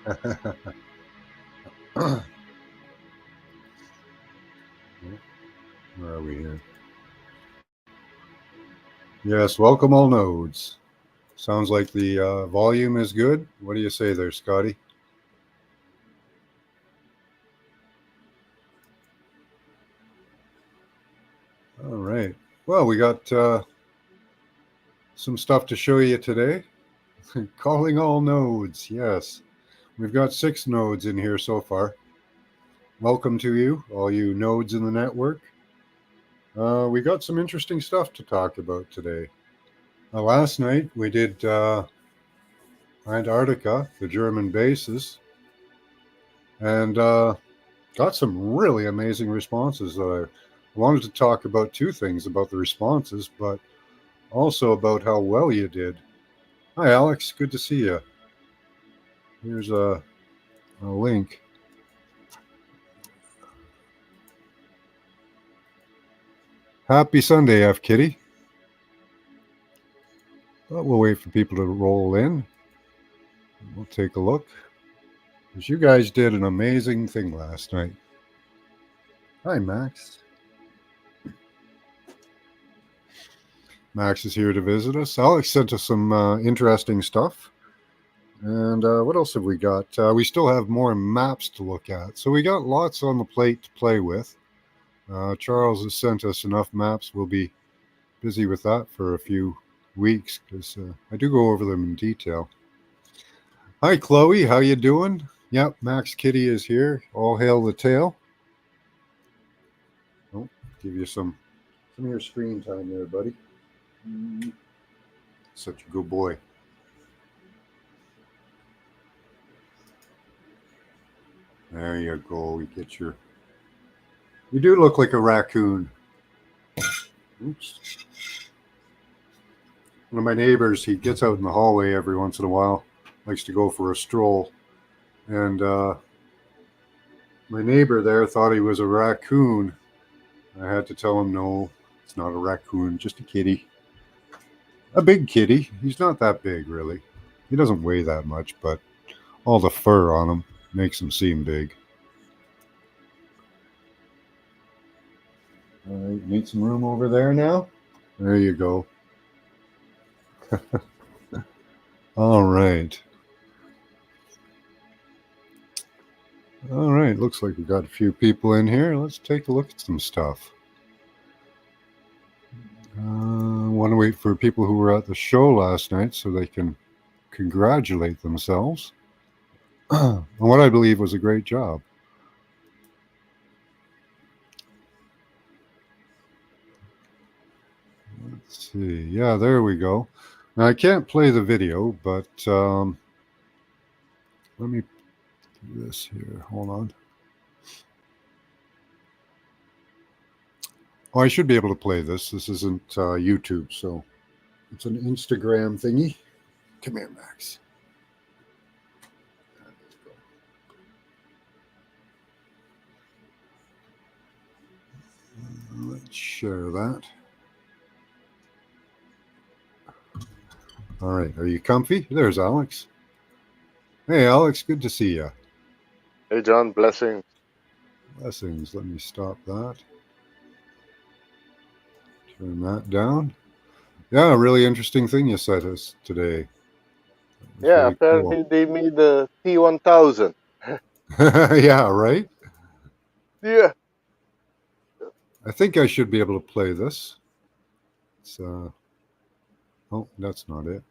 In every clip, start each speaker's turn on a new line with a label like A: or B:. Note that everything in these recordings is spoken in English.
A: Where are we here? Yes, welcome all nodes. Sounds like the volume is good. What do you say there, Scotty? All right. Well, we got some stuff to show you today. Calling all nodes. Yes. We've got 6 nodes in here so far. Welcome to you, all you nodes in the network. We got some interesting stuff to talk about today. Last night we did Antarctica, the German bases, and got some really amazing responses that I wanted to talk about 2 things about the responses, but also about how well you did. Hi, Alex. Good to see you. Here's a link. Happy Sunday, F. Kitty. But we'll wait for people to roll in. We'll take a look. Because you guys did an amazing thing last night. Hi, Max. Max is here to visit us. Alex sent us some interesting stuff. And what else have we got? We still have more maps to look at. So we got lots on the plate to play with. Charles has sent us enough maps. We'll be busy with that for a few weeks because I do go over them in detail. Hi, Chloe. How you doing? Yep, Max Kitty is here. All hail the tail. Oh, give you some of your screen time there, buddy. Such a good boy. There you go. We get your. You do look like a raccoon. Oops. One of my neighbors, he gets out in the hallway every once in a while, likes to go for a stroll. And my neighbor there thought he was a raccoon. I had to tell him, no, it's not a raccoon, just a kitty. A big kitty. He's not that big, really. He doesn't weigh that much, but all the fur on him makes him seem big. All right, need some room over there now? There you go. All right. All right, looks like we got a few people in here. Let's take a look at some stuff. Want to wait for people who were at the show last night so they can congratulate themselves on what I believe was a great job. Let's see. Yeah, there we go. Now, I can't play the video, but let me do this here. Hold on. Oh, I should be able to play this. This isn't YouTube, so it's an Instagram thingy. Come here, Max. Let's share that. All right. Are you comfy? There's Alex. Hey, Alex. Good to see you.
B: Hey, John. Blessings.
A: Blessings. Let me stop that. Turn that down. Yeah, a really interesting thing you sent us today.
B: Yeah, apparently
A: cool.
B: they made the T1000.
A: Yeah, right?
B: Yeah.
A: I think I should be able to play this. It's, oh, that's not it.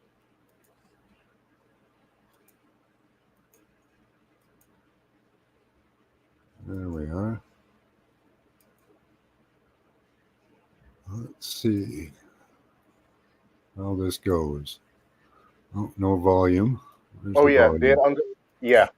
A: There we are. Let's see how this goes. Oh, no volume. Where's
B: Oh,
A: the
B: yeah.
A: volume?
B: They're on the. Yeah.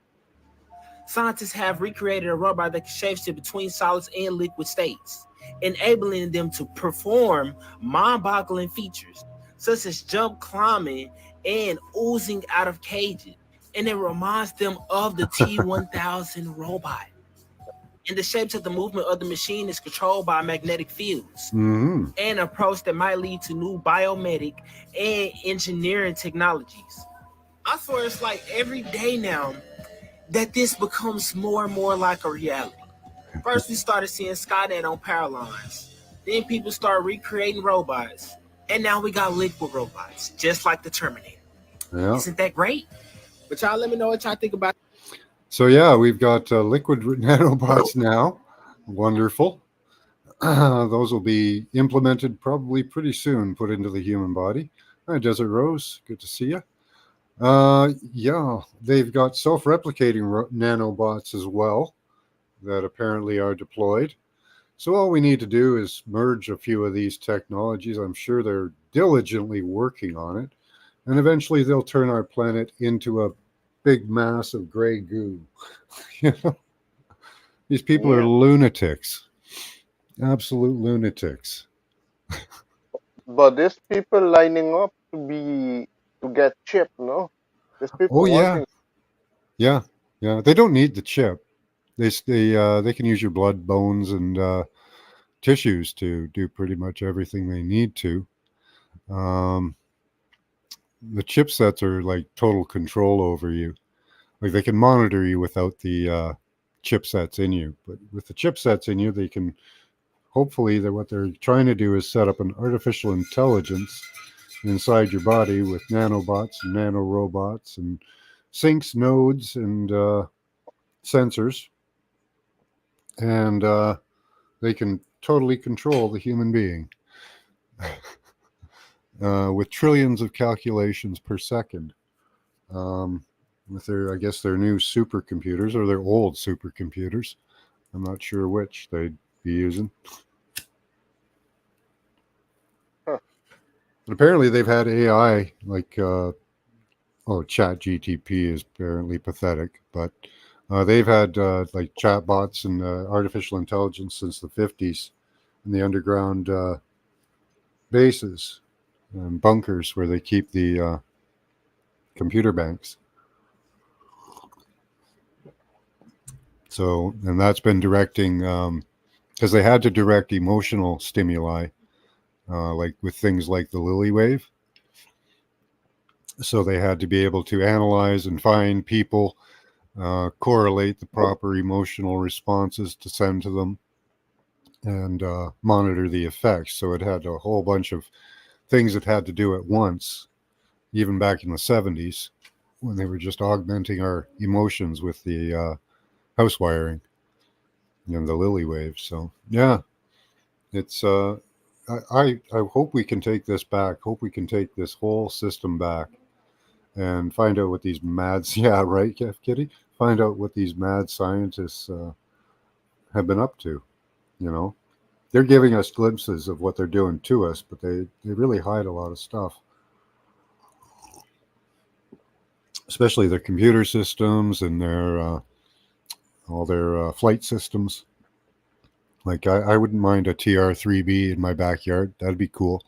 C: Scientists have recreated a robot that can shapeshift between solids and liquid states, enabling them to perform mind-boggling features such as jump climbing and oozing out of cages. And it reminds them of the T1000 robot. And the shapes of the movement of the machine is controlled by magnetic fields, an approach that might lead to new biomedic and engineering technologies. I swear it's like every day now, that this becomes more and more like a reality. First, we started seeing Skynet on power lines. Then people started recreating robots. And now we got liquid robots, just like the Terminator.
A: Yeah.
C: Isn't that great? But y'all let me know what y'all think about.
A: So yeah, we've got liquid nanobots now. Wonderful. Those will be implemented probably pretty soon, put into the human body. Hi, Desert Rose. Good to see you. Yeah, they've got self-replicating nanobots as well that apparently are deployed. So all we need to do is merge a few of these technologies. I'm sure they're diligently working on it. And eventually they'll turn our planet into a big mass of gray goo. You know, these people are
B: Yeah.
A: lunatics, absolute lunatics.
B: But these people lining up to get chipped, no? These
A: Oh
B: people
A: yeah,
B: wanting.
A: yeah, yeah. They don't need the chip. They can use your blood, bones, and tissues to do pretty much everything they need to. Um, the chipsets are like total control over you. Like they can monitor you without the chipsets in you, but with the chipsets in you, they can hopefully that what they're trying to do is set up an artificial intelligence inside your body with nanobots and nanorobots and syncs, nodes, and sensors, and they can totally control the human being with trillions of calculations per second. Um, with their, I guess, their new supercomputers or their old supercomputers. I'm not sure which they'd be using.
B: Huh.
A: But apparently, they've had AI like Chat GTP is apparently pathetic, but they've had like chatbots and artificial intelligence since the 50s in the underground bases and bunkers where they keep the computer banks. So, and that's been directing because they had to direct emotional stimuli, like with things like the Lily Wave. So they had to be able to analyze and find people, correlate the proper emotional responses to send to them, and monitor the effects. So it had a whole bunch of things it had to do at once, even back in the 70s when they were just augmenting our emotions with the house wiring and the Lily Wave. So yeah, it's I hope we can take this back. Hope we can take this whole system back and find out what these mad yeah right Kitty, find out what these mad scientists have been up to. You know, they're giving us glimpses of what they're doing to us, but they really hide a lot of stuff, especially their computer systems and their all their flight systems. Like I wouldn't mind a TR-3B in my backyard. That'd be cool.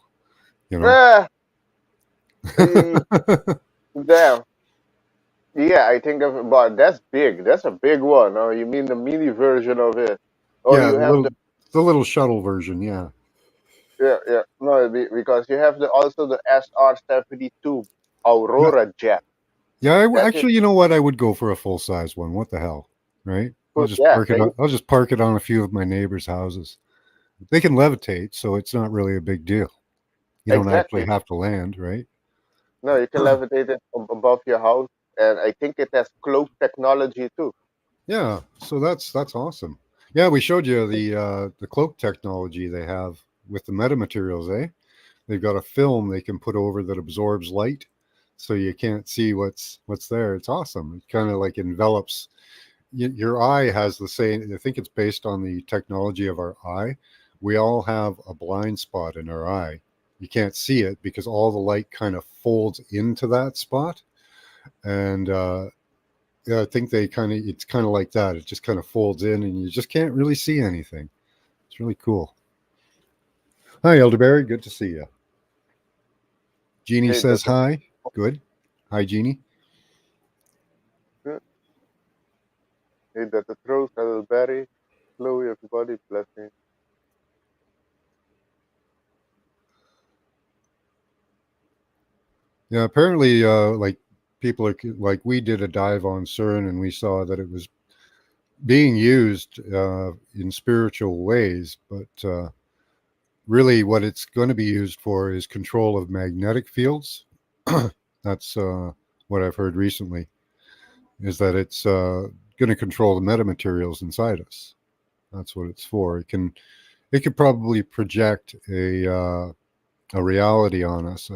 A: You know.
B: Ah, eh, there. Yeah, I think of, but that's big. That's a big one. Oh, you mean the mini version of it? Or
A: Yeah,
B: you have
A: the little shuttle version. Yeah.
B: yeah. No, because you have also the SR-72
A: Yeah.
B: Aurora jet.
A: Yeah.
B: That is
A: Actually, you know what? I would go for a full size one. What the hell, right?
B: good. Yeah, see?
A: I'll just park it on a few of my neighbors' houses. They can levitate, so it's not really a big deal. You don't actually
B: Exactly.
A: have to land, right?
B: No, you can levitate it above your house, and I think it has cloak technology too.
A: Yeah. So that's awesome. Yeah, we showed you the cloak technology they have with the metamaterials, eh? They've got a film they can put over that absorbs light, so you can't see what's there. It's awesome. It kind of like envelops. Your eye has the same. I think it's based on the technology of our eye. We all have a blind spot in our eye. You can't see it because all the light kind of folds into that spot, and yeah, I think it's kind of like that. It just kind of folds in, and you just can't really see anything. It's really cool. Hi, Elderberry. Good to see you. Jeannie
B: Hey,
A: says
B: that's a
A: hi. Good. Hi, Jeannie.
B: hey, that's a throw, Saddleberry. Hello, everybody. Blessing.
A: Yeah, apparently, like people are like, we did a dive on CERN and we saw that it was being used in spiritual ways, but really what it's going to be used for is control of magnetic fields. That's what I've heard recently, is that it's going to control the metamaterials inside us. That's what it's for. It could probably project a reality on us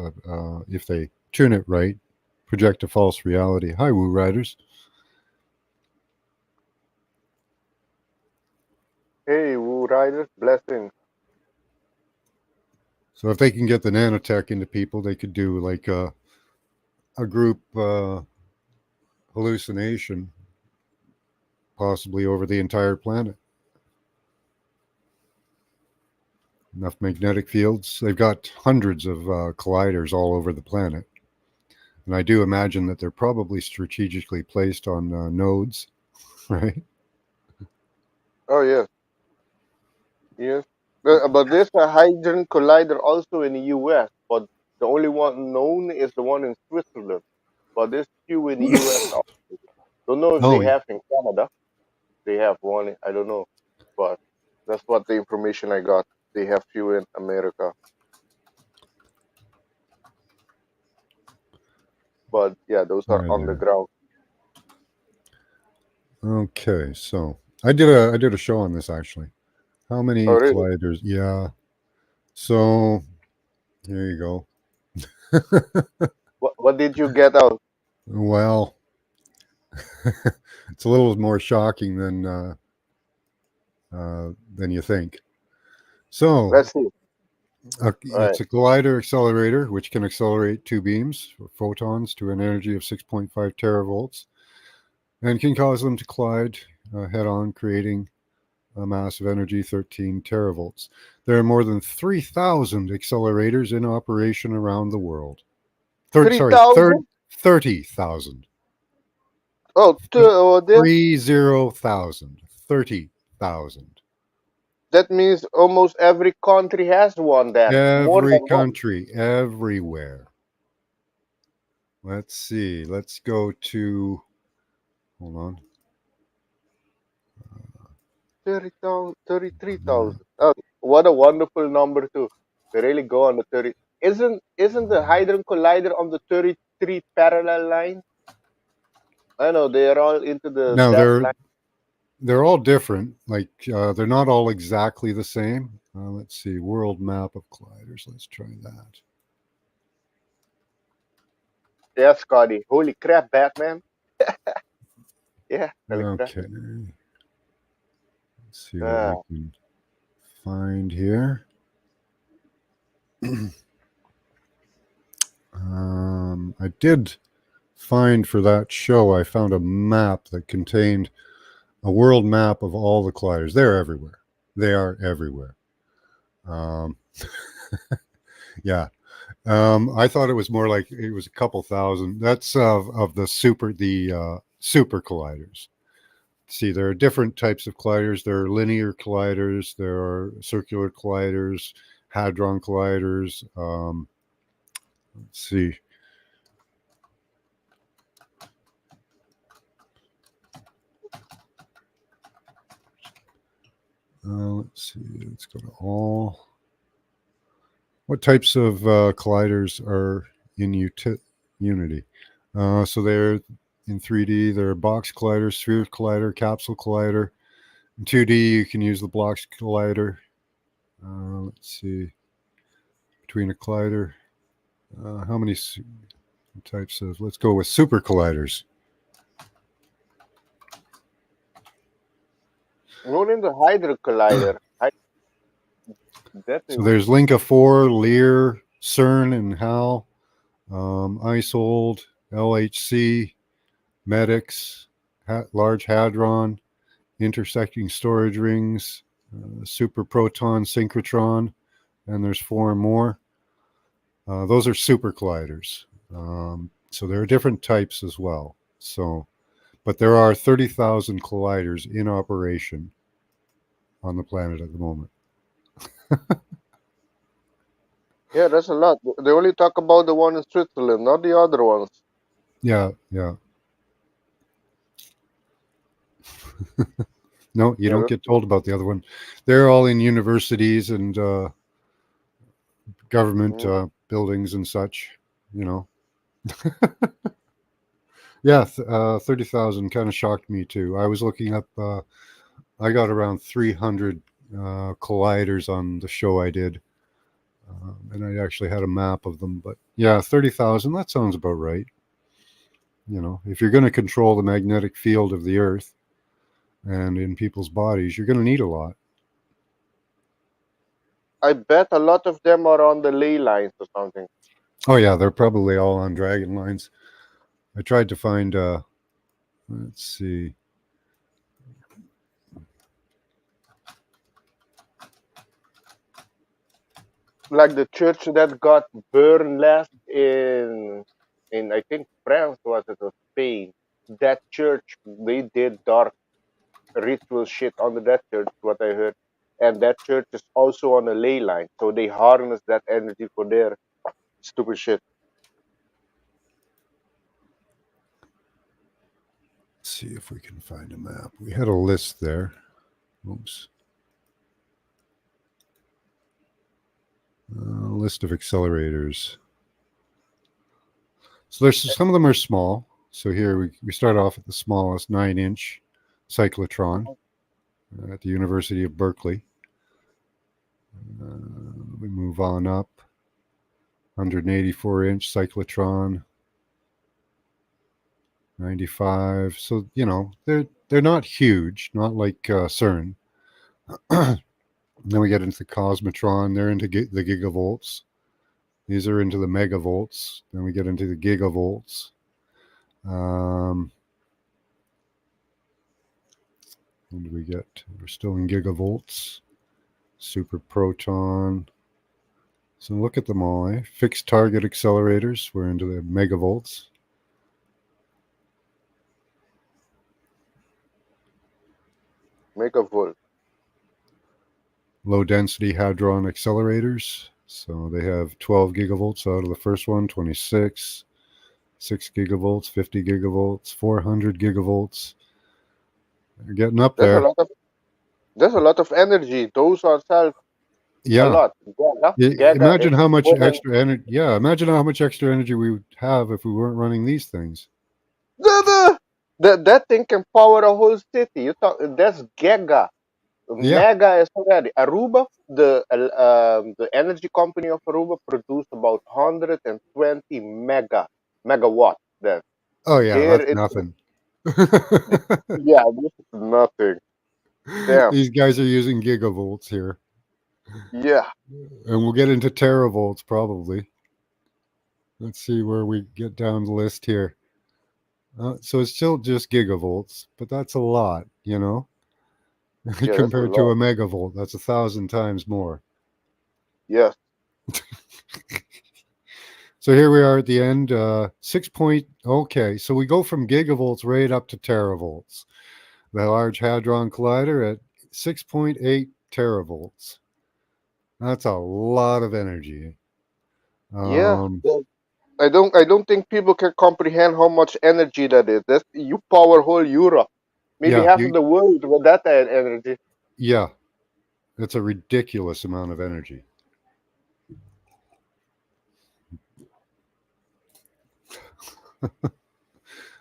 A: if they tune it right, project a false reality. Hi, Woo Riders.
B: Hey, Woo Riders, blessings.
A: So if they can get the nanotech into people, they could do like a group hallucination, possibly over the entire planet. Enough magnetic fields. They've got hundreds of colliders all over the planet. And I do imagine that they're probably strategically placed on nodes, right?
B: Oh, yes. Yes. But there's a Hadron Collider also in the US, but the only one known is the one in Switzerland. But there's few in the US also. Don't know if they
A: Oh,
B: have in Canada. They have one, I don't know. But that's what the information I got. They have few in America. But yeah, those are
A: right
B: on the
A: there.
B: ground.
A: Okay, so I did a show on this actually. How many
B: Oh, really?
A: colliders? Yeah. So here you go.
B: What did you get out?
A: Well, it's a little more shocking than you think. So
B: Let's see. All right.
A: it's a collider accelerator which can accelerate two beams, photons, to an energy of 6.5 teravolts, and can cause them to collide head-on, creating a mass of energy 13 teravolts. There are more than 3,000 accelerators in operation around the world.
B: 3,000?
A: 30,000.
B: Oh, this
A: 30,000. 30,000.
B: that means almost every country has one then. More
A: Every
B: than one.
A: country, everywhere. Let's see. Let's go to, hold on.
B: 30,000, 33,000. Oh, what a wonderful number too. They really go on the 30. Isn't the Hadron Collider on the 33 parallel line? I know they are all into
A: Now
B: that line.
A: they're all different. Like they're not all exactly the same. Let's see. World map of colliders. Let's try that.
B: Yeah, Scotty. Holy crap, Batman. Yeah, Electra.
A: Okay. Let's see what
B: Ah,
A: we can find here. I did find for that show, I found a map that contained a world map of all the colliders. They're everywhere. They are everywhere. Yeah. I thought it was more like it was a couple thousand. That's of the super colliders. See, there are different types of colliders. There are linear colliders. There are circular colliders, hadron colliders. Let's see. Let's see. Let's go to all. What types of colliders are in Unity? So they're in 3D. There are box collider, sphere collider, capsule collider. In 2D, you can use the blocks collider. Let's see. Between a collider, how many types of? Let's go with super colliders.
B: not in the Hadron Collider.
A: So there's Linka 4, Lear, CERN, and HAL, ISOLD, LHC, MEDIX, Large Hadron, intersecting storage rings, super proton synchrotron, and there's 4 more. Those are super colliders. So there are different types as well. So, but there are 30,000 colliders in operation on the planet at the moment.
B: Yeah, that's a lot. They only talk about the one in Switzerland, not the other ones.
A: Yeah, yeah. No, you
B: Yeah,
A: don't get told about the other one. They're all in universities and government
B: mm,
A: buildings and such. You know. Yeah, 30,000 kind of shocked me too. I was looking up. I got around 300 colliders on the show I did, and I actually had a map of them. But yeah, 30,000. That sounds about right. You know, if you're going to control the magnetic field of the Earth and in people's bodies, you're going to need a lot.
B: I bet a lot of them are on the ley lines or something.
A: Oh yeah, they're probably all on dragon lines. I tried to find. Let's see.
B: Like the church that got burned last in I think France, was it, or Spain? That church, they did dark ritual shit under that church, what I heard. And that church is also on a ley line, so they harness that energy for their stupid shit.
A: Let's see if we can find a map. We had a list there. Oops. List of accelerators. So there's some of them are small. So here we start off at the smallest 9-inch cyclotron at the University of Berkeley. We move on up. 184-inch cyclotron. 95. So you know they're not huge, not like CERN. Then we get into the Cosmotron. They're into the gigavolts. These are into the megavolts. Then we get into the gigavolts. When do we get? We're still in gigavolts. Super proton. So look at them all. Fixed target accelerators. We're into the megavolts.
B: Megavolt.
A: Low density hadron accelerators. So they have 12 gigavolts out of the first one, 26, 6 gigavolts, 50 gigavolts, 400 gigavolts. They're getting up
B: There's a
A: there.
B: lot of there's a lot of energy. Those are self a
A: Yeah.
B: lot. Gaga
A: Imagine
B: is
A: how much
B: more than
A: extra energy. Yeah, imagine how much extra energy we would have if we weren't running these things.
B: that thing can power a whole city. You talk, that's Gaga.
A: Yeah.
B: Mega is already Aruba. The energy company of Aruba produced about 120 megawatt. Then
A: Oh yeah,
B: there
A: that's
B: it
A: nothing.
B: yeah, this is nothing. Damn.
A: These guys are using gigavolts here,
B: Yeah.
A: and we'll get into teravolts probably. Let's see where we get down the list here. So it's still just gigavolts, but that's a lot, you know,
B: Yeah, that's a
A: compared to
B: lot.
A: a megavolt. That's 1,000 times more.
B: Yes.
A: So here we are at the end. 6 point. Okay, so we go from gigavolts right up to teravolts. The Large Hadron Collider at 6.8 teravolts. That's a lot of energy.
B: Yeah.
A: Um,
B: Well, I don't think people can comprehend how much energy that is. That's you power whole Europe. Maybe
A: yeah,
B: half of the world with that energy.
A: yeah, it's a ridiculous amount of energy.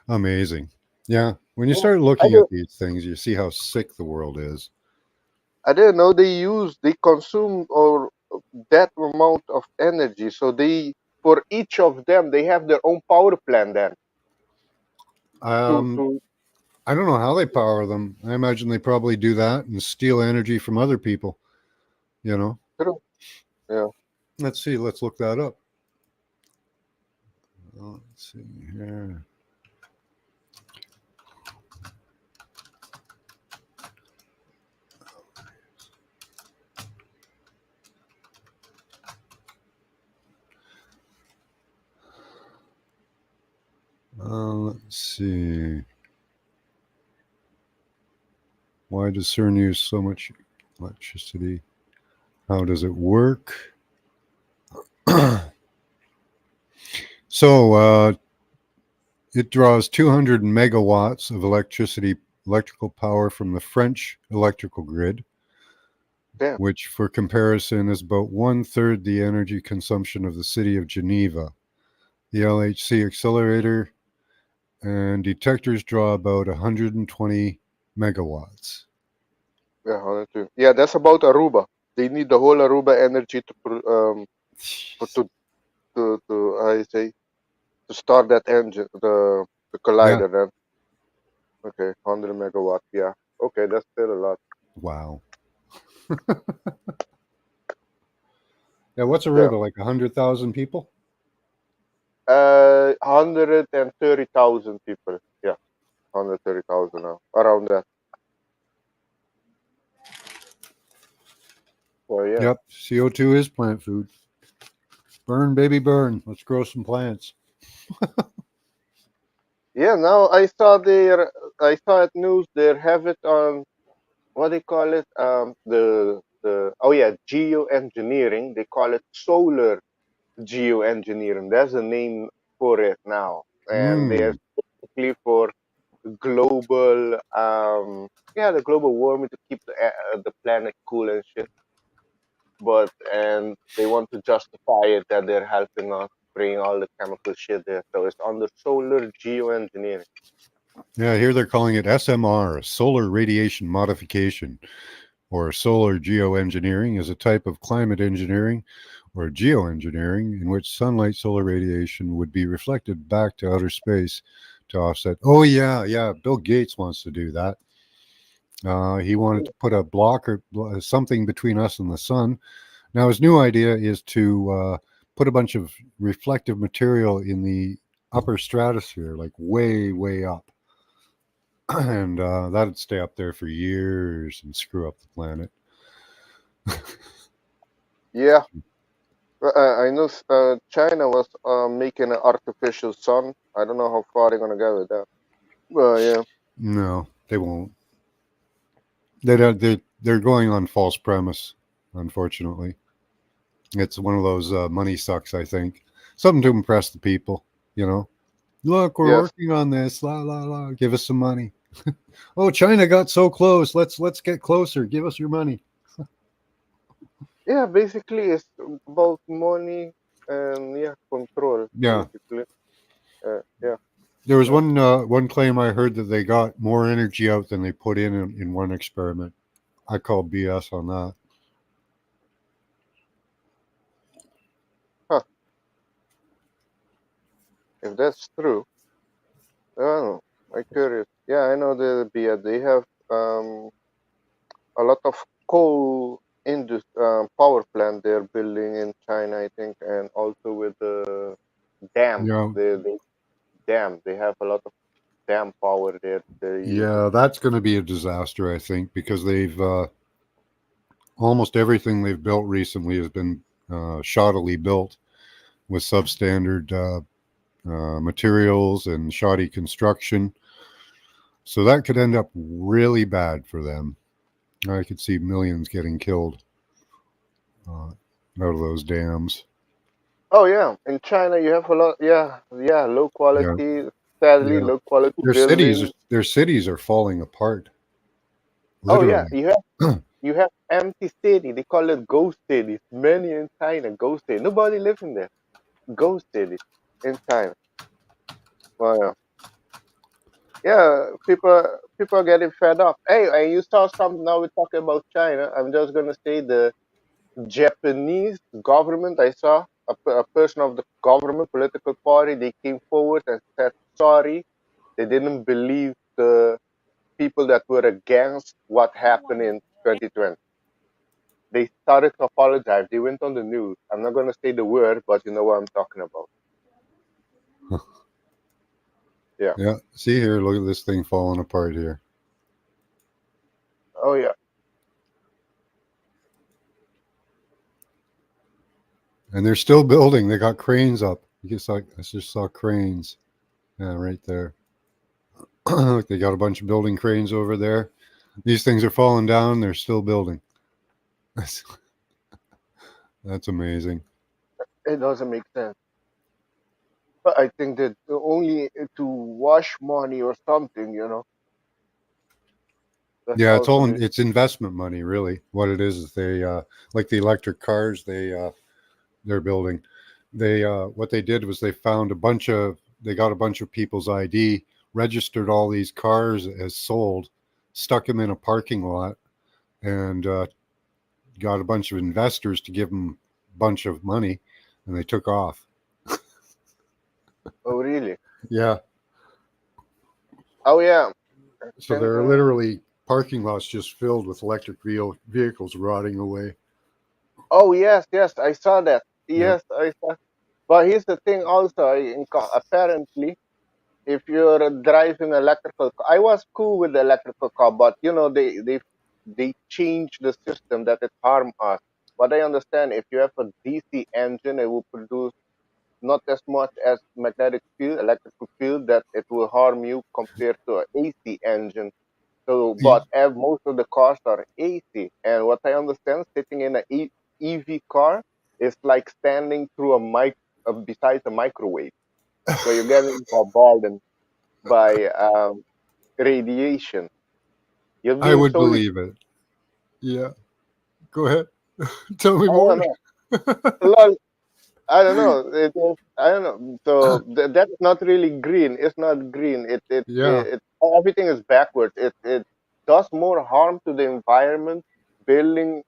A: Amazing. Yeah, when you
B: Yeah.
A: start
B: I
A: looking at
B: don't
A: these things, you see how sick the world is.
B: I didn't know they consume or that amount of energy. So they for each of them they have their own power plant then
A: Um,
B: to
A: I don't know how they power them. I imagine they probably do that and steal energy from other people. You know.
B: true. Yeah.
A: Let's see. Let's look that up. Let's see here. Let's see. Why does CERN use so much electricity? How does it work? So, It draws 200 megawatts of electrical power from the French electrical grid,
B: Damn.
A: which for comparison is about 1/3 the energy consumption of the city of Geneva. The LHC accelerator and detectors draw about 120 megawatts.
B: Yeah, 102. Yeah, that's about Aruba. They need the whole Aruba energy to how you say, to start that engine, the
A: Yeah.
B: collider. Then okay, 100 megawatt. Yeah, okay, that's still a lot.
A: Wow. Yeah, what's
B: Yeah,
A: Aruba, like 100,000 people?
B: 130,000 people. Yeah, 130,000 now, around that. So yeah,
A: Yep, CO2 is plant food. Burn, baby, burn. Let's grow some plants.
B: yeah. Now I saw at news they have it on what they call it. The oh yeah, geoengineering. They call it solar geoengineering. There's a name for it now, and they're
A: Mm.
B: specifically for global yeah, the global warming to keep the planet cool and shit. But and they want to justify it that they're helping us bring all the chemical shit there. So it's under solar geoengineering.
A: Yeah, here they're calling it SMR, solar radiation modification, or solar geoengineering is a type of climate engineering or geoengineering in which sunlight solar radiation would be reflected back to outer space to offset. Oh, yeah, yeah. Bill Gates wants to do that. He wanted to put a block or something between us and the sun. Now, his new idea is to put a bunch of reflective material in the upper stratosphere, like way, way up. And that'd stay up there for years and screw up the planet.
B: Yeah, I know China was making an artificial sun. I don't know how far they're gonna get with that. Well, yeah,
A: No, they won't. They don't. They're going on false premise. Unfortunately, it's one of those money sucks. I think something to impress the people. You know, look, we're
B: yes,
A: working on this. La la la. Give us some money. Oh, China got so close. Let's get closer. Give us your money.
B: yeah. Basically, it's about money and yeah, control.
A: Yeah,
B: Basically, yeah.
A: there was
B: No.
A: one claim I heard that they got more energy out than they put in one experiment. I call BS on that.
B: Huh. If that's true, I don't know. I'm curious. Yeah, I know they have a lot of coal power plant they're building in China, I think, and also with the dam.
A: Yeah,
B: The dam. They have a lot of dam power there they're using.
A: yeah, that's going to be a disaster. I think because they've almost everything they've built recently has been shoddily built with substandard materials and shoddy construction. So that could end up really bad for them. I could see millions getting killed out of those dams.
B: Oh yeah, in China you have a lot. Yeah, yeah, low
A: Yeah,
B: quality. Sadly,
A: yeah.
B: low quality
A: Their cities,
B: building.
A: their cities are falling apart,
B: Oh yeah,
A: literally.
B: you have empty city. They call it ghost cities. Many in China, ghost city. Nobody lives in there. Ghost cities in China. Well, yeah. Yeah, people are getting fed up. Hey, and you saw some. Now we're talking about China. I'm just gonna say the Japanese government. I saw a person of the government political party. They came forward and said sorry. They didn't believe the people that were against what happened in 2020. They started to apologize. They went on the news. I'm not gonna say the word, but you know what I'm talking about. Yeah.
A: Yeah, see here, look at this thing falling apart here.
B: Oh yeah.
A: And they're still building. They got cranes up. I just saw cranes. Yeah, right there. They got a bunch of building cranes over there. These things are falling down. They're still building. That's, that's amazing.
B: It doesn't make sense. But I think that only to wash money or something, that's
A: Yeah,
B: also the.
A: it's investment money, really. What it is they like the electric cars they're building. They what they did was they found they got a bunch of people's ID, registered all these cars as sold, stuck them in a parking lot, and got a bunch of investors to give them a bunch of money, and they took off.
B: Oh, really?
A: Yeah,
B: Oh, yeah.
A: so
B: Can,
A: there are literally parking lots just filled with electric vehicles rotting away.
B: oh, yes, yes. I saw that.
A: Yeah.
B: Yes, I saw. But here's the thing also, apparently, if you're driving electrical car, I was cool with the electrical car, but they changed the system that it harm us. But I understand if you have a DC engine, it will produce not as much as magnetic field, electrical field, that it will harm you compared to an AC engine. So, but most of the cars are AC, and what I understand, sitting in an EV car is like standing through besides a microwave. So you're getting bombarded by radiation. You're
A: I
B: being
A: would
B: solely.
A: believe it. Yeah. Go ahead. Tell me
B: I
A: more.
B: don't know. Lol, I don't know. I don't know. So that's not really green. It's not green.
A: Yeah.
B: Everything is backwards. It does more harm to the environment building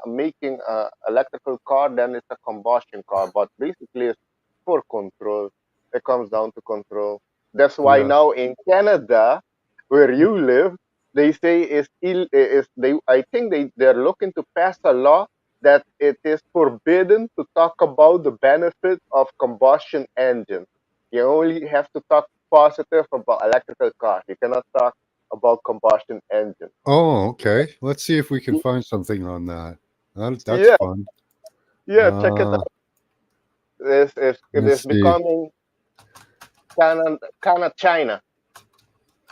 B: making a electrical car than it's a combustion car. But basically, it's for control. It comes down to control. That's why
A: Yeah.
B: now in Canada, where you live, they say is they. I think they're looking to pass a law that it is forbidden to talk about the benefits of combustion engine. You only have to talk positive about electrical cars. You cannot talk about combustion engine.
A: Oh, okay. Let's see if we can find something on that. That's
B: Yeah,
A: fun.
B: yeah, check it
A: Uh,
B: out. It is
A: let's see.
B: becoming Canada, China,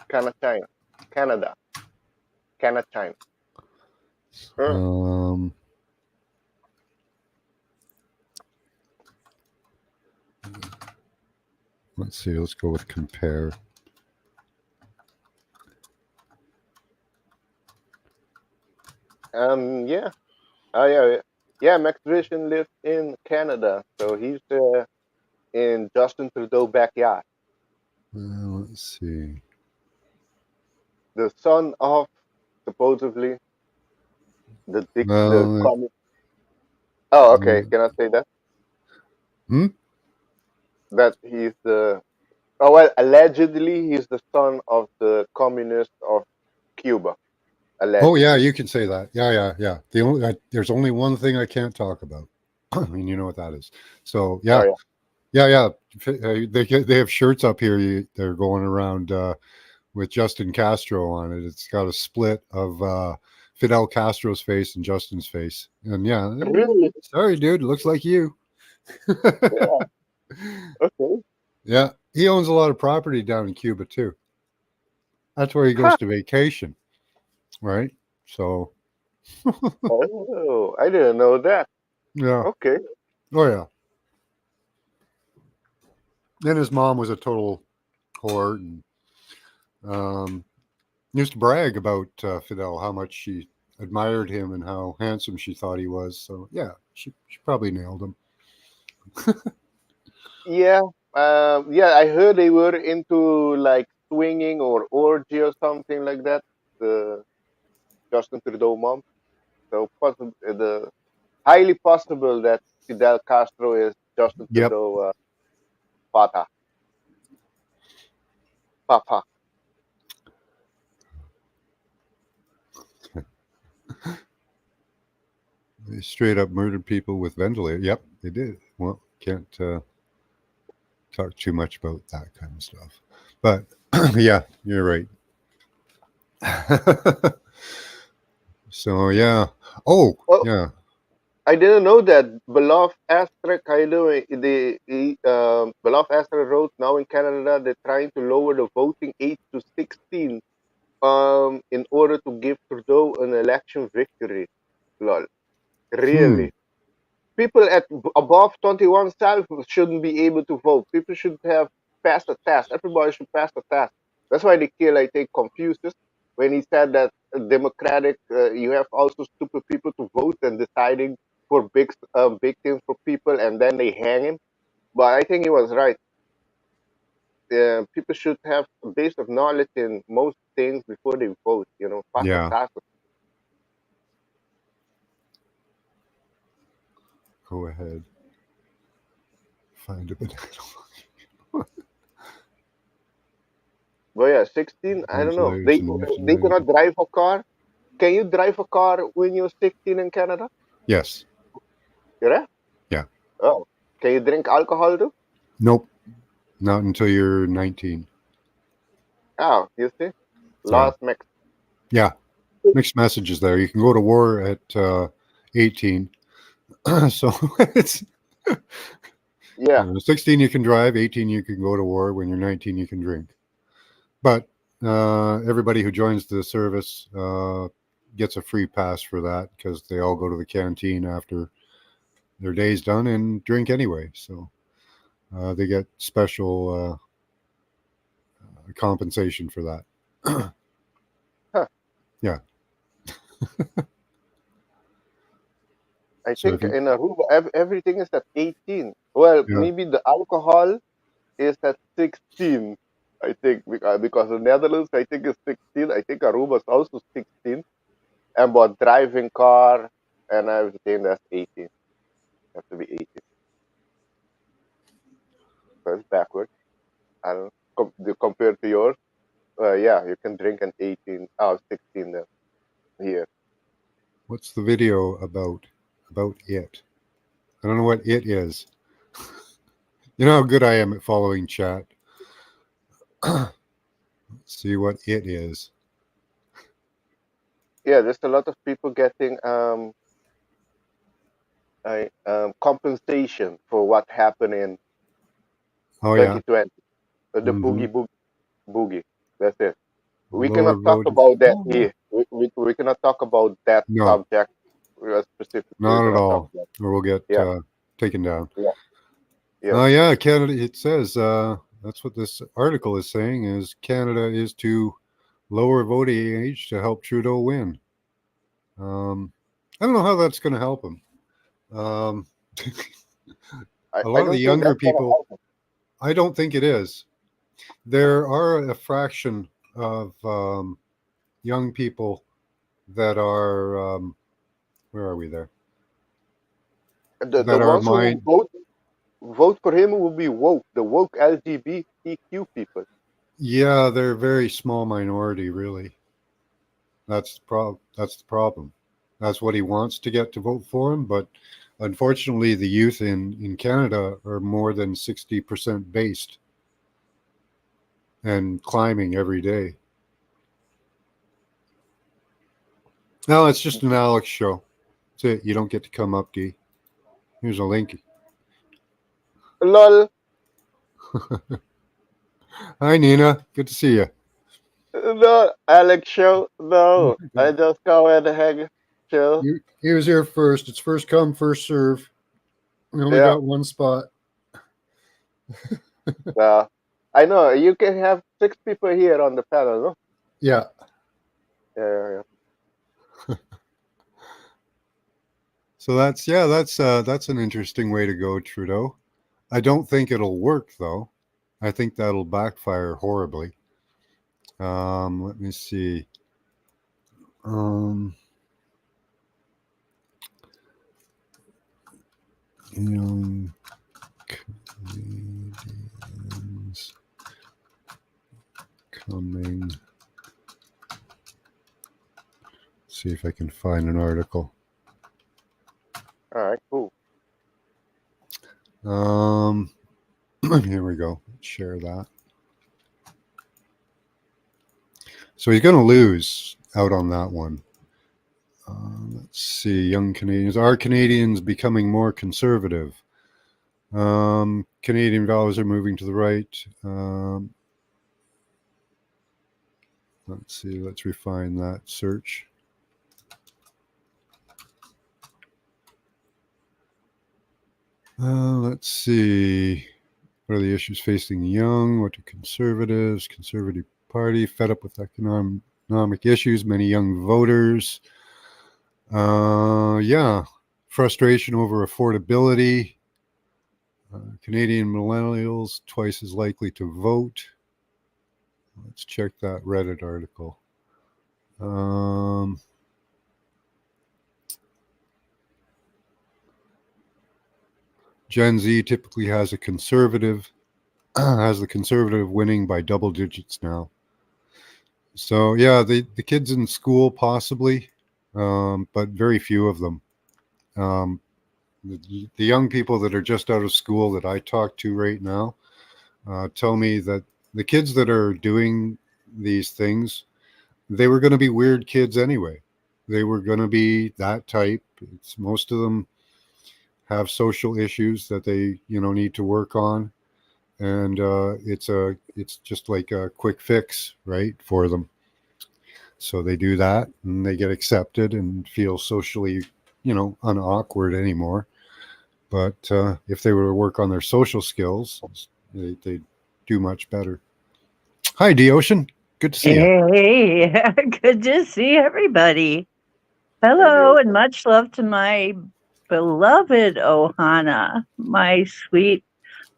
B: Canada, China, Canada, Canada, China. Uh,
A: Um, let's see. Let's go with compare.
B: yeah, oh yeah, yeah. Yeah, Max Vision lives in Canada, so he's in Justin Trudeau backyard.
A: Let's see.
B: The son of supposedly the
A: Well,
B: common. Oh, okay. Can I say that?
A: hmm?
B: That he's the. Oh well, allegedly he's the son of the communist of Cuba.
A: Oh, yeah,
B: Allegedly.
A: you can say that. Yeah, yeah, yeah. There's only one thing I can't talk about, and you know what that is. So,
B: Oh
A: yeah,
B: yeah.
A: yeah, yeah. They have shirts up here. They're going around with Justin Castro on it. It's got a split of Fidel Castro's face and Justin's face. And yeah,
B: Really?
A: sorry, dude, looks like you.
B: Yeah. Okay.
A: Yeah, he owns a lot of property down in Cuba too. That's where he goes
B: Ha.
A: to vacation, right? So,
B: Oh, I didn't know that.
A: yeah.
B: Okay.
A: Oh, yeah. And his mom was a total whore and used to brag about Fidel, how much she admired him and how handsome she thought he was. So, yeah, she probably nailed him.
B: Yeah. Yeah. I heard they were into like swinging or orgy or something like that. The Justin Trudeau mom. So possible the highly possible that Fidel Castro is Justin
A: Yep.
B: Trudeau Pata, Papa.
A: They straight up murdered people with ventilators. Yep, they did. Well, can't talk too much about that kind of stuff. But yeah, you're right. So yeah. Oh
B: Oh,
A: yeah.
B: I didn't know that. Beloved Astra Kaido, Beloved Astra wrote now in Canada they're trying to lower the voting age to 16 in order to give Trudeau an election victory. Lol.
A: Hmm.
B: Really? people above 21 shouldn't be able to vote. People should have passed a test. Everybody should pass a test. That's why they kill, I think, Confucius when he said that democratic, you have also stupid people to vote and deciding for big things for people, and then they hang him. But I think he was right. People should have a base of knowledge in most things before they vote. Pass a
A: Yeah.
B: test.
A: Go ahead. Find a banana.
B: But yeah, 16. I don't know.
A: Translators
B: They
A: and
B: they
A: missionaries.
B: cannot drive a car. Can you drive a car when you're 16 in Canada?
A: Yes.
B: Yeah.
A: Yeah.
B: Oh, can you drink alcohol too?
A: Nope. Not until you're 19.
B: Oh, you see,
A: So,
B: last mix.
A: yeah. Mixed messages there. You can go to war at 18. So it's
B: Yeah.
A: 16 you can drive, 18 you can go to war. When you're 19 you can drink. But everybody who joins the service gets a free pass for that because they all go to the canteen after their day's done and drink anyway. So they get special compensation for that.
B: Huh.
A: Yeah.
B: I
A: So
B: think
A: if you,
B: in Aruba everything is at 18. Well,
A: yeah,
B: maybe the alcohol is at 16. I think because the Netherlands I think is 16. I think Aruba is also 16. And but driving car and everything that's 18. Has to be 18. So it's backwards. I don't know. Compared to yours. Yeah, you can drink at 18. Oh, 16 then here.
A: what's the video about it? I don't know what it is. You know how good I am at following chat. Let's see what it is.
B: Yeah, there's a lot of people getting compensation for what happened in
A: Oh yeah.
B: 2020. The
A: Mm-hmm.
B: boogie. That's it. We
A: Lower
B: cannot talk
A: vote.
B: about that
A: Oh yeah.
B: here. We cannot talk about that
A: No,
B: subject specifically. We
A: not at
B: cannot talk
A: all.
B: about.
A: Or we'll get
B: Yeah,
A: taken down.
B: yeah, yes.
A: Oh yeah, Canada. It says that's what this article is saying. Is Canada is to lower voting age to help Trudeau win. I don't know how that's going to help him. Um, a
B: I
A: lot of the
B: don't think
A: younger
B: that's gonna
A: people,
B: help.
A: I don't think it is. There are a fraction of young people that are, where are we there?
B: The
A: That are
B: ones who will
A: mind,
B: vote for him will be woke, the woke LGBTQ people.
A: yeah, they're a very small minority, really. That's the problem. That's the problem. That's what he wants to get to vote for him, but unfortunately, the youth in Canada are more than 60% based and climbing every day. No, it's just an Alex show. That's it. You don't get to come up, D. Here's a link.
B: Lol.
A: Hi, Nina. Good to see you.
B: No, Alex show. No, I just go and hang chill.
A: He was here first. It's first come, first serve. We only
B: Yeah,
A: got one spot.
B: yeah. I know you can have 6 people here on the panel, no?
A: Yeah.
B: Yeah.
A: So that's an interesting way to go, Trudeau. I don't think it'll work though. I think that'll backfire horribly. Let me see. Young Canadians coming. See if I can find an article.
B: All right, cool.
A: Here we go. Let's share that. So he's going to lose out on that one. Let's see. Young Canadians. Are Canadians becoming more conservative? Canadian values are moving to the right. Let's see. Let's refine that search. Let's see. What are the issues facing the young? What do conservatives, Conservative Party, fed up with economic issues, many young voters. Yeah, frustration over affordability. Canadian millennials twice as likely to vote. Let's check that Reddit article. Gen Z typically has the conservative winning by double digits now. So yeah, the kids in school possibly, but very few of them. The young people that are just out of school that I talk to right now tell me that the kids that are doing these things, they were going to be weird kids anyway. They were going to be that type. Most of them have social issues that they need to work on, and it's just like a quick fix, right, for them. So they do that, and they get accepted and feel socially, unawkward anymore. But if they were to work on their social skills, they'd do much better. Hi, D Ocean. Good to see you.
D: Hey, good to see everybody. Hello, and much love to my beloved Ohana, my sweet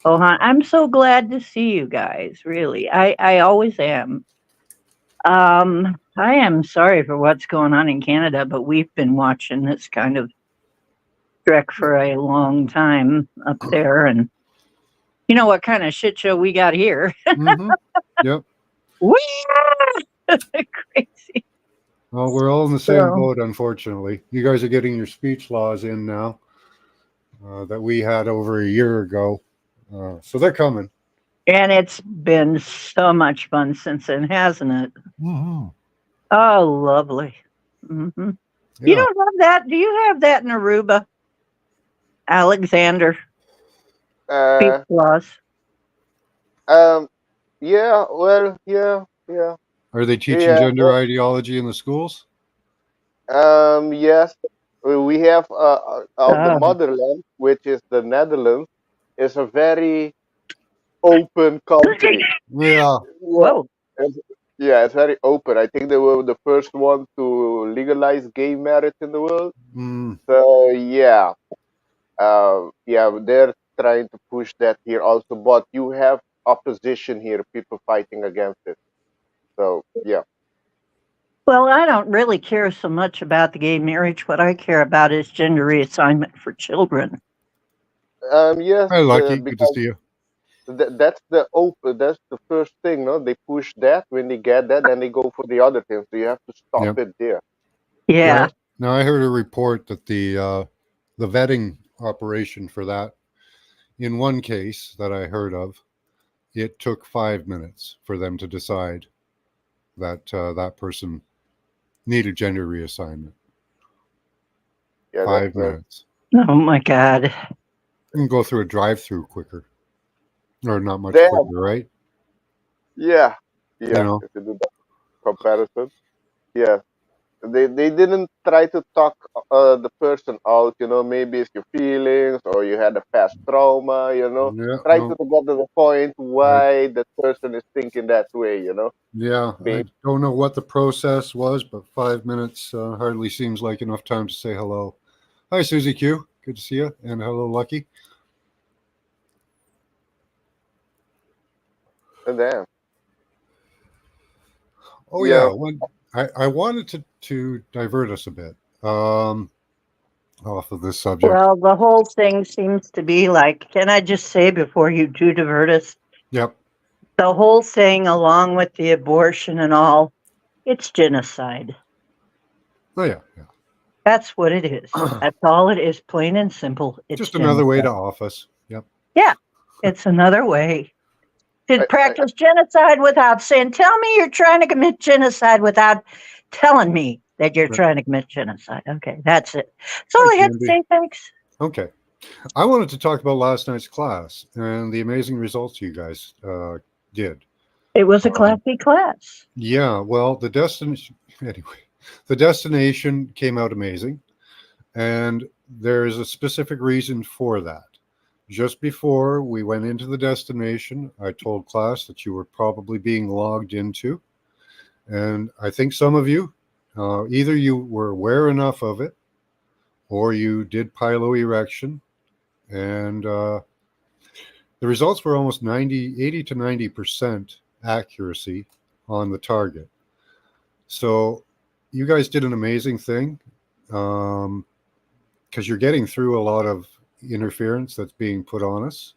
D: Ohana. I'm so glad to see you guys, really. I always am. I am sorry for what's going on in Canada, but we've been watching this kind of trek for a long time up there, and you know what kind of shit show we got here.
A: Mm-hmm. Yep.
D: Crazy.
A: Well, we're all in the same boat, unfortunately. You guys are getting your speech laws in now that we had over a year ago. So they're coming.
D: And it's been so much fun since then, hasn't it?
A: Mm-hmm.
D: Oh, lovely. Mm-hmm.
A: Yeah.
D: You don't have that? Do you have that in Aruba, Alexander? Speech laws.
B: Yeah. Well, yeah.
A: Are they teaching gender ideology in the schools?
B: Yes. We have the motherland, which is the Netherlands, is a very open country.
A: Yeah.
D: Whoa.
B: It's very open. I think they were the first one to legalize gay marriage in the world.
A: Mm.
B: So yeah, they're trying to push that here also. But you have opposition here, people fighting against it. So yeah.
D: Well, I don't really care so much about the gay marriage. What I care about is gender reassignment for children.
B: Yes.
A: Hi, Lucky. Good to see you.
B: That's the first thing, no? They push that. When they get that, then they go for the other things. So you have to stop it there.
D: Yeah.
A: Now I heard a report that the vetting operation for that, in one case that I heard of, it took 5 minutes for them to decide that that person needed gender reassignment.
B: Yeah,
A: 5 minutes.
D: Oh my God.
A: You can go through a drive-through quicker. Or not much quicker, right?
B: Yeah.
A: You know?
B: If you do that comparison. Yeah. They didn't try to talk the person out, maybe it's your feelings or you had a past trauma, try to get to the point why that person is thinking that way,
A: Yeah, I don't know what the process was, but 5 minutes hardly seems like enough time to say hello. Hi, Susie Q. Good to see you. And hello, Lucky.
B: Damn.
A: Oh yeah. I wanted to divert us a bit off of this subject.
D: Well, the whole thing seems to be like, can I just say before you do divert us?
A: Yep.
D: The whole thing, along with the abortion and all, it's genocide.
A: Oh yeah.
D: That's what it is. That's all it is, plain and simple. It's
A: just another way to off us. Yep.
D: Yeah, it's another way to practice genocide without saying, tell me you're trying to commit genocide without telling me that you're trying to commit genocide. Okay, that's it. That's all I had to say, thanks.
A: Okay. I wanted to talk about last night's class and the amazing results you guys did.
D: It was a classy class.
A: Yeah, well, the destination came out amazing, and there is a specific reason for that. just before we went into the destination, I told class that you were probably being logged into. And I think some of you, either you were aware enough of it or you did piloerection. And the results were almost 80 to 90% accuracy on the target. So you guys did an amazing thing because you're getting through a lot of interference that's being put on us.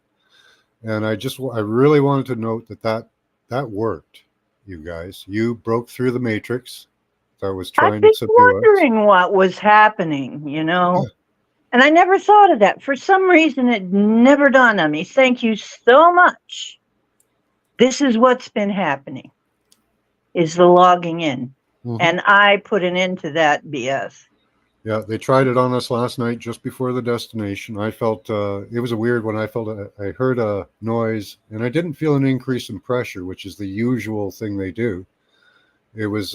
A: And I really wanted to note that worked, you guys. You broke through the matrix that was
D: I've
A: trying
D: been
A: to subdue us.
D: wondering what was happening,
A: Yeah.
D: and I never thought of that. For some reason, it never dawned on me. Thank you so much. This is what's been happening, is the logging in.
A: Mhm.
D: And I put an end to that BS.
A: Yeah, they tried it on us last night just before the destination. I felt it was a weird one. I heard a noise, and I didn't feel an increase in pressure, which is the usual thing they do. It was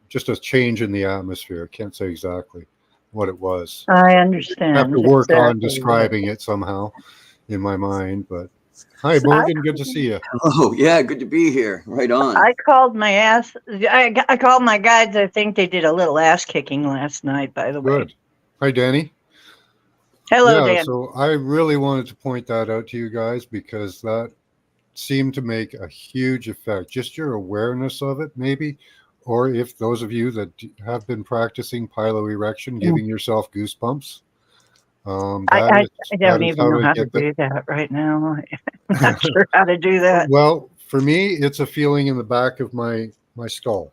A: just a change in the atmosphere. I can't say exactly what it was.
D: I
A: I
D: understand.
A: have to work on
D: exactly.
A: describing it somehow in my mind. But hi, Morgan. Good to see you.
E: Oh, yeah, good to be here. Right on.
D: I called my ass. I called my guides. I think they did a little ass kicking last night, by the way.
A: Good. Hi, Danny.
D: Hello,
A: Yeah,
D: Dan.
A: so I really wanted to point that out to you guys because that seemed to make a huge effect. Just your awareness of it, maybe, or if those of you that have been practicing piloerection, giving yourself goosebumps.
D: I don't even know how to do that right now. I'm not sure how to do that.
A: Well, for me, it's a feeling in the back of my skull.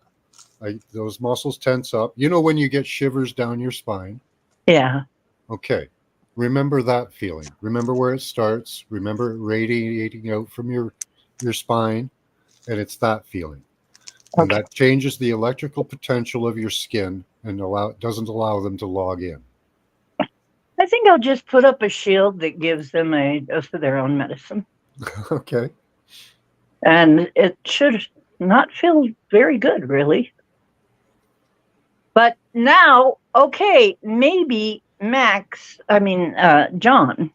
A: Those muscles tense up. You know when you get shivers down your spine?
D: Yeah.
A: Okay. Remember that feeling. Remember where it starts. Remember it radiating out from your spine, and it's that feeling. And
D: Okay.
A: that changes the electrical potential of your skin and doesn't allow them to log in.
D: I think I'll just put up a shield that gives them a dose of their own medicine.
A: Okay.
D: And it should not feel very good, really. But now, okay, maybe John.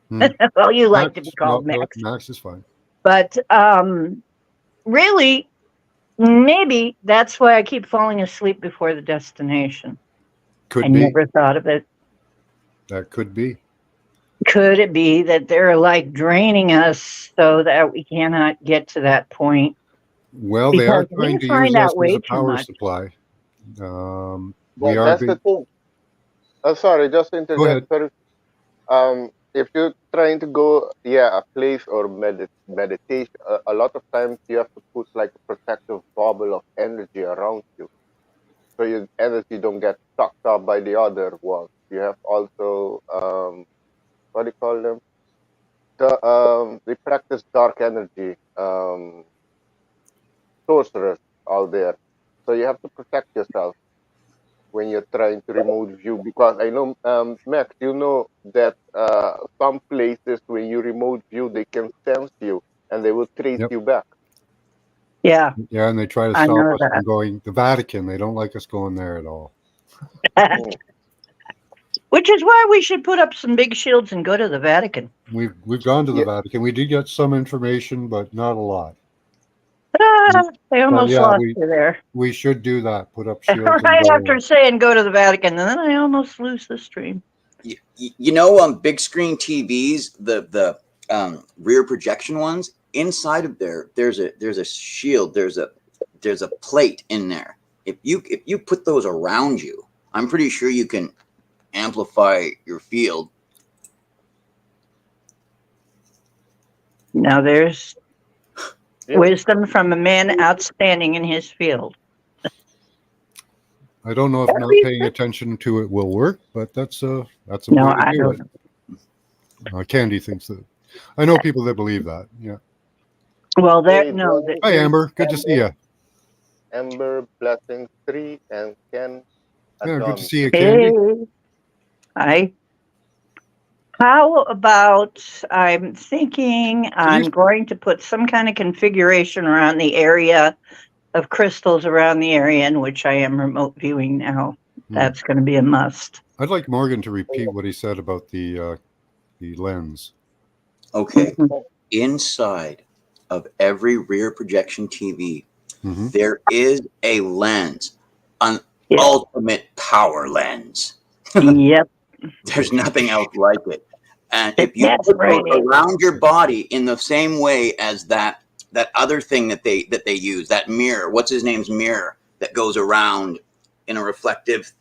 A: Hmm.
D: Well, you like to be
A: Max,
D: called
A: no,
D: Max.
A: Max is fine.
D: But really, maybe that's why I keep falling asleep before the destination.
A: Could
D: I
A: be.
D: never thought of it.
A: That could be.
D: Could it be that they're like draining us so that we cannot get to that point?
A: Well, they are
D: Because we
A: trying to
D: find
A: use us
D: out way
A: as a
D: too
A: power
D: much.
A: supply. We
B: Well,
A: are
B: that's
A: being,
B: the thing. Sorry, just to
A: Go ahead.
B: interject. Sorry. If you're trying to go, a place or meditation, a lot of times you have to put like a protective bubble of energy around you, so your energy don't get sucked up by the other ones. You have also, what do you call them? They practice dark energy sorcerers out there, so you have to protect yourself when you're trying to remote view, because I know, Max, you know that some places when you remote view they can sense you and they will trace
A: Yep.
B: you back.
D: Yeah,
A: yeah, and they try to
D: I
A: stop
D: know
A: us
D: that.
A: from going. The Vatican, they don't like us going there at all.
B: Mm.
D: Which is why we should put up some big shields and go to the Vatican.
A: We've gone to the
B: Yeah.
A: Vatican. We did get some information, but not a lot.
D: They almost
A: yeah,
D: lost
A: we-
D: you there.
A: We should do that. Put up shields. and
D: Right
A: go
D: after
A: in.
D: saying go to the Vatican, and then I almost lose the stream.
E: You know, big screen TVs, the rear projection ones, inside of there's a shield, there's a plate in there. If you put those around you, I'm pretty sure you can amplify your field.
D: Now there's
B: Yeah.
D: wisdom from a man outstanding in his field.
A: I don't know if not paying attention to it will work, but that's a
D: No,
A: way to
D: I
A: do
D: don't.
A: it. Candy thinks that. I know people that believe that. Yeah.
D: Well,
B: Hey,
D: no.
B: Johnny,
A: Hi, Amber. Good to see you.
B: Amber, Blessing 3, and Ken.
A: Yeah, good
B: Adam.
A: to see you, Candy.
D: Hi. How about I'm thinking I'm going to put some kind of configuration around the area of crystals around the area in which I am remote viewing now. That's going to be a must.
A: I'd like Morgan to repeat what he said about the lens.
E: Okay.
D: Mhm.
E: Inside of every rear projection TV,
A: Mhm.
E: there is a lens, an
D: Yeah.
E: ultimate power lens.
D: Yep.
E: There's nothing else like it. And
D: The
E: if you
D: death
E: put those
D: ray.
E: around your body in the same way as that other thing that they use, that mirror, what's his name's mirror that goes around in a reflective,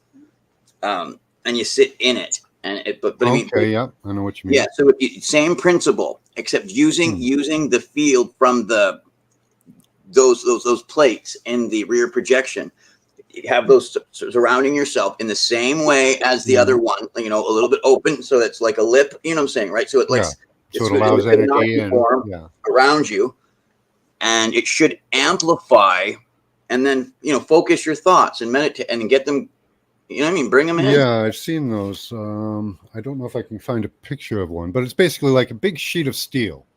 E: and you sit in it. And but I mean,
A: Okay, yeah, I know what you mean.
E: yeah. So same principle, except using the field from those plates in the rear projection. You have those surrounding yourself in the same way as the other one, a little bit open, so that's like a lip. You know what I'm saying, right? So it
A: Yeah. So it
E: in
A: allows
E: a
A: energy and
E: form
A: yeah.
E: around you, and it should amplify, and then focus your thoughts and meditate and get them. You know what I mean? Bring them in.
A: Yeah, I've seen those. I don't know if I can find a picture of one, but it's basically like a big sheet of steel,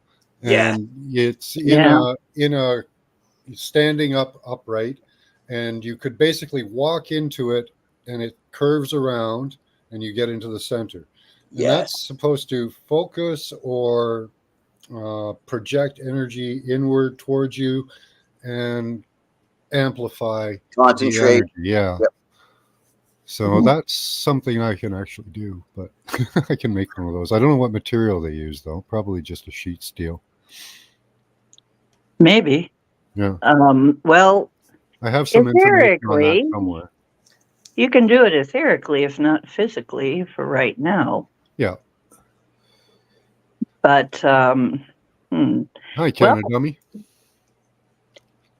E: Yeah.
A: and it's
D: Yeah.
A: in a standing upright, and you could basically walk into it, and it curves around, and you get into the center, and
E: Yes.
A: that's supposed to focus or project energy inward towards you and amplify the
E: Concentrate.
A: energy. Yeah.
E: Yep.
A: So that's something I can actually do, but I can make one of those. I don't know what material they use, though. Probably just a sheet steel.
D: Maybe.
A: Yeah.
D: Well,
A: I have some information on that
D: etherically,
A: somewhere.
D: you can do it etherically, if not physically, for right now.
A: Yeah.
D: But
A: Hi, Canada Dummy.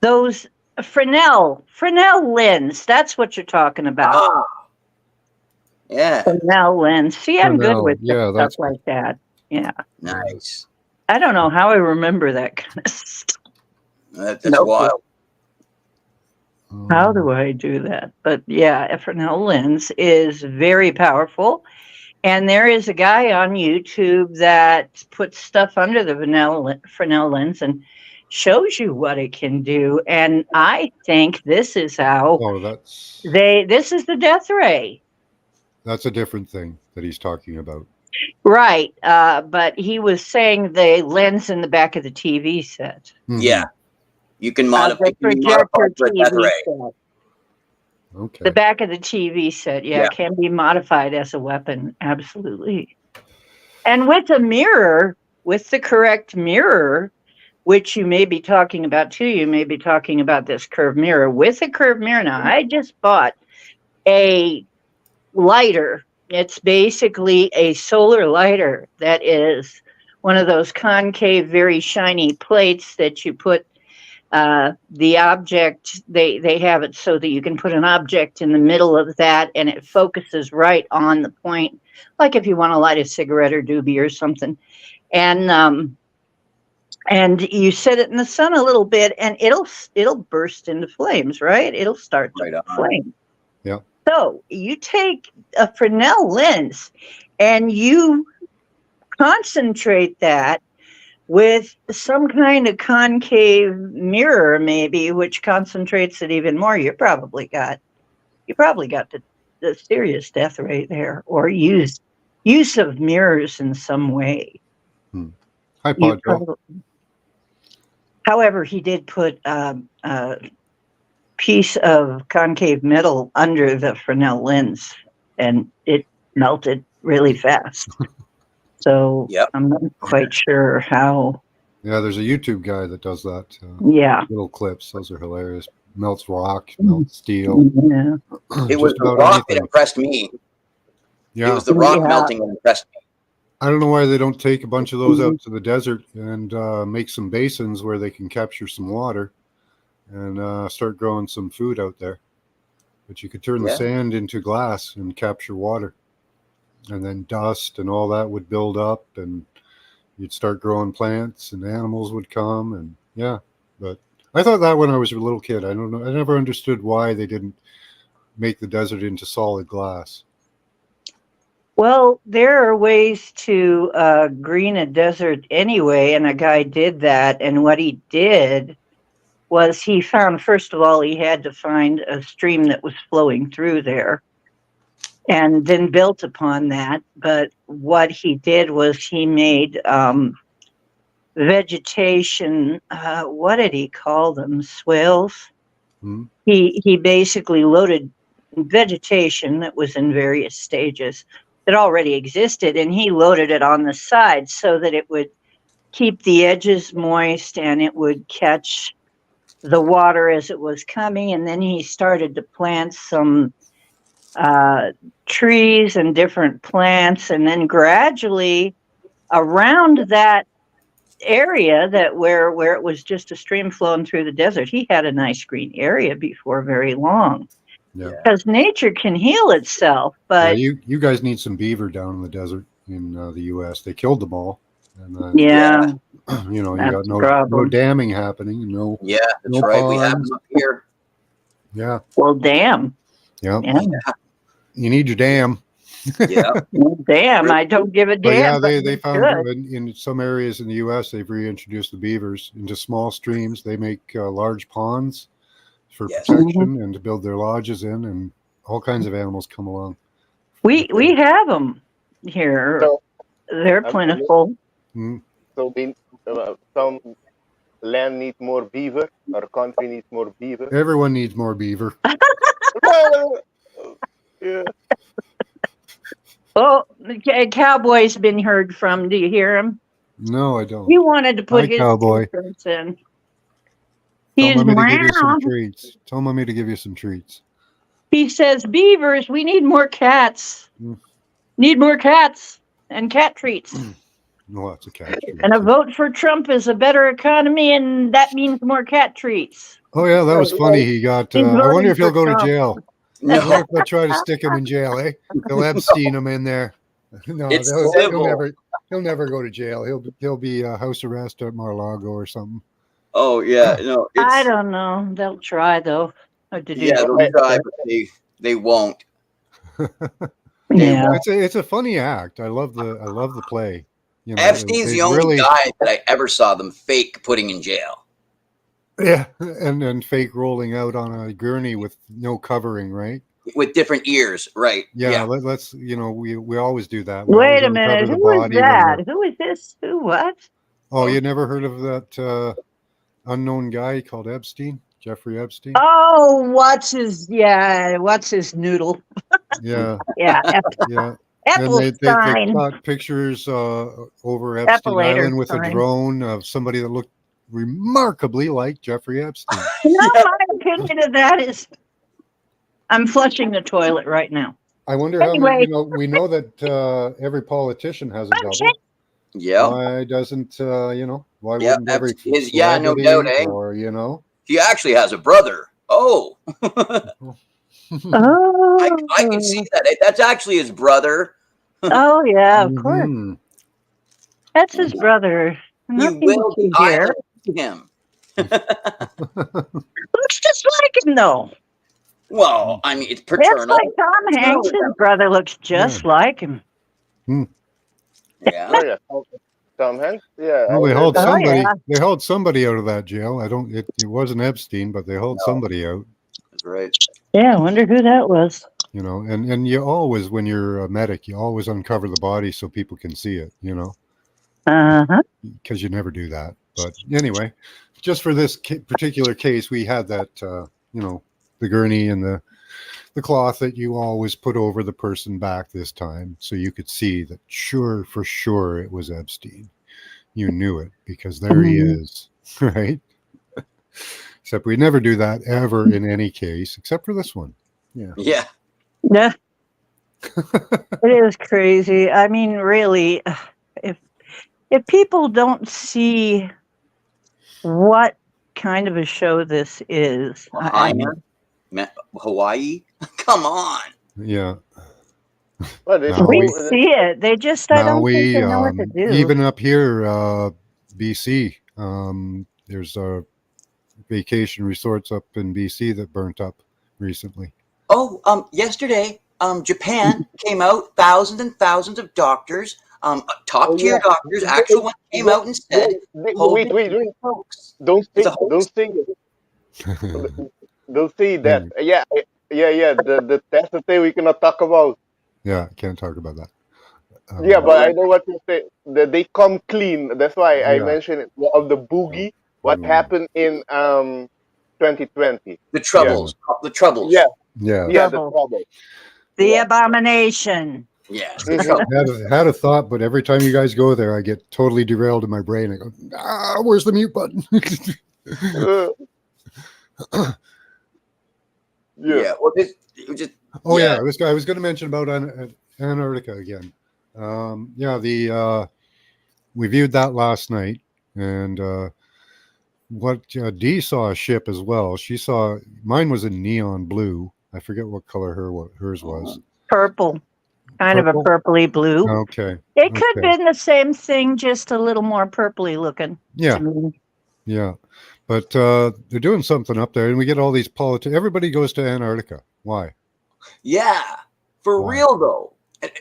D: those Fresnel lens, that's what you're talking about.
E: Ah. Yeah.
D: Fresnel lens. See, I'm good
A: Fresnel,
D: with
A: yeah,
D: stuff
A: that's
D: like that. Yeah.
E: Nice.
D: I don't know how I remember that kind of stuff.
E: That's
D: Nope.
E: wild.
D: How do I do that? But yeah, a Fresnel lens is very powerful. And there is a guy on YouTube that puts stuff under the Fresnel lens and shows you what it can do. And I think this is how
A: Oh, that's
D: this is the death ray.
A: a different thing that he's talking about.
D: Right. But he was saying the lens in the back of the TV set.
A: Mhm.
E: Yeah. You can
D: The
E: modify
D: projector
E: for a death
D: TV
E: ray.
D: set.
A: Okay.
D: The back of the TV set,
E: Yeah.
D: can be modified as a weapon. Absolutely. And with a mirror, with the correct mirror, which you may be talking about too, you may be talking about this curved mirror. With a curved mirror, now I just bought a lighter. It's basically a solar lighter that is one of those concave, very shiny plates that you put the object, they have it so that you can put an object in the middle of that and it focuses right on the point, like if you want to light a cigarette or doobie or something. And you set it in the sun a little bit and it'll burst into flames, right? It'll start to
E: Right on.
D: flame.
A: Yeah.
D: So you take a Fresnel lens and you concentrate that with some kind of concave mirror, maybe, which concentrates it even more. You probably got the serious death rate there, or use of mirrors in some way.
A: Hi,
D: You
A: Podjo.
D: However, he did put a piece of concave metal under the Fresnel lens, and it melted really fast. So
E: Yep.
D: I'm not quite sure how.
A: Yeah, there's a YouTube guy that does that.
D: Yeah.
A: Little clips. Those are hilarious. Melts rock, melts steel.
D: Yeah.
E: It was
A: Just
E: the
A: about
E: rock that
A: anything.
E: impressed me.
A: Yeah.
E: It was the rock
D: Yeah.
E: melting that impressed me.
A: I don't know why they don't take a bunch of those out to the desert and make some basins where they can capture some water and start growing some food out there. But you could turn the
E: Yeah.
A: sand into glass and capture water. And then dust and all that would build up and you'd start growing plants and animals would come. And yeah, but I thought that when I was a little kid. I don't know. I never understood why they didn't make the desert into solid glass.
D: Well, there are ways to green a desert anyway, and a guy did that. And what he did was he found, first of all, he had to find a stream that was flowing through there and then built upon that. But what he did was he made vegetation. What did he call them? Swales.
A: Hmm.
D: He basically loaded vegetation that was in various stages that already existed, and he loaded it on the side so that it would keep the edges moist and it would catch the water as it was coming. And then he started to plant some trees and different plants, and then gradually around that area that where it was just a stream flowing through the desert, he had a nice green area before very long.
A: Yeah.
D: Because nature can heal itself, but
A: you guys need some beaver down in the desert in the U.S. They killed them all, and
D: yeah,
A: you know, you
D: That's
A: got
D: the
A: no
D: problem.
A: damming happening.
E: Yeah, that's
A: No
E: right. We have
A: ponds.
E: them up here.
A: Yeah,
D: well, damn,
A: yeah.
D: yeah,
A: You need your dam.
E: Yeah.
D: well, damn. I don't give a
A: But yeah,
D: damn.
A: they
D: it's
A: found
D: good.
A: in some areas in the U.S. they've reintroduced the beavers into small streams. They make large ponds for
E: Yes.
A: protection and to build their lodges in, and all kinds of animals come along.
D: We have them here.
B: So,
D: They're plentiful.
A: Mm.
B: so some land needs more beaver, or country needs more beaver.
A: Everyone needs more beaver.
B: Yeah.
D: Oh, the cowboy's been heard from. Do you hear him?
A: No, I don't.
D: He wanted to put
A: Hi,
D: his
A: cowboy.
D: 2 cents in.
A: Tell
D: He's
A: mommy to give you some
D: meow.
A: treats. Tell mommy to give you some treats.
D: He says, beavers, we need more cats.
A: Mm.
D: Need more cats and cat treats.
A: Lots of cat treats.
D: And a vote for Trump is a better economy, and that means more cat treats.
A: Oh yeah, that was funny. He got.
D: He's
A: I wonder
D: voting
A: if he'll
D: for
A: go to
D: Trump.
A: jail. I
E: No,
A: wonder if they'll try to stick him in jail. Eh? They'll Epstein him in there. No,
E: It's
A: he'll
E: civil.
A: never go to jail. He'll be house arrest at Mar-a-Lago or something.
E: oh yeah, no. It's,
D: I don't know. They'll try, though. To do
E: Yeah, they'll
D: that.
E: try, but they won't.
D: Yeah.
A: It's a funny act. I love the play. You know,
E: Epstein's
A: they
E: the only
A: really-
E: guy that I ever saw them fake putting in jail.
A: Yeah, and fake rolling out on a gurney with no covering, right?
E: With different ears, right?
A: Yeah, let's we always do that. We
D: Wait
A: always
D: a minute.
A: uncover the
D: Who is
A: body when
D: that?
A: we're-
D: Who is this? Who? What?
A: Oh, you never heard of that unknown guy called Epstein? Jeffrey Epstein?
D: Oh, what's his noodle?
A: Yeah,
D: Yeah.
A: yeah. And they
D: Epstein.
A: caught pictures over Epstein
D: Epilator
A: Island with a
D: sign.
A: drone of somebody that looked remarkably like Jeffrey Epstein.
D: My opinion of that is I'm flushing the toilet right now.
A: I wonder how many,
D: Anyway.
A: we know that every politician has a double.
E: Yep.
A: Why doesn't why
E: Yeah,
A: wouldn't every
E: yeah, no
A: celebrity
E: doubt, eh?
A: or
E: He actually has a brother. Oh,
D: Oh.
E: I can see that. That's actually his brother.
D: Oh, yeah, of course.
A: Mhm.
D: That's his brother.
E: He
D: Nothing
E: will
D: to
E: be
D: hear.
E: to him.
D: Looks just like him, though.
E: Well, I mean, it's
D: That's
E: paternal.
D: like Tom Hanks. His brother looks just like him.
E: Yeah.
B: Oh yeah. Tom Hanks. Yeah.
A: Well, they hauled
D: Oh,
A: somebody.
D: yeah.
A: They hauled somebody out of that jail. It wasn't Epstein, but they hauled somebody out.
E: That's right.
D: Yeah, I wonder who that was.
A: You know, and you always, when you're a medic, you always uncover the body so people can see it. You know,
D: Uh-huh.
A: because you never do that. But anyway, just for this particular case, we had that. The gurney and the cloth that you always put over the person back this time, so you could see that for sure it was Epstein. You knew it because there he is, right? Except we never do that ever in any case, except for this one. Yeah.
E: Yeah.
D: Yeah. It is crazy. I mean, really, if people don't see what kind of a show this is,
E: Hawaii? Come on.
A: Yeah.
B: Well, they
A: No,
D: we
B: show-
D: see it. They just, I don't think they know what to do.
A: even up here, BC, there's vacation resorts up in BC that burnt up recently.
E: Oh, yesterday, Japan came out, thousands and thousands of doctors, top tier doctors, actual ones came out and said,
B: Wait,
E: folks.
B: don't say,
E: It's a hoax.
B: don't say that. Yeah. That's the thing we cannot talk about.
A: Yeah, can't talk about that.
B: Yeah, but I know what you say. They come clean. That's why I
A: Yeah.
B: mentioned it of the boogie. What
A: Mm.
B: happened in 2020?
E: The troubles. The troubles.
B: Yeah,
A: Yeah.
B: yeah, the
D: Trouble.
B: trouble.
D: The
B: Yeah.
D: abomination.
E: Yeah.
B: Mhm.
E: Trouble.
A: Had a thought, but every time you guys go there, I get totally derailed in my brain. I go, where's the mute button?
B: Uh, yeah.
E: Yeah. Well, it was just
A: Oh
E: Yeah.
A: yeah, this guy I was going to mention about Antarctica again. We viewed that last night, and what Dee saw a ship as well. She saw mine was in neon blue. I forget what color hers was.
D: Purple. Kind of a
A: Purple?
D: purpley blue.
A: Okay.
D: It could have
A: Okay.
D: been the same thing, just a little more purpley looking.
A: Yeah.
D: to me.
A: Yeah. But they're doing something up there, and we get all these politics. Everybody goes to Antarctica. Why?
E: Yeah, for
A: Wow.
E: real though.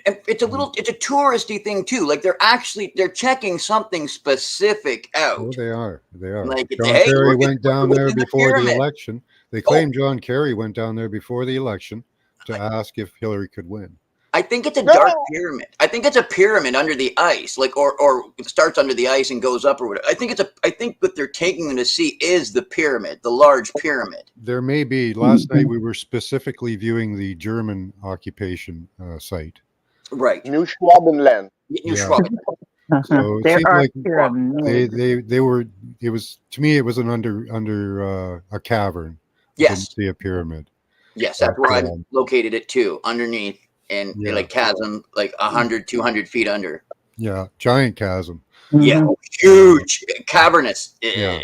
E: And it's a touristy thing too. Like they're checking something specific out.
A: Oh, they are. They are.
E: Like,
A: John
E: hey,
A: Kerry
E: look at-
A: went down
E: look
A: there
E: at the
A: before the
E: pyramid.
A: election. They claim John Kerry went down there before the election to ask if Hillary could win.
E: I think it's a
B: No!
E: dark pyramid. I think it's a pyramid under the ice, like or it starts under the ice and goes up or whatever. I think what they're taking them to see is the pyramid, the large pyramid.
A: There may be. Last night we were specifically viewing the German occupation site.
E: Right.
B: New Schwabenland.
E: New
A: Yeah.
E: Schwaben.
A: So it
D: There
A: seemed
D: are
A: like
D: pyramids.
A: they were. It was to me. It was an under a cavern. I
E: Yes.
A: didn't see a pyramid.
E: Yes, that's where I
A: Yeah.
E: located it too, underneath and
A: Yeah.
E: like chasm, like 100, 200 feet under.
A: Yeah, giant chasm.
E: Yeah,
D: Mhm.
E: huge, cavernous.
A: Yeah.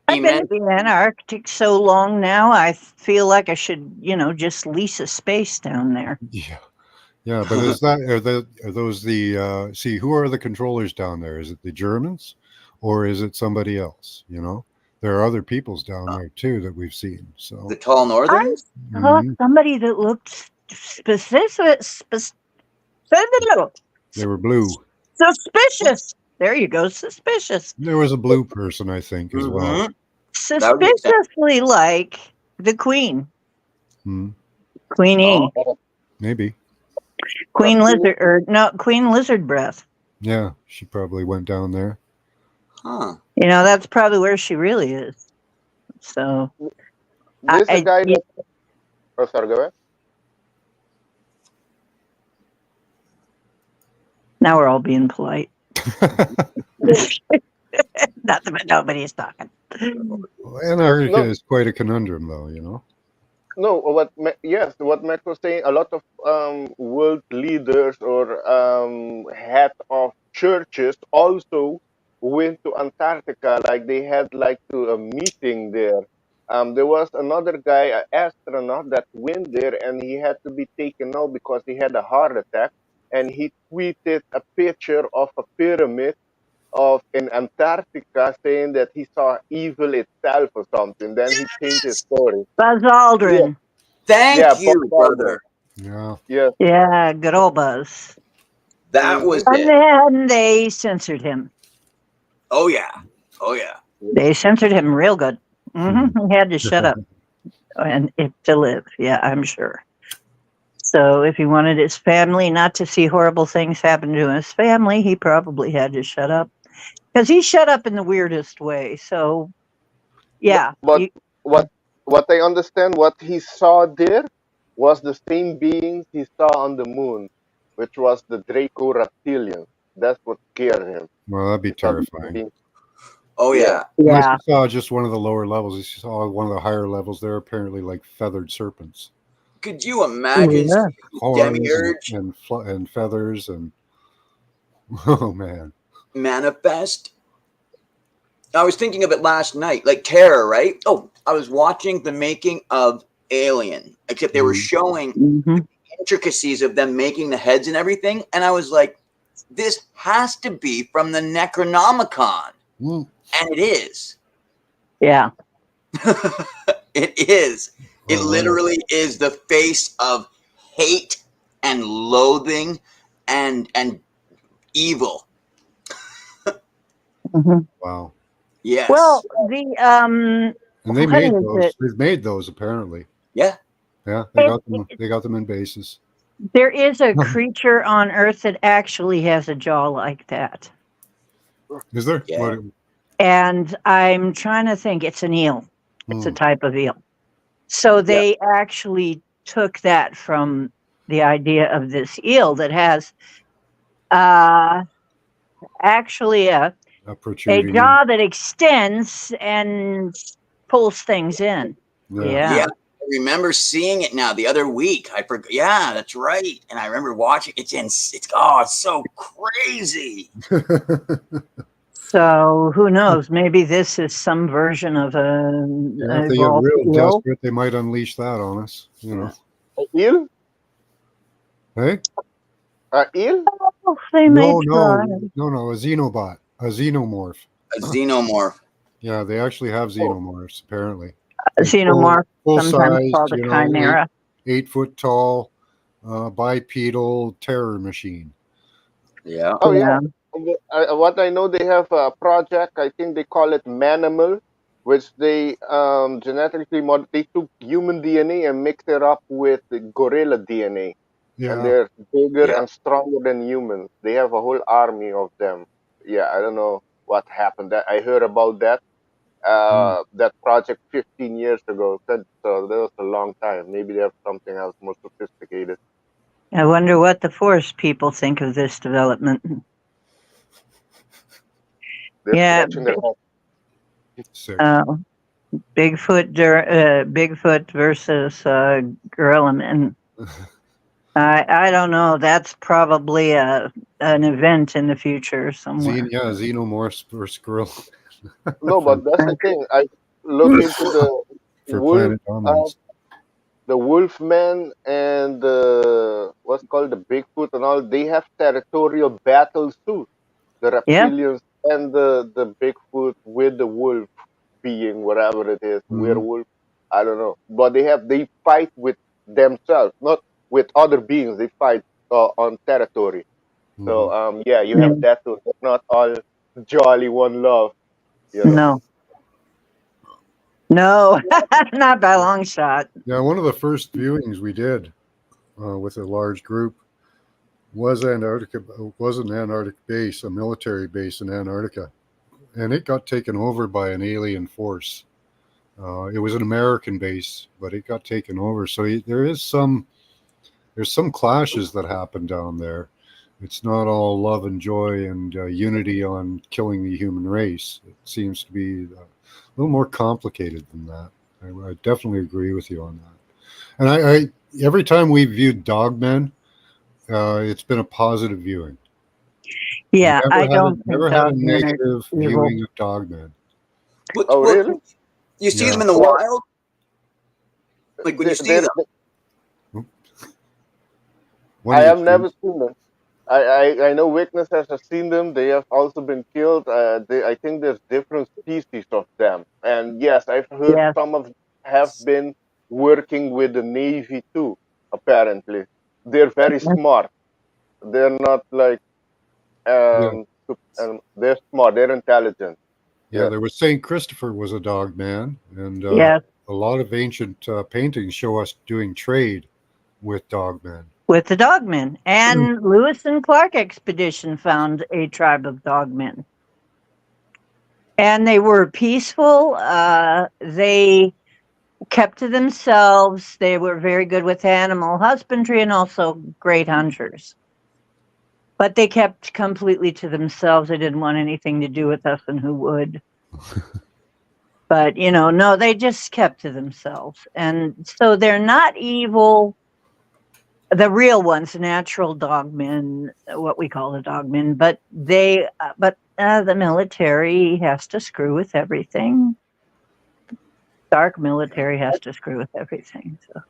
D: I've been in the Antarctic so long now, I feel like I should, just lease a space down there.
A: Yeah, yeah. But is that are those the see who are the controllers down there? Is it the Germans, or is it somebody else? There are other peoples down there too that we've seen. So
E: The tall northerns?
A: mhm,
D: Somebody that looked
A: they were blue.
D: suspicious. There you go, suspicious.
A: There was a blue person, I think, as well.
E: Mhm. would make sense.
D: Suspiciously like the Queen.
A: Hmm,
D: Queenie.
B: Oh,
A: maybe.
D: Queen Lizard, or no, Queen Lizard Breath.
A: Yeah, she probably went down there.
E: Huh.
D: That's probably where she really is. So,
B: this is
D: I-
B: a guy
D: you-
B: that. Oh, sorry, go ahead.
D: now we're all being polite. Nobody's talking.
A: Antarctica
B: No.
A: is quite a conundrum, though.
B: No, what Matt was saying, a lot of world leaders or head of churches also went to Antarctica. Like they had a meeting there. There was another guy, an astronaut, that went there and he had to be taken out because he had a heart attack. And he tweeted a picture of a pyramid in Antarctica, saying that he saw evil itself or something. Then he changed his story.
D: Buzz Aldrin.
E: Thank
B: Yeah,
E: you,
B: Bob
E: brother.
A: Yeah.
B: Yes.
D: Yeah, good old Buzz.
E: That was
D: And
E: it.
D: then they censored him.
E: Oh yeah. Oh yeah.
D: They censored him real good. He had to shut up and to live. Yeah, I'm sure. So if he wanted his family not to see horrible things happen to his family, he probably had to shut up. Because he shut up in the weirdest way. So, yeah.
B: But what I understand, what he saw there was the same beings he saw on the moon, which was the Draco reptilians. That's what scared him.
A: Well, that'd be
B: He saw these
A: terrifying.
B: beings.
E: Oh yeah.
A: Unless
D: Yeah.
A: you saw just one of the lower levels. You saw one of the higher levels. They're apparently like feathered serpents.
E: Could you imagine
D: Yeah.
A: Horns
E: Demiurge
A: and feathers and oh man.
E: manifest? I was thinking of it last night, like terror, right? Oh, I was watching the making of Alien, except they were
A: Mhm.
E: showing
D: Mhm.
E: intricacies of them making the heads and everything, and I was like, this has to be from the Necronomicon,
A: Mm.
E: and it is.
D: Yeah.
E: It is. It
A: Oh,
E: literally is the face of hate and loathing and evil.
D: Mhm.
A: wow.
E: Yes.
D: Well, the
A: And they
D: What
A: made
D: is
A: those.
D: it?
A: They've made those apparently.
E: yeah.
A: Yeah, they got them. They got them in bases.
D: There is a creature on Earth that actually has a jaw like that.
A: Is there?
E: Yeah.
A: What,
D: And I'm trying to think, it's an eel. It's a type of eel. So they actually took that from the idea of this eel that has actually a
A: protruding.
D: jaw that extends and pulls things in.
E: Yeah. I remember seeing it now the other week. I forgot. Yeah, that's right. And I remember watching it's so crazy.
D: So who knows? Maybe this is some version of
A: If they get real desperate, they might unleash that on us. You know.
B: Eel?
A: Hey?
B: Eel?
D: Oh, they may try.
A: No, a xenobot, a xenomorph.
E: A xenomorph.
A: Yeah, they actually have xenomorphs, apparently.
D: Xenomorph,
A: full
D: sometimes
A: size,
D: called a chimera.
A: 8 foot tall, bipedal terror machine.
E: Yeah.
B: Oh, yeah. What I know, they have a project, I think they call it Manimal, which they genetically they took human DNA and mixed it up with the gorilla DNA.
A: Yeah.
B: And they're bigger and stronger than humans. They have a whole army of them. Yeah, I don't know what happened. I heard about that. That project 15 years ago. So that was a long time. Maybe they have something else more sophisticated.
D: I wonder what the forest people think of this development.
B: They're
D: Bigfoot versus gorilla man. I don't know. That's probably an event in the future somewhere.
A: Xenomorphs versus gorilla.
B: No, but that's the thing. I look into the Wolfman and the what's called the Bigfoot and all. They have territorial battles too. The reptilians and the Bigfoot with the wolf being whatever it is, werewolf. I don't know, but they fight with themselves, not with other beings. They fight on territory. So you have that too. It's not all jolly one love. You know?
D: No, not by a long shot.
A: Yeah, one of the first viewings we did with a large group was Antarctica. Was an Antarctic base, a military base in Antarctica, and it got taken over by an alien force. It was an American base, but it got taken over. So there's some clashes that happen down there. It's not all love and joy and unity on killing the human race. It seems to be a little more complicated than that. I definitely agree with you on that. And I every time we've viewed Dogmen, it's been a positive viewing.
D: Yeah, I don't
A: never had a negative viewing of Dogmen.
B: Really?
E: You see them in the wild? Like when you see them?
B: I have never seen them. I know witnesses have seen them. They have also been killed. I think there's different species of them. And yes, I've heard some of them have been working with the Navy too, apparently. They're very smart. They're not like, they're smart. They're intelligent.
A: Yeah, there was St. Christopher was a dog man. And a lot of ancient paintings show us doing trade with dogmen.
D: With the dogmen. And Lewis and Clark expedition found a tribe of dogmen. And they were peaceful. They kept to themselves. They were very good with animal husbandry and also great hunters. But they kept completely to themselves. They didn't want anything to do with us, and who would? But, no, they just kept to themselves. And so they're not evil. The real ones, natural dogmen, what we call the dogmen, but the military has to screw with everything. Dark military has to screw with everything. So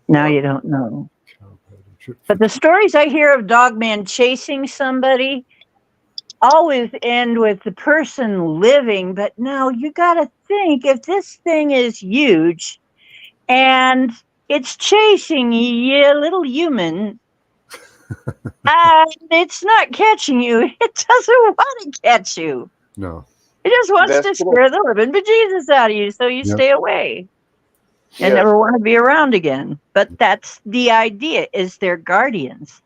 D: now you don't know. But the stories I hear of dogmen chasing somebody always end with the person living. But now you got to think, if this thing is huge and it's chasing you, little human, and it's not catching you. It doesn't want to catch you.
A: No.
D: It just wants to scare the living bejesus out of you, so you stay away. and
B: Yes.
D: never want to be around again. But that's the idea, is they're guardians.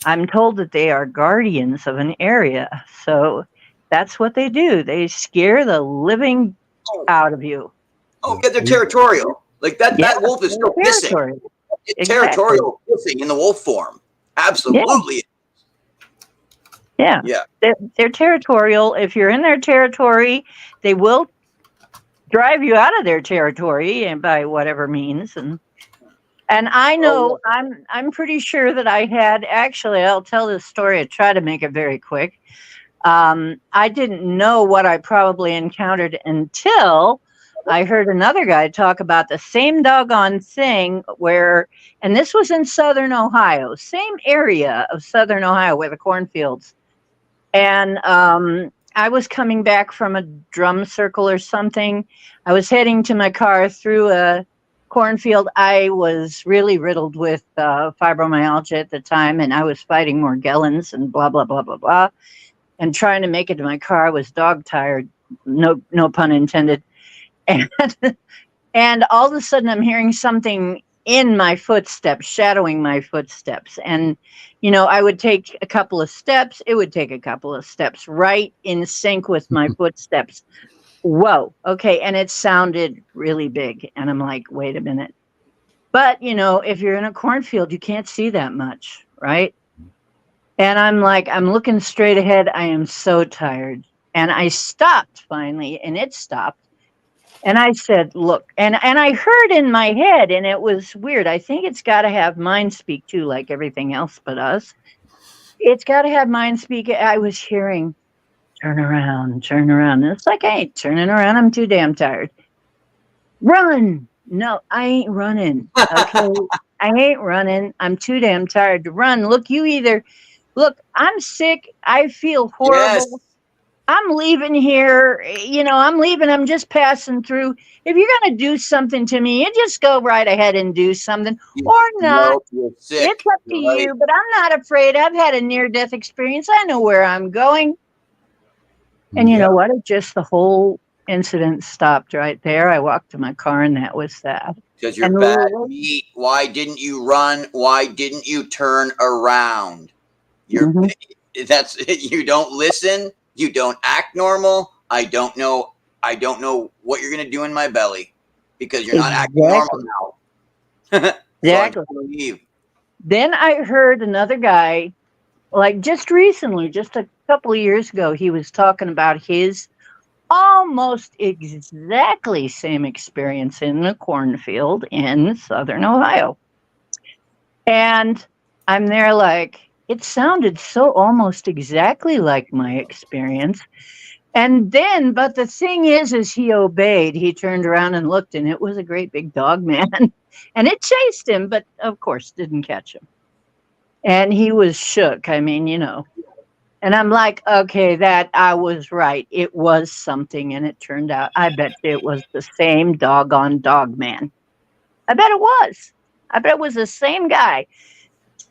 D: I'm told that they are guardians of an area. So that's what they do. They scare the living
E: Oh,
D: out of you.
E: yeah, they're territorial. Like that
D: Yeah,
E: wolf is still pissing.
D: territory.
E: It's
D: Exactly.
E: territorial pissing in the wolf form. Absolutely.
D: Yeah.
E: Yeah.
D: They're territorial. If you're in their territory, they will drive you out of their territory and by whatever means. And I know I'm pretty sure that I had, actually, I'll tell this story. I try to make it very quick. I didn't know what I probably encountered until I heard another guy talk about the same doggone thing and this was in southern Ohio, same area of southern Ohio where the cornfields. And I was coming back from a drum circle or something. I was heading to my car through a cornfield. I was really riddled with fibromyalgia at the time, and I was fighting Morgellons and blah, blah, blah, blah, blah. And trying to make it to my car, I was dog tired, no pun intended. And all of a sudden I'm hearing something in my footsteps, shadowing my footsteps. And, I would take a couple of steps. It would take a couple of steps right in sync with my footsteps. Whoa. Okay. And it sounded really big. And I'm like, wait a minute. But, if you're in a cornfield, you can't see that much, right? And I'm like, I'm looking straight ahead. I am so tired. And I stopped finally, and it stopped. And I said, look, and I heard in my head, and it was weird. I think it's got to have mind speak too, like everything else but us. It's got to have mind speak. I was hearing, turn around. And it's like, I ain't turning around. I'm too damn tired. Run. No, I ain't running. Okay. I ain't running. I'm too damn tired to run. Look, I'm sick. I feel horrible.
E: Yes.
D: I'm leaving here. I'm leaving. I'm just passing through. If you're going to do something to me, you just go right ahead and do something or not.
E: No, you're sick.
D: It's up to
E: Right.
D: you, but I'm not afraid. I've had a near-death experience. I know where I'm going. And you know what? The whole incident stopped right there. I walked to my car, and that was that.
E: Because you're
D: And
E: bad
D: we'll-
E: meat. Why didn't you run? Why didn't you turn around? You're that's you don't listen. You don't act normal. I don't know what you're gonna do in my belly because you're not acting normal now.
D: Exactly.
E: So leave.
D: Then I heard another guy, like just recently, just a couple of years ago, he was talking about his almost exactly same experience in a cornfield in southern Ohio. And I'm there like, it sounded so almost exactly like my experience. And then, but the thing is he obeyed. He turned around and looked, and it was a great big dog man. And it chased him, but of course didn't catch him. And he was shook. I mean, And I'm like, okay, that I was right. It was something, and it turned out, I bet it was the same doggone dog man. I bet it was. I bet it was the same guy.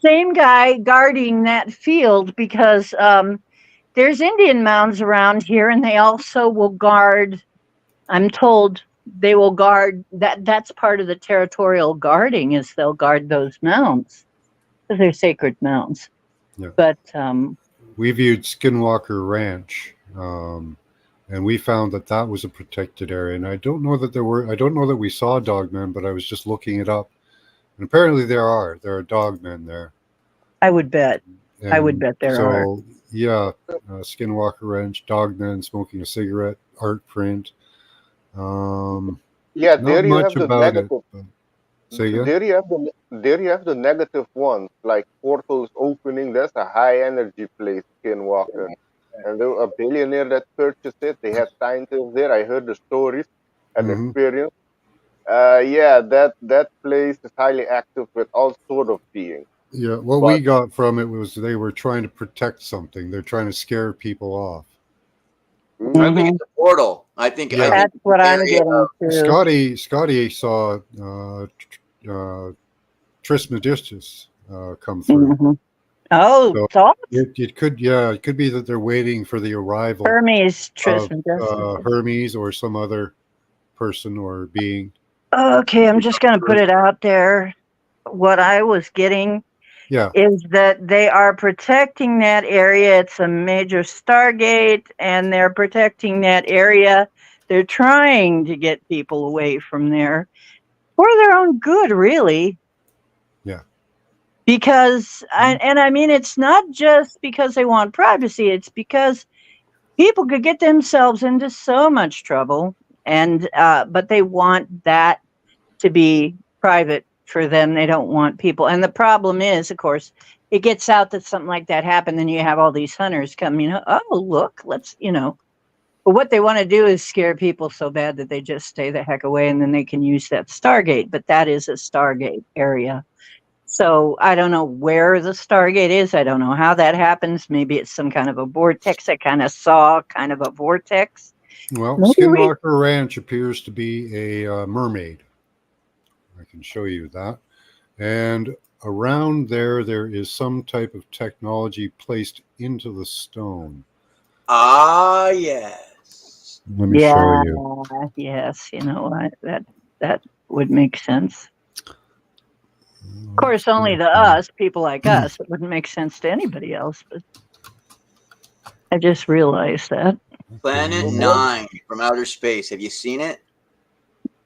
D: Same guy guarding that field because there's Indian mounds around here, and they also will guard, I'm told they will guard, that's part of the territorial guarding is they'll guard those mounds because they're sacred mounds.
A: Yeah.
D: But
A: we viewed Skinwalker Ranch, and we found that was a protected area. And I don't know that we saw dogmen, but I was just looking it up. And apparently there are dogmen there.
D: I would bet.
A: And
D: I would bet there are.
A: So, yeah, Skinwalker Ranch, dogmen smoking a cigarette, art print.
B: Yeah,
A: Not
B: there you have
A: much
B: the
A: about it.
B: negative.
A: But, say again?
B: There you have the negative ones, like portals opening. That's a high energy place, Skinwalker. And there was a billionaire that purchased it. They had scientists there. I heard the stories and
A: Mhm.
B: experience. Yeah, that place is highly active with all sort of beings.
A: Yeah, what we got from it was they were trying to protect something. They're trying to scare people off.
E: I think it's a portal. I think
A: Yeah.
D: That's what I'm
E: area
D: getting to.
A: Scotty saw Trismegistus come through.
D: Mhm. Oh,
A: So-
D: thoughts?
A: It could be that they're waiting for the arrival
D: Hermes
A: of
D: Trismegistus.
A: Hermes or some other person or being.
D: Okay, I'm just going to put it out there. What I was getting
A: Yeah.
D: is that they are protecting that area. It's a major Stargate, and they're protecting that area. They're trying to get people away from there for their own good, really.
A: Yeah.
D: Because, I mean, it's not just because they want privacy, it's because people could get themselves into so much trouble, and but they want that to be private for them. They don't want people. And the problem is, of course, it gets out that something like that happened, then you have all these hunters come, oh, look, let's, but what they want to do is scare people so bad that they just stay the heck away, and then they can use that Stargate. But that is a Stargate area. So I don't know where the Stargate is. I don't know how that happens. Maybe it's some kind of a vortex. I kind of saw kind of a vortex.
A: Well,
D: Maybe
A: Skinwalker Ranch appears to be a mermaid. I can show you that. And around there is some type of technology placed into the stone.
E: Ah, yes.
A: Let me show you.
D: Yes, you know what? That would make sense. Of course, only to us, people like us. It wouldn't make sense to anybody else, but I just realized that.
E: Planet 9 from outer space. Have you seen it?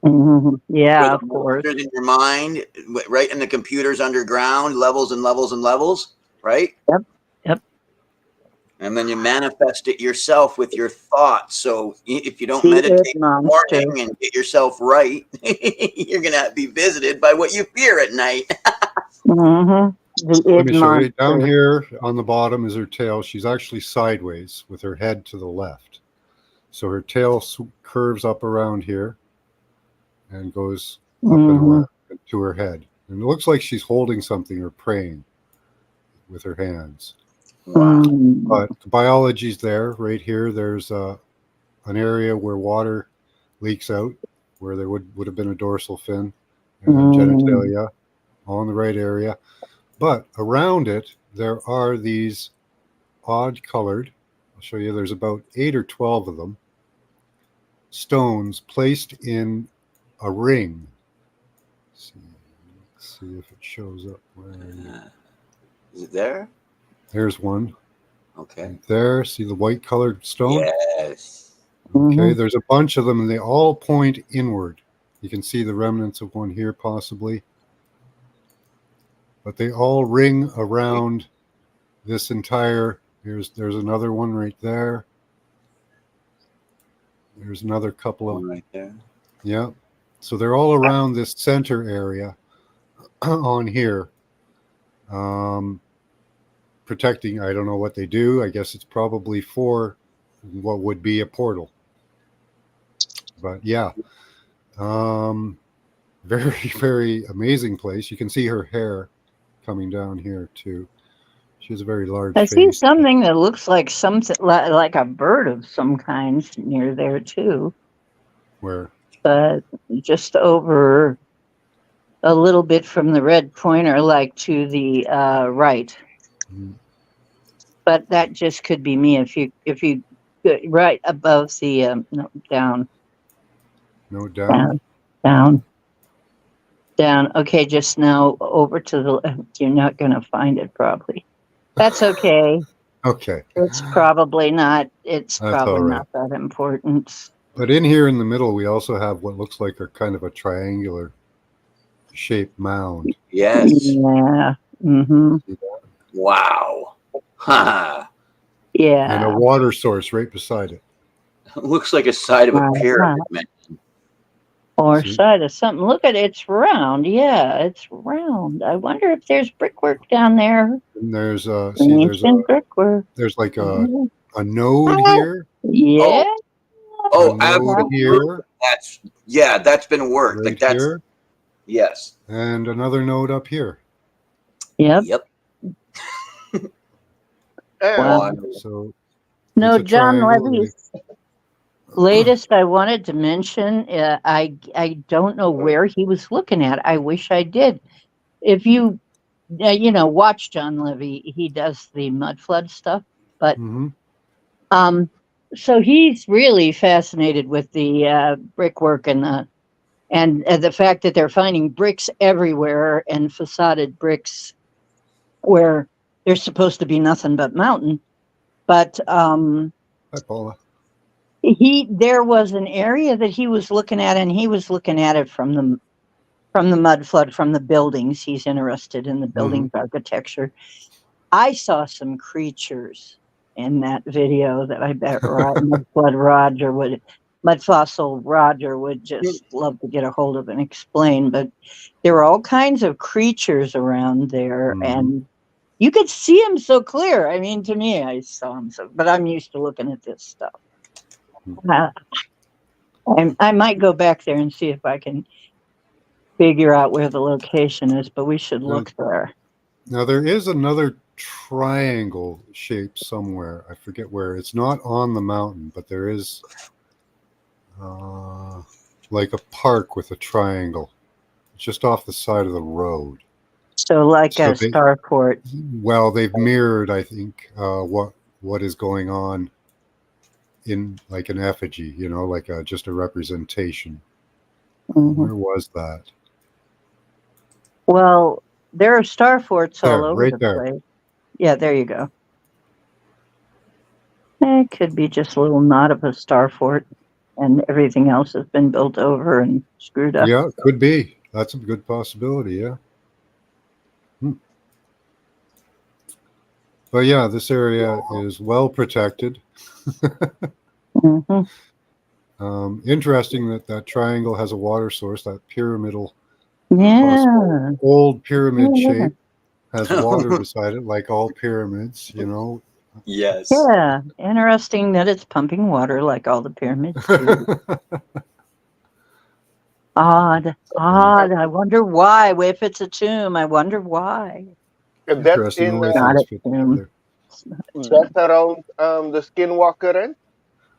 D: Mm-hmm. Yeah,
E: Where
D: of
E: the
D: course.
E: monsters in your mind, right in the computers underground, levels and levels and levels, right?
D: Yep.
E: And then you manifest it yourself with your thoughts. So if you don't
D: The
E: meditate
D: Id
E: in the
D: Monster.
E: morning and get yourself right, you're going to be visited by what you fear at night.
D: Mm-hmm. The
A: Let
D: Id
A: me show you. Down
D: Monster.
A: here on the bottom is her tail. She's actually sideways with her head to the left. So her tail curves up around here and goes up and around to her head. And it looks like she's holding something or praying with her hands.
E: Wow.
A: But the biology's there. Right here, there's an area where water leaks out, where there would have been a dorsal fin and genitalia, all in the right area. But around it, there are these odd colored, I'll show you, there's about 8 or 12 of them, stones placed in a ring. Let's see if it shows up.
E: Is it there?
A: There's one.
E: Okay.
A: Right there. See the white colored stone?
E: Yes.
A: Okay, there's a bunch of them, and they all point inward. You can see the remnants of one here, possibly. But they all ring around this entire. There's another one right there. There's another couple of
E: one right there.
A: Yeah. So they're all around this center area on here. Protecting, I don't know what they do. I guess it's probably for what would be a portal. But yeah. Very, very amazing place. You can see her hair coming down here too. She has a very large
D: I
A: face.
D: see something that looks like something like a bird of some kind near there too.
A: Where?
D: But just over a little bit from the red pointer, like to the right. But that just could be me if you right above the no, down.
A: No, down.
D: Down. Okay, just now over to the left. You're not going to find it probably. That's okay.
A: Okay.
D: It's probably not. It's
A: That's
D: probably
A: all right.
D: not that important.
A: But in here in the middle, we also have what looks like a kind of a triangular shaped mound.
E: Yes.
D: Yeah. Mm-hmm.
E: Wow. Ha.
D: Yeah.
A: And a water source right beside it.
E: Looks like a side of a pyramid, man.
D: Or side of something. Look at it. It's round. Yeah, it's round. I wonder if there's brickwork down there.
A: And there's
D: brickwork.
A: There's like a node here.
D: Yeah.
E: Oh,
A: absolutely. Here.
E: That's been worked.
A: Right
E: like that's
A: here.
E: Yes.
A: And another node up here.
D: Yep.
B: Wow.
A: So
D: no, John Levy's latest I wanted to mention, I don't know where he was looking at. I wish I did. If you watch John Levy, he does the mud flood stuff, but so he's really fascinated with the brickwork and And the fact that they're finding bricks everywhere and facaded bricks where there's supposed to be nothing but mountain. But
A: Hi, Paula.
D: there was an area that he was looking at, and he was looking at it from the mud flood, from the buildings. He's interested in the buildings architecture. I saw some creatures in that video that I bet Mud Fossil Roger would just love to get a hold of and explain. But there were all kinds of creatures around there, and you could see them so clear. I mean, to me, I saw them so, but I'm used to looking at this stuff. I might go back there and see if I can figure out where the location is, but we should look there.
A: Now, there is another triangle shape somewhere. I forget where. It's not on the mountain, but there is like a park with a triangle just off the side of the road.
D: So like a starport.
A: Well, they've mirrored, I think, what is going on in like an effigy, like just a representation. Where was that?
D: Well, there are starforts all over
A: right
D: the
A: there.
D: place. Yeah, there you go. It could be just a little knot of a starfort, and everything else has been built over and screwed up.
A: Yeah, it could be. That's a good possibility, yeah. But yeah, this area is well protected. Interesting that triangle has a water source, that pyramidal, old pyramid shape has water beside it, like all pyramids,
E: Yes.
D: Yeah, interesting that it's pumping water like all the pyramids do. Odd. I wonder why. If it's a tomb, I wonder why.
B: That's in
D: Not a tomb.
B: that's around the Skinwalker Ranch.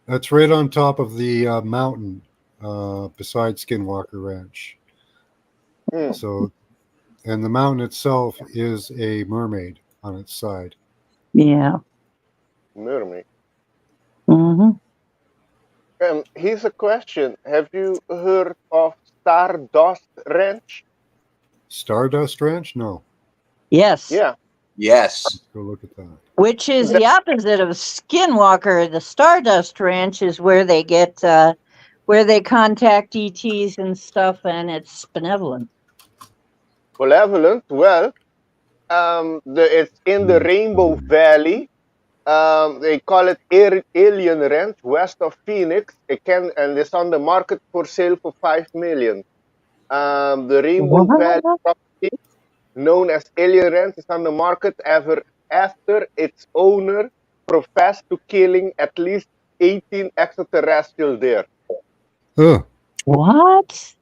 A: That's right on top of the mountain beside Skinwalker Ranch. So, and the mountain itself is a mermaid on its side.
D: Yeah.
B: Mermaid.
D: Mm-hmm.
B: Here's a question. Have you heard of Stardust Ranch?
A: Stardust Ranch? No.
D: Yes.
B: Yeah.
E: Yes.
A: Let's go look at that.
D: Which is the opposite of Skinwalker. The Stardust Ranch is where they get, where they contact ETs and stuff, and it's benevolent.
B: Benevolent? Well, it's in the Rainbow Valley. They call it Alien Ranch, west of Phoenix. And it's on the market for sale for $5 million. The Rainbow Valley property, known as Alien Ranch, is on the market after its owner professed to killing at least 18 extraterrestrials there.
D: What?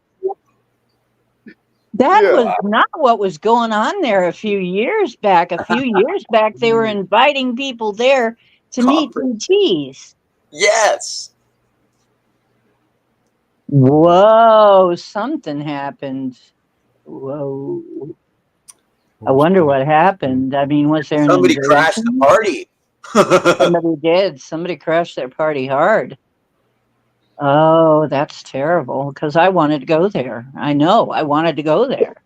D: That was not what was going on there a few years back. A few years back, they were inviting people there to meet ETs.
E: Yes.
D: Whoa, something happened. Whoa. I wonder what happened. I mean, was there
E: somebody crashed the party?
D: Somebody did. Somebody crashed their party hard. Oh, that's terrible, because I wanted to go there. I know, I wanted to go there.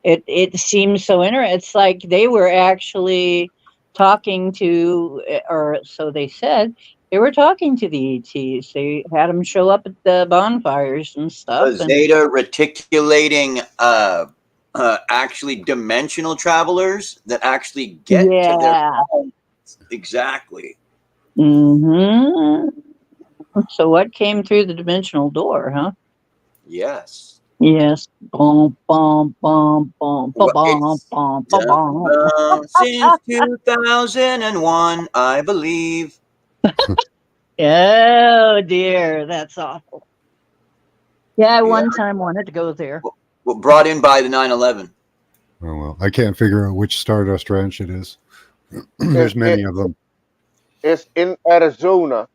D: It seems so interesting. It's like they were actually talking to, or so they said, they were talking to the ETs. They had them show up at the bonfires and stuff.
E: Zeta reticulating, actually dimensional travelers that actually get to their homes. Exactly.
D: Mm-hmm. So what came through the dimensional door, huh?
E: Yes.
D: Yes. Boom, boom, boom, boom, boom, boom, boom, boom.
E: Since 2001, I believe.
D: Oh dear, that's awful. Yeah, I one time wanted to go there.
E: Well, brought in by the 9/11.
A: Oh well, I can't figure out which Stardust Ranch it is. There's many of them.
B: It's in Arizona.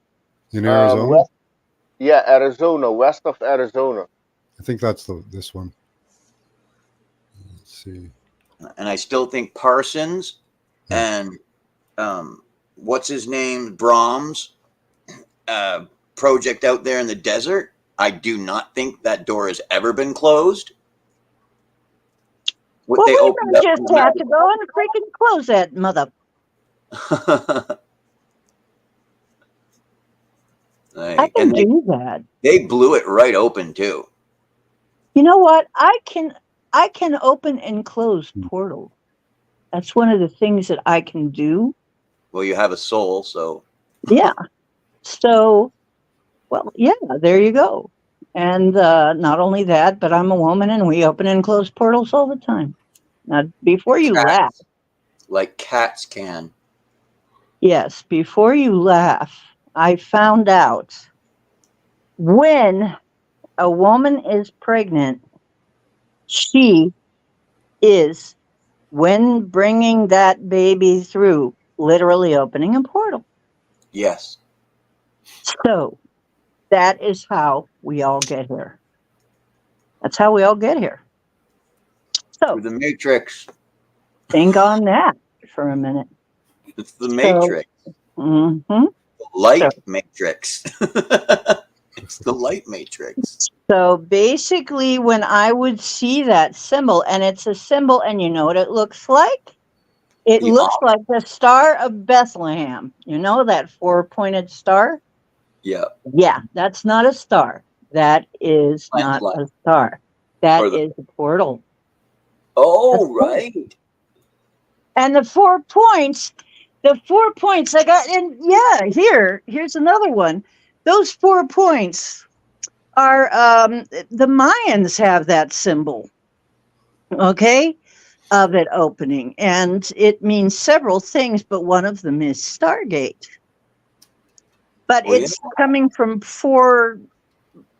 A: In Arizona?
B: Arizona, west of Arizona.
A: I think that's this one. Let's see.
E: And I still think Parsons and what's his name, Brahms project out there in the desert I do not think that door has ever been closed. What
D: Well,
E: they
D: we
E: opened
D: may
E: up
D: just have to go and freaking close that mother. I can
E: and
D: do that.
E: they blew it right open too.
D: You know what? I can open and close portals. That's one of the things that I can do.
E: Well, you have a soul, so
D: Yeah. So, well, yeah, there you go. And not only that, but I'm a woman and we open and close portals all the time. Now, before you laugh,
E: like cats can.
D: yes, before you laugh, I found out when a woman is pregnant, she is, when bringing that baby through, literally opening a portal.
E: Yes.
D: So that is how we all get here. That's how we all get here. So
E: Through the Matrix.
D: think on that for a minute.
E: It's the Matrix.
D: Mhm.
E: The light
D: So-
E: Matrix. It's the light Matrix.
D: So basically, when I would see that symbol, and it's a symbol, and you know what it looks like? It
E: The
D: looks like the Star of Bethlehem. You know that four-pointed star?
E: Yeah.
D: Yeah, that's not a star. That is not
E: Landslide.
D: a star. That
E: Or the-
D: is a portal.
E: Oh,
D: That's
E: right.
D: And the 4 points, I got, and yeah, here's another one. Those 4 points are, the Mayans have that symbol, okay, of it opening. And it means several things, but one of them is Stargate. But
E: Well,
D: it's coming from 4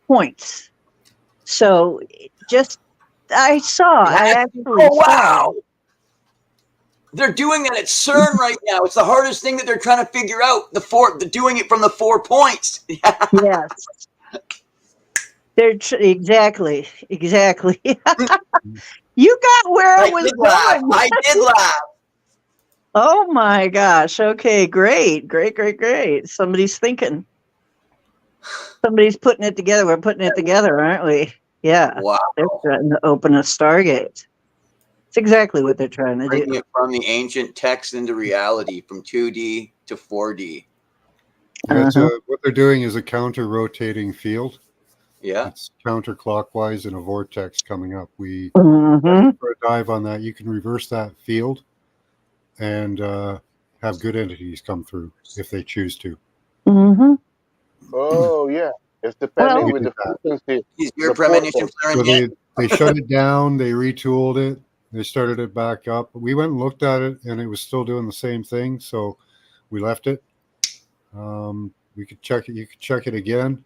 D: points. So I actually
E: Oh,
D: saw.
E: wow. They're doing that at CERN right now. It's the hardest thing that they're trying to figure out. Doing it from the 4 points.
D: Yes. Exactly. You got where I was
E: did laugh.
D: going.
E: I did laugh.
D: Oh my gosh. Okay, great. Somebody's thinking. Somebody's putting it together. We're putting it together, aren't we? Yeah.
E: Wow.
D: They're trying to open a Stargate. It's exactly what they're trying to
E: Bringing
D: do.
E: it from the ancient text into reality, from 2D to 4D.
A: That's what they're doing is a counter-rotating field.
E: Yeah.
A: It's counterclockwise in a vortex coming up. We
D: Mhm.
A: for a dive on that. You can reverse that field and have good entities come through if they choose to.
D: Mhm.
B: Oh yeah, it's depending
D: Well-
B: with the frequency.
E: Is your
B: The
E: premonition
B: portal.
A: So
E: flaring?
A: they shut it down, they retooled it, they started it back up. We went and looked at it and it was still doing the same thing, so we left it. We could check it. You could check it again,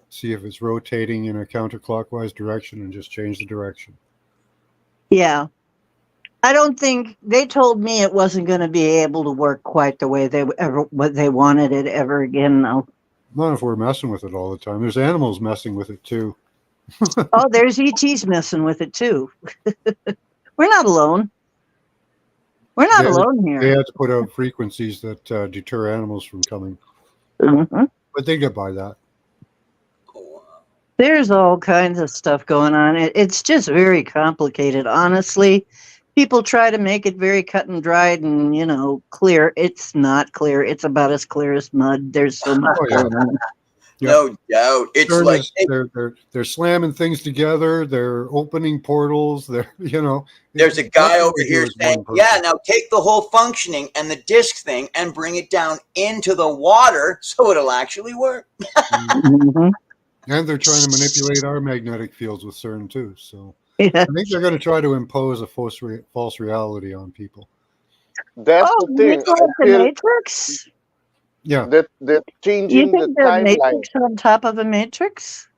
A: see if it's rotating in a counterclockwise direction, and just change the direction.
D: Yeah. I don't think they told me it wasn't going to be able to work quite the way what they wanted it ever again, though.
A: Not if we're messing with it all the time. There's animals messing with it too.
D: Oh, there's ETs messing with it too. We're not alone. We're not alone
A: They
D: here.
A: had to put out frequencies that deter animals from coming,
D: Mhm.
A: but they get by that.
D: There's all kinds of stuff going on. It's just very complicated, honestly. People try to make it very cut and dried and, clear. It's not clear. It's about as clear as mud. There's so much
A: Oh, yeah.
D: going on.
E: No doubt. It's
A: Sure,
E: like
A: they're slamming things together. They're opening portals.
E: there's a guy
A: nothing
E: over
A: they do
E: here
A: is
E: saying,
A: one
E: yeah,
A: person.
E: now take the whole functioning and the disk thing and bring it down into the water so it'll actually work.
D: Mhm.
A: And they're trying to manipulate our magnetic fields with CERN too. So
D: Yeah.
A: I think they're going to try to impose a false reality on people.
B: That's
D: Oh,
B: the
D: you
B: thing.
D: think
B: I
D: the
B: feel
D: Matrix?
A: Yeah,
B: that they're
D: You
B: changing the
D: think the
B: timeline.
D: Matrix on top of a Matrix?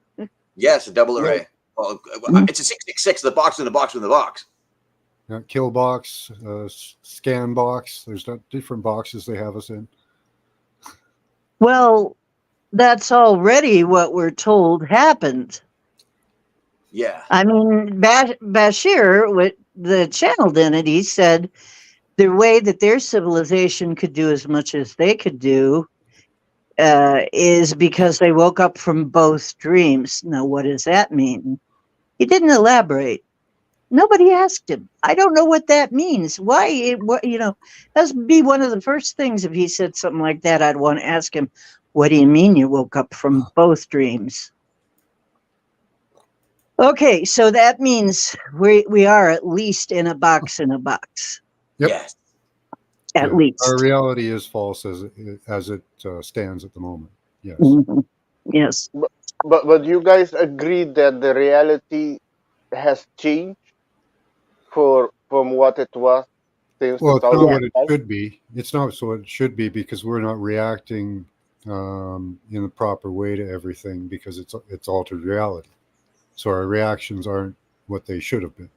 E: Yes, a double
B: Yeah.
E: array. Well,
D: Mm.
E: it's a 666, the box in the box in the box.
A: yeah, kill box, scan box. There's different boxes they have us in.
D: Well, that's already what we're told happened.
E: Yeah.
D: I mean, Bashir, with the channeled entity, said the way that their civilization could do as much as they could do is because they woke up from both dreams. Now, what does that mean? He didn't elaborate. Nobody asked him. I don't know what that means. Why? That's be one of the first things if he said something like that. I'd want to ask him, "What do you mean you woke up from both dreams?" Okay, so that means we are at least in a box in a box.
A: Yep.
E: Yes.
D: At least.
A: Our reality is false as it stands at the moment. Yes.
D: Mhm. Yes.
B: But you guys agree that the reality has changed from what it was since
A: Well, it's not what it
B: 2005?
A: should be. It's not so it should be because we're not reacting in the proper way to everything because it's altered reality. So our reactions aren't what they should have been.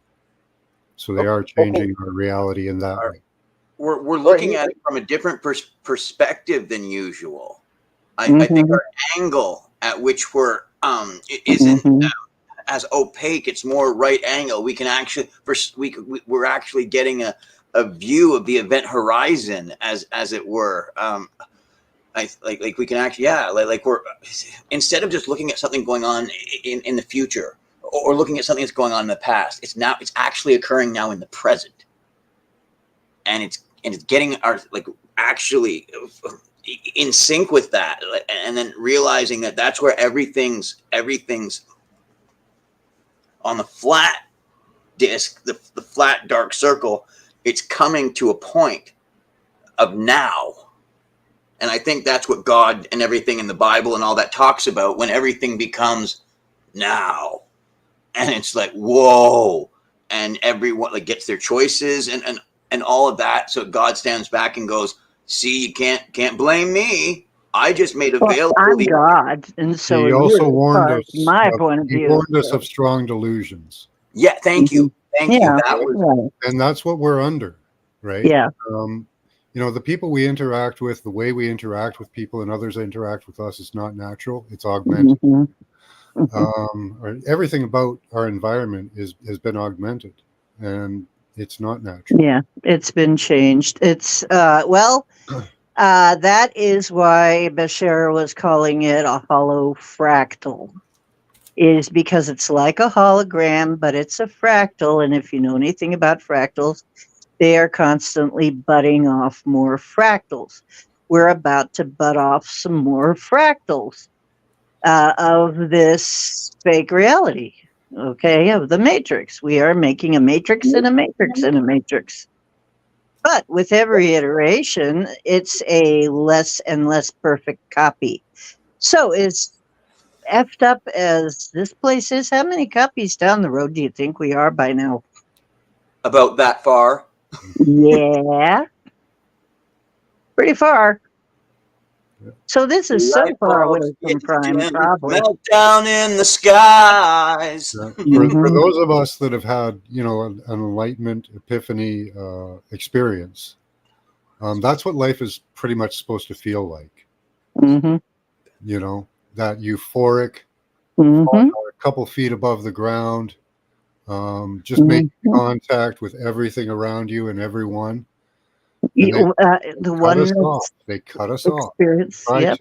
A: So they are changing our reality in that way.
E: We're looking at it from a different perspective than usual. I think our angle at which we're isn't as opaque. It's more right angle. We can actually we're actually getting a view of the event horizon as it were. Like we can actually like we're instead of just looking at something going on in the future or looking at something that's going on in the past. It's actually occurring now in the present, and it's getting our actually in sync with that, and then realizing that that's where everything's on the flat disk, the flat dark circle. It's coming to a point of now. And I think that's what God and everything in the Bible and all that talks about, when everything becomes now. And it's like, whoa. And everyone gets their choices and all of that. So God stands back and goes, see, you can't blame me. I just made available.
D: I'm God. And so
A: he also warned us.
D: My point of view.
A: He warned us of strong delusions.
E: Yeah, thank you. Thank you. That was,
A: and that's what we're under, right?
D: Yeah.
A: The people we interact with, the way we interact with people and others interact with us is not natural. It's augmented. Everything about our environment has been augmented, and it's not natural.
D: Yeah, it's been changed. It's that is why Bashar was calling it a hollow fractal, is because it's like a hologram, but it's a fractal. And if you know anything about fractals, they are constantly butting off more fractals. We're about to butt off some more fractals of this fake reality, okay, of the matrix. We are making a matrix and a matrix and a matrix. But with every iteration, it's a less and less perfect copy. So as effed up as this place is, how many copies down the road do you think we are by now?
E: About that far?
D: Yeah. Pretty far. So this is so far away from Prime, probably.
E: Meltdown in the skies.
A: For those of us that have had, an enlightenment, epiphany experience, that's what life is pretty much supposed to feel like. That euphoric, a couple feet above the ground, just making contact with everything around you and everyone. They cut us off. Yep.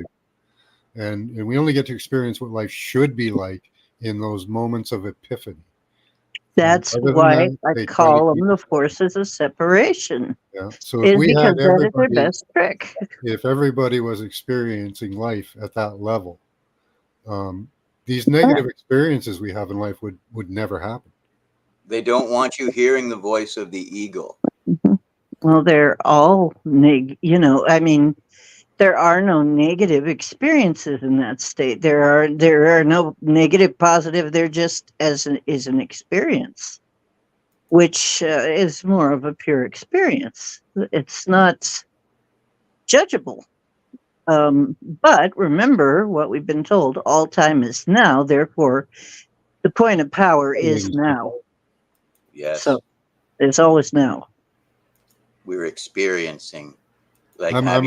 A: And we only get to experience what life should be like in those moments of epiphany.
D: That's why I call them the forces of separation.
A: Yeah. So if we had
D: that is their best trick.
A: If everybody was experiencing life at that level, these negative experiences we have in life would never happen.
E: They don't want you hearing the voice of the eagle.
D: Well, they're all there are no negative experiences in that state. There are no negative, positive. They're just is an experience, which is more of a pure experience. It's not judgeable. But remember what we've been told: all time is now. Therefore, the point of power is now.
E: Yes.
D: So it's always now.
E: We're experiencing.
A: I'm a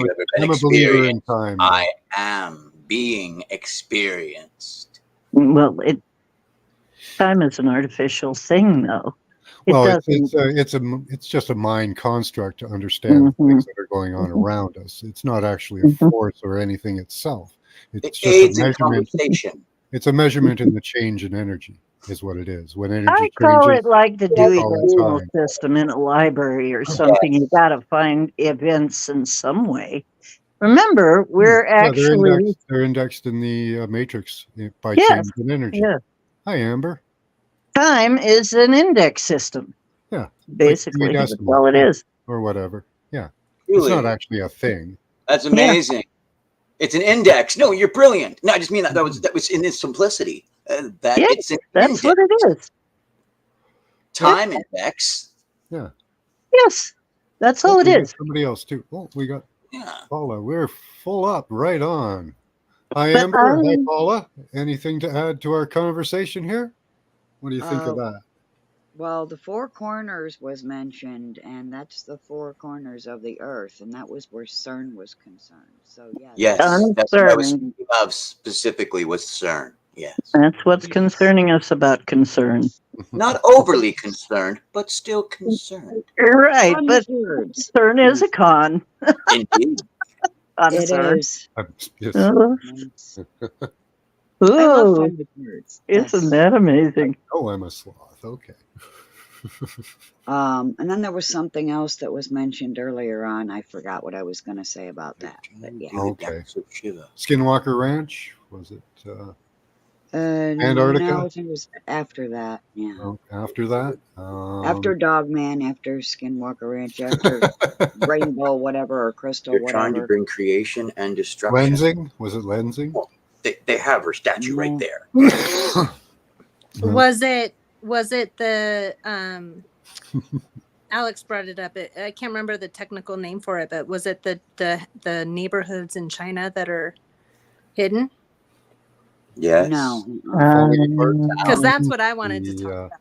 A: believer in time.
E: I am being experienced.
D: Well, time is an artificial thing, though. It
A: Well,
D: doesn't.
A: it's just a mind construct to understand the things that are going on around us. It's not actually a
D: Mhm.
A: force or anything itself.
E: It
A: It's just a
E: aids in
A: measurement.
E: conversation.
A: It's a measurement in the change in energy, is what it is. When energy
D: I call it
A: changes,
D: like the
A: we
D: Dewey
A: call it
D: Decimal
A: time.
D: System in a library or something. You got to find events in some way. Remember, we're
A: Yeah, they're
D: actually
A: indexed. They're indexed in the matrix by
D: yes,
A: change in energy.
D: yeah.
A: Hi, Amber.
D: Time is an index system.
A: Yeah,
D: Basically,
A: Dewey
D: that's
A: Decimal
D: all it is.
A: or whatever. Yeah, it's
E: Truly,
A: not actually a thing.
E: that's
D: Yeah.
E: amazing. It's an index. No, you're brilliant. No, I just mean that was in its simplicity. That
D: Yeah,
E: it's an
D: that's
E: index.
D: what it is.
E: Time index.
A: Yeah.
D: Yes, that's all it
A: We got
D: is.
A: somebody else too. Oh, we got
E: Yeah.
A: Paula. We're full up. Right on. Hi,
D: But
A: Amber. Hi,
D: I'm-
A: Paula. Anything to add to our conversation here? What do you think of that?
F: Well, the four corners was mentioned, and that's the four corners of the earth, and that was where CERN was concerned. So yeah,
E: Yes, that's what I was
D: Concerning.
E: speaking of specifically with CERN. Yes.
D: That's what's concerning us about concern.
E: Not overly concerned, but still concerned.
D: Right, but
F: words.
D: CERN is a con.
E: Indeed.
D: On
F: It
D: CERN.
F: is.
A: Yes.
F: Yes. I love
D: Ooh,
F: fun with words.
D: isn't
F: Yes.
D: that amazing?
A: Oh, I'm a sloth. Okay.
F: And then there was something else that was mentioned earlier on. I forgot what I was going to say about that. But yeah.
A: Okay.
E: Shiva.
A: Skinwalker Ranch, was it Antarctica?
F: No, I think it was after that. Yeah.
A: After that?
F: After Dogman, after Skinwalker Ranch, after Rainbow, whatever, or Crystal,
E: You're trying to
F: whatever.
E: bring creation and destruction.
A: Lensing? Was it Lensing?
E: They have her statue right
F: No.
E: there.
A: Yeah.
G: Was it the Alex brought it up. I can't remember the technical name for it, but was it the neighborhoods in China that are hidden?
E: Yes.
F: No.
A: Falling apart.
G: Because that's what I wanted to
A: The,
G: talk about.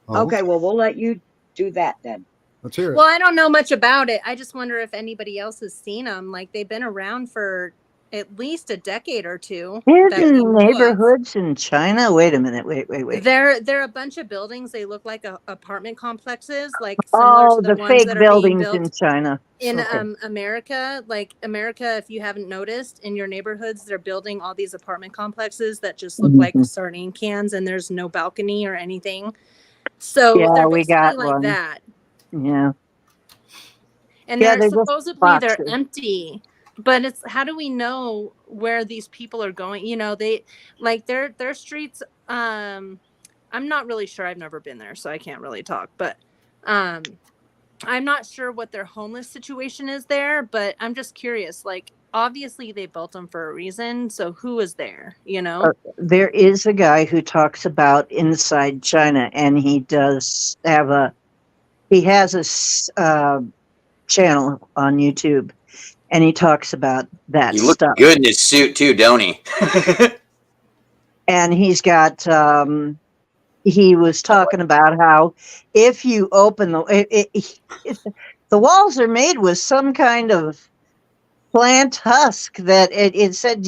A: Oh,
F: Okay, well, we'll let you do that then.
A: let's hear it.
G: Well, I don't know much about it. I just wonder if anybody else has seen them. Like they've been around for at least a decade or two. that we
D: Hidden
G: know of.
D: neighborhoods in China? Wait a minute. Wait.
G: They're a bunch of buildings. They look like apartment complexes, like similar
D: Oh,
G: to the
D: the
G: ones
D: fake
G: that are being
D: buildings
G: built
D: in China.
G: in
D: Okay.
G: America. Like America, if you haven't noticed, in your neighborhoods, they're building all these apartment complexes that just look like
D: Mhm.
G: sardine cans, and there's no balcony or anything. So
D: Yeah,
G: they're
D: we
G: basically
D: got
G: like
D: one.
G: that.
D: Yeah.
G: And
D: Yeah,
G: they're
D: they're just
G: supposedly they're
D: boxes.
G: empty, but it's how do we know where these people are going? You know, they like their streets. I'm not really sure. I've never been there, so I can't really talk. But I'm not sure what their homeless situation is there. But I'm just curious. Like, obviously they built them for a reason. So who is there? You know?
D: There is a guy who talks about inside China, and he does have he has a channel on YouTube, and he talks about that
E: He looks
D: stuff.
E: good in his suit too, don't he?
D: And he's got he was talking about how if you open the walls are made with some kind of plant husk that it said,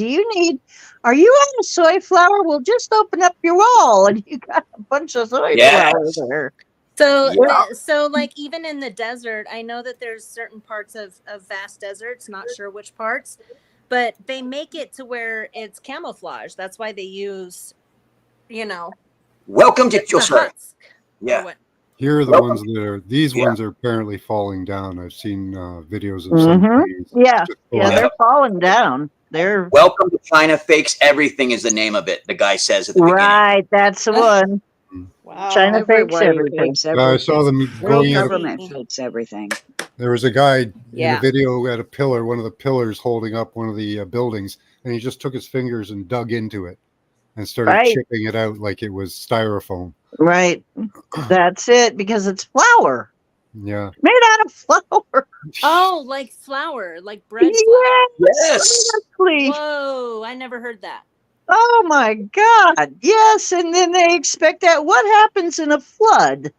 D: are you on a soy flower? Well, just open up your wall, and you got a bunch of soy
E: Yes.
D: flowers there.
G: So,
E: Yeah.
G: so like even in the desert, I know that there's certain parts of vast deserts, not sure which parts, but they make it to where it's camouflage. That's why they use,
E: Welcome to
G: the
E: sorry.
G: husk. or
E: Yeah.
G: what-
A: Here are the
E: Welcome.
A: ones that are. These
E: Yeah.
A: ones are apparently falling down. I've seen videos of some
D: Mhm.
A: trees.
D: Yeah,
A: just
D: yeah,
A: falling
D: they're falling down. They're
E: Welcome to China fakes everything is the name of it. The guy says at the beginning.
D: right. That's the one.
G: Wow.
D: China fakes
F: Everybody
D: everything.
F: fakes
A: I
F: everything.
A: saw them
F: World
A: going at.
F: government fakes everything.
A: There was a guy in
G: Yeah.
A: a video at a pillar, one of the pillars holding up one of the buildings, and he just took his fingers and dug into it and started
D: Right.
A: chipping it out like it was styrofoam.
D: Right. That's it, because it's flour.
A: Yeah.
D: Made out of flour.
G: Oh, like flour, like bread flour.
E: Yes.
D: Exactly.
G: Whoa, I never heard that.
D: Oh my God. Yes. And then they expect that. What happens in a flood?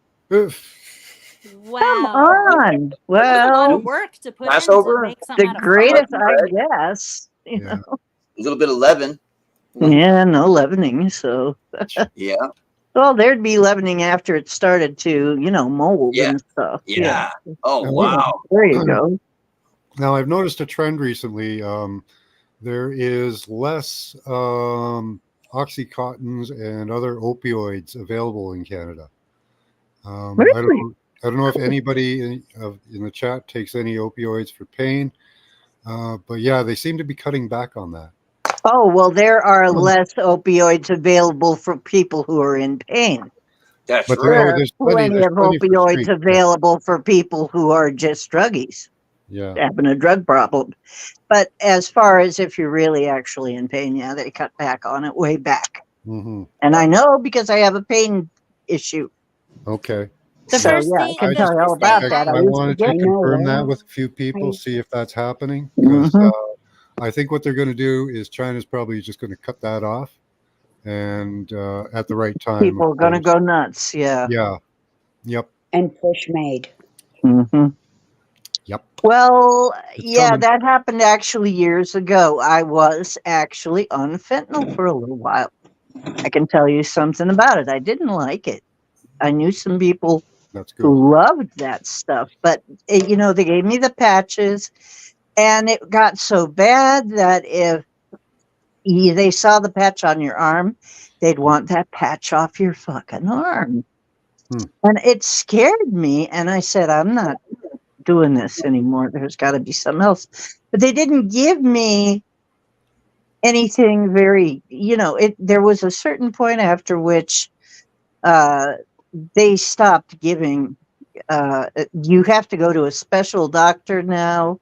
G: Wow.
D: Come on.
G: That's a lot
D: Well,
G: of work to put
E: Passover?
G: in to make something
D: the
G: out of
D: greatest,
G: flour.
D: I guess. You
A: Yeah.
D: know?
E: A little bit of leaven.
D: Yeah, no leavening. So
E: Yeah.
D: Well, there'd be leavening after it started to, mold
E: Yeah.
D: and stuff.
E: Yeah. Oh,
A: And
E: wow.
D: There you go.
A: Now, I've noticed a trend recently. There is less Oxycontins and other opioids available in Canada.
D: Really?
A: I don't know if anybody in the chat takes any opioids for pain, but yeah, they seem to be cutting back on that.
D: Oh, well, there are less opioids available for people who are in pain.
E: That's
A: But
D: There
E: right.
D: are
A: there's
D: plenty of
A: plenty for
D: opioids
A: street.
D: available for people who are just druggies,
A: Yeah.
D: having a drug problem. But as far as if you're really actually in pain, yeah, they cut back on it way back.
A: Mm-hmm.
D: And I know because I have a pain issue.
A: Okay.
G: The
D: So,
G: first
D: yeah,
G: thing,
D: I can
G: the
D: tell you all
G: first thing
D: about that. I
A: I
D: used to
A: wanted
D: get
A: to
F: I know,
A: confirm that
F: right?
A: with a few people,
F: I-
A: see if that's happening. Because
D: Mhm.
A: I think what they're going to do is China's probably just going to cut that off, and at the right time.
D: People are
A: of
D: going to
A: course.
D: go nuts. Yeah.
A: Yeah. Yep.
F: And fish made.
D: hmm
A: Yep.
D: Well,
A: It's
D: yeah,
A: coming.
D: that happened actually years ago. I was actually on fentanyl for a little while. I can tell you something about it. I didn't like it. I knew some people
A: That's good.
D: who loved that stuff, but they gave me the patches, and it got so bad that if they saw the patch on your arm, they'd want that patch off your fucking arm.
A: Hmm.
D: And it scared me, and I said, I'm not doing this anymore. There's got to be something else. But they didn't give me anything very, there was a certain point after which they stopped giving. You have to go to a special doctor now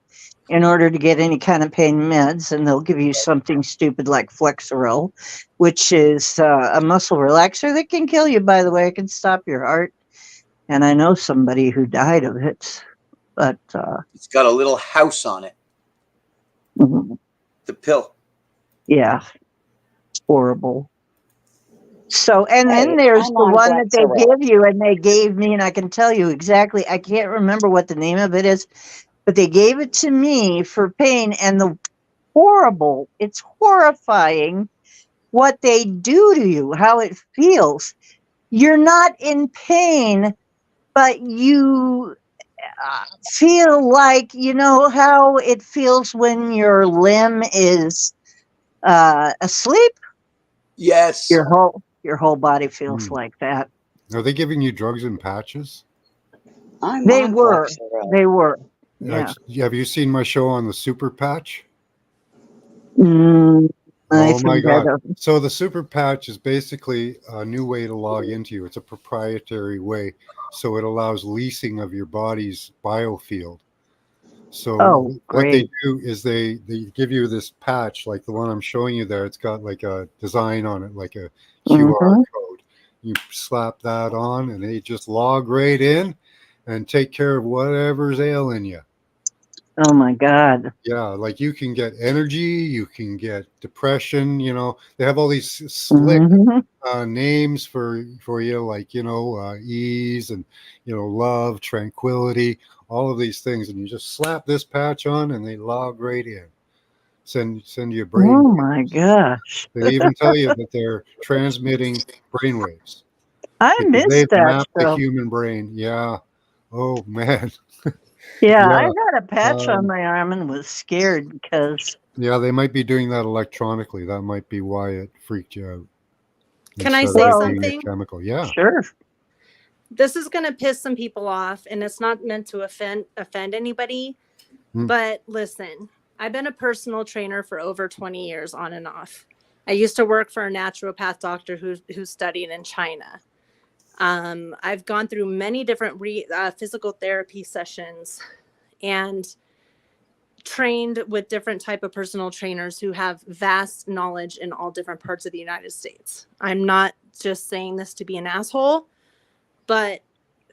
D: in order to get any kind of pain meds, and they'll give you something stupid like Flexeril, which is a muscle relaxer that can kill you, by the way. It can stop your heart. And I know somebody who died of it. But
E: It's got a little house on it. The pill.
D: yeah, it's horrible. So, and then
F: Hey,
D: there's
F: I'm
D: the
F: on
D: one that they
F: Flexeril.
D: give you, and they gave me, and I can tell you exactly, I can't remember what the name of it is, but they gave it to me for pain, and it's horrifying what they do to you, how it feels. You're not in pain, but you feel like, how it feels when your limb is asleep.
E: Yes.
D: Your whole body feels like that.
A: Are they giving you drugs in patches?
F: I'm
D: They
F: on
D: were.
F: Flexeril.
D: They were. Yeah.
A: Have you seen my show on the Super Patch?
D: I
A: Oh my
D: think
A: God.
D: I don't.
A: So the Super Patch is basically a new way to log into you. It's a proprietary way. So it allows leasing of your body's biofield. So what they
D: great.
A: do is they give you this patch like the one I'm showing you there. It's got like a design on it, like a QR code. You slap that on and they just log right in and take care of whatever's ailing you.
D: Oh my God.
A: Yeah, like you can get energy, you can get depression. They have all these slick names for you, like ease and love, tranquility, all of these things, and you just slap this patch on, and they log right in. Send you a brain.
D: Oh my gosh.
A: They even tell you that they're transmitting brainwaves.
D: I
A: because
D: missed
A: they've
D: that
A: mapped the
D: stuff.
A: human brain. Yeah. Oh man.
D: Yeah, I
A: Yeah.
D: had a patch on my arm and was scared because
A: Yeah, they might be doing that electronically. That might be why it freaked you out.
G: Can I
A: instead
G: say
A: of being a
G: something?
A: chemical. Yeah.
D: sure.
G: This is going to piss some people off, and it's not meant to offend anybody.
A: Hmm.
G: But listen, I've been a personal trainer for over 20 years on and off. I used to work for a naturopath doctor who studied in China. I've gone through many different physical therapy sessions and trained with different type of personal trainers who have vast knowledge in all different parts of the United States. I'm not just saying this to be an asshole, but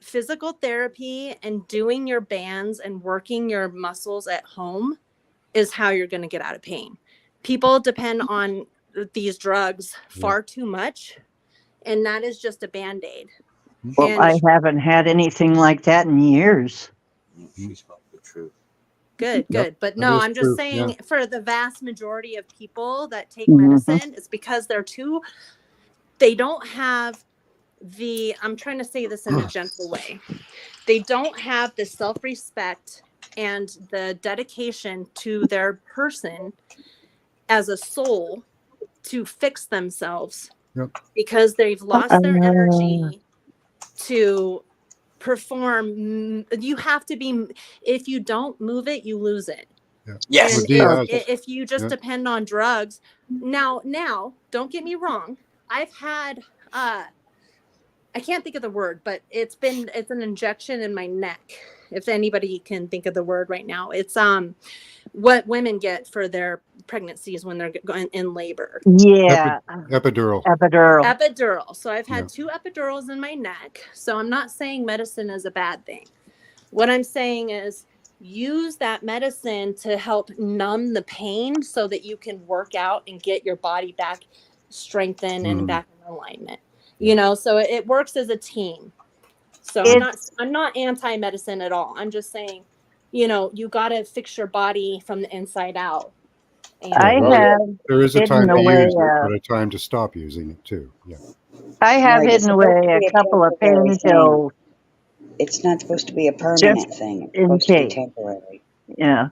G: physical therapy and doing your bands and working your muscles at home is how you're going to get out of pain. People depend on these drugs far too much, and that is just a Band-Aid.
D: Well,
G: And-
D: I haven't had anything like that in years.
E: She spoke the truth.
G: Good. But
A: that
G: no,
A: is
G: I'm just
A: true,
G: saying
A: yeah.
G: for the vast majority of people that take
D: Mhm.
G: medicine, it's because they don't have I'm trying to say this in a gentle way. They don't have the self-respect and the dedication to their person as a soul to fix themselves
A: Yep.
G: because they've lost their energy to perform. You have to be, if you don't move it, you lose it.
A: Yeah.
E: Yes.
G: And
A: Well, Dee has it.
G: if you just
A: Yeah.
G: depend on drugs, now, don't get me wrong. I've had, I can't think of the word, but it's an injection in my neck. If anybody can think of the word right now, it's what women get for their pregnancies when they're going in labor.
D: Yeah.
A: Epidural.
G: Epidural. So I've had 2 epidurals in my neck. So I'm not saying medicine is a bad thing. What I'm saying is use that medicine to help numb the pain so that you can work out and get your body back strengthened and back in alignment. You know, so it works as a team. So I'm not anti-medicine at all. I'm just saying, you know, you got to fix your body from the inside out. And
A: there is a time to use it, but a time to stop using it too. Yeah.
D: I have hidden away a couple of pain pills.
H: It's not supposed to be a permanent thing. It's supposed to be temporary.
D: Yeah.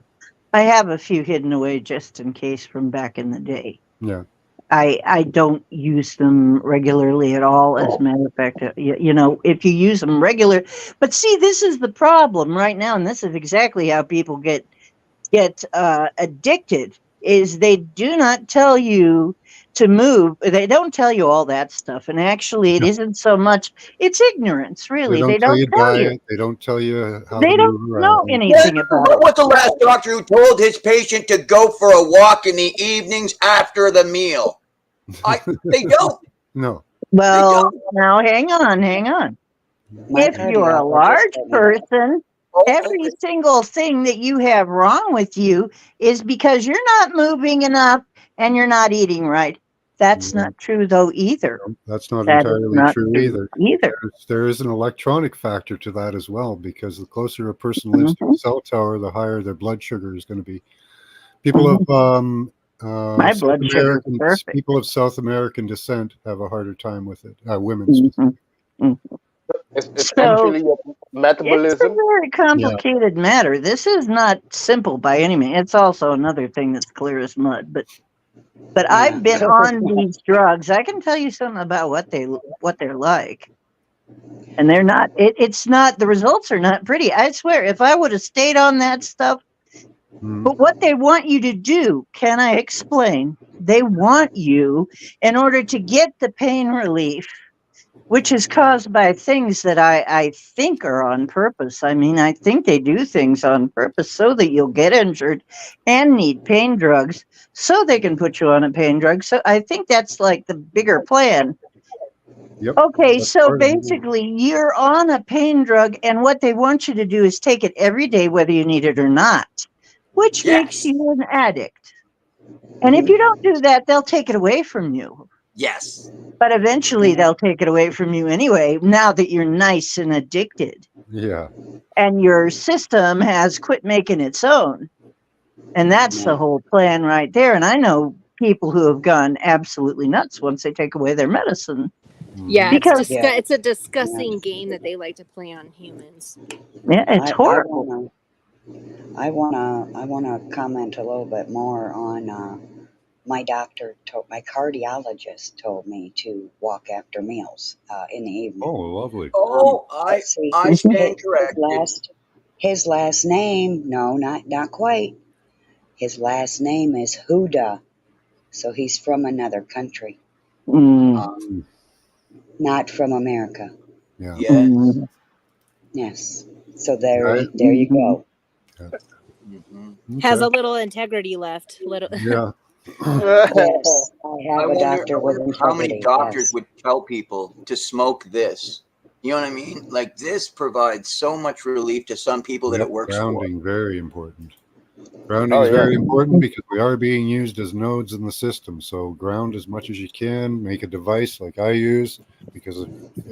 D: I have a few hidden away just in case from back in the day.
A: Yeah.
D: I don't use them regularly at all. As a matter of fact, you know, if you use them regular, but see, this is the problem right now, and this is exactly how people get addicted. Is they do not tell you to move. They don't tell you all that stuff, and actually, it isn't so much. It's ignorance, really.
A: They don't tell you
D: tell
A: diet. They don't tell you how
D: they
A: to
D: don't
A: move
D: know
A: around.
D: anything about
E: What was the last doctor who told his patient to go for a walk in the evenings after the meal? They don't.
A: No.
D: Well, now hang on. If you're a large person, every single thing that you have wrong with you is because you're not moving enough and you're not eating right. That's not true, though, either.
A: That's not
D: That is
A: entirely
D: not
A: true either.
D: Either.
A: There is an electronic factor to that as well, because the closer a person lives to a cell tower, the higher their blood sugar is going to be. People of
D: my blood sugar is perfect.
A: People of South American descent have a harder time with it. Women specifically.
B: It's actually a metabolism.
D: It's a very complicated matter. This is not simple by any means. It's also another thing that's clear as mud. But I've been on these drugs. I can tell you something about what they're like. And they're not. It's not. The results are not pretty. I swear, if I would have stayed on that stuff. But what they want you to do, can I explain? They want you, in order to get the pain relief, which is caused by things that I think are on purpose. I mean, I think they do things on purpose so that you'll get injured and need pain drugs so they can put you on a pain drug. So I think that's like the bigger plan.
A: Yep.
D: Okay, so basically you're on a pain drug, and what they want you to do is take it every day, whether you need it or not, which makes you an addict. And if you don't do that, they'll take it away from you.
E: Yes.
D: But eventually they'll take it away from you anyway, now that you're nice and addicted.
A: Yeah.
D: And your system has quit making its own. And that's the whole plan right there. And I know people who have gone absolutely nuts once they take away their medicine.
G: Yeah,
D: because
G: it's a disgusting game that they like to play on humans.
D: Yeah, it's horrible.
H: I wanna comment a little bit more on my cardiologist told me to walk after meals in the evening.
A: Oh, lovely.
E: I stand corrected.
H: His last name, no, not quite. His last name is Huda, so he's from another country. Not from America.
A: Yeah.
H: Yes. So there you go.
G: Has a little integrity left.
A: Yeah.
H: Yes, I have a doctor with integrity.
E: How many doctors would tell people to smoke this? You know what I mean? Like, this provides so much relief to some people that it works
A: grounding, very important. Grounding is very important because we are being used as nodes in the system. So ground as much as you can. Make a device like I use, because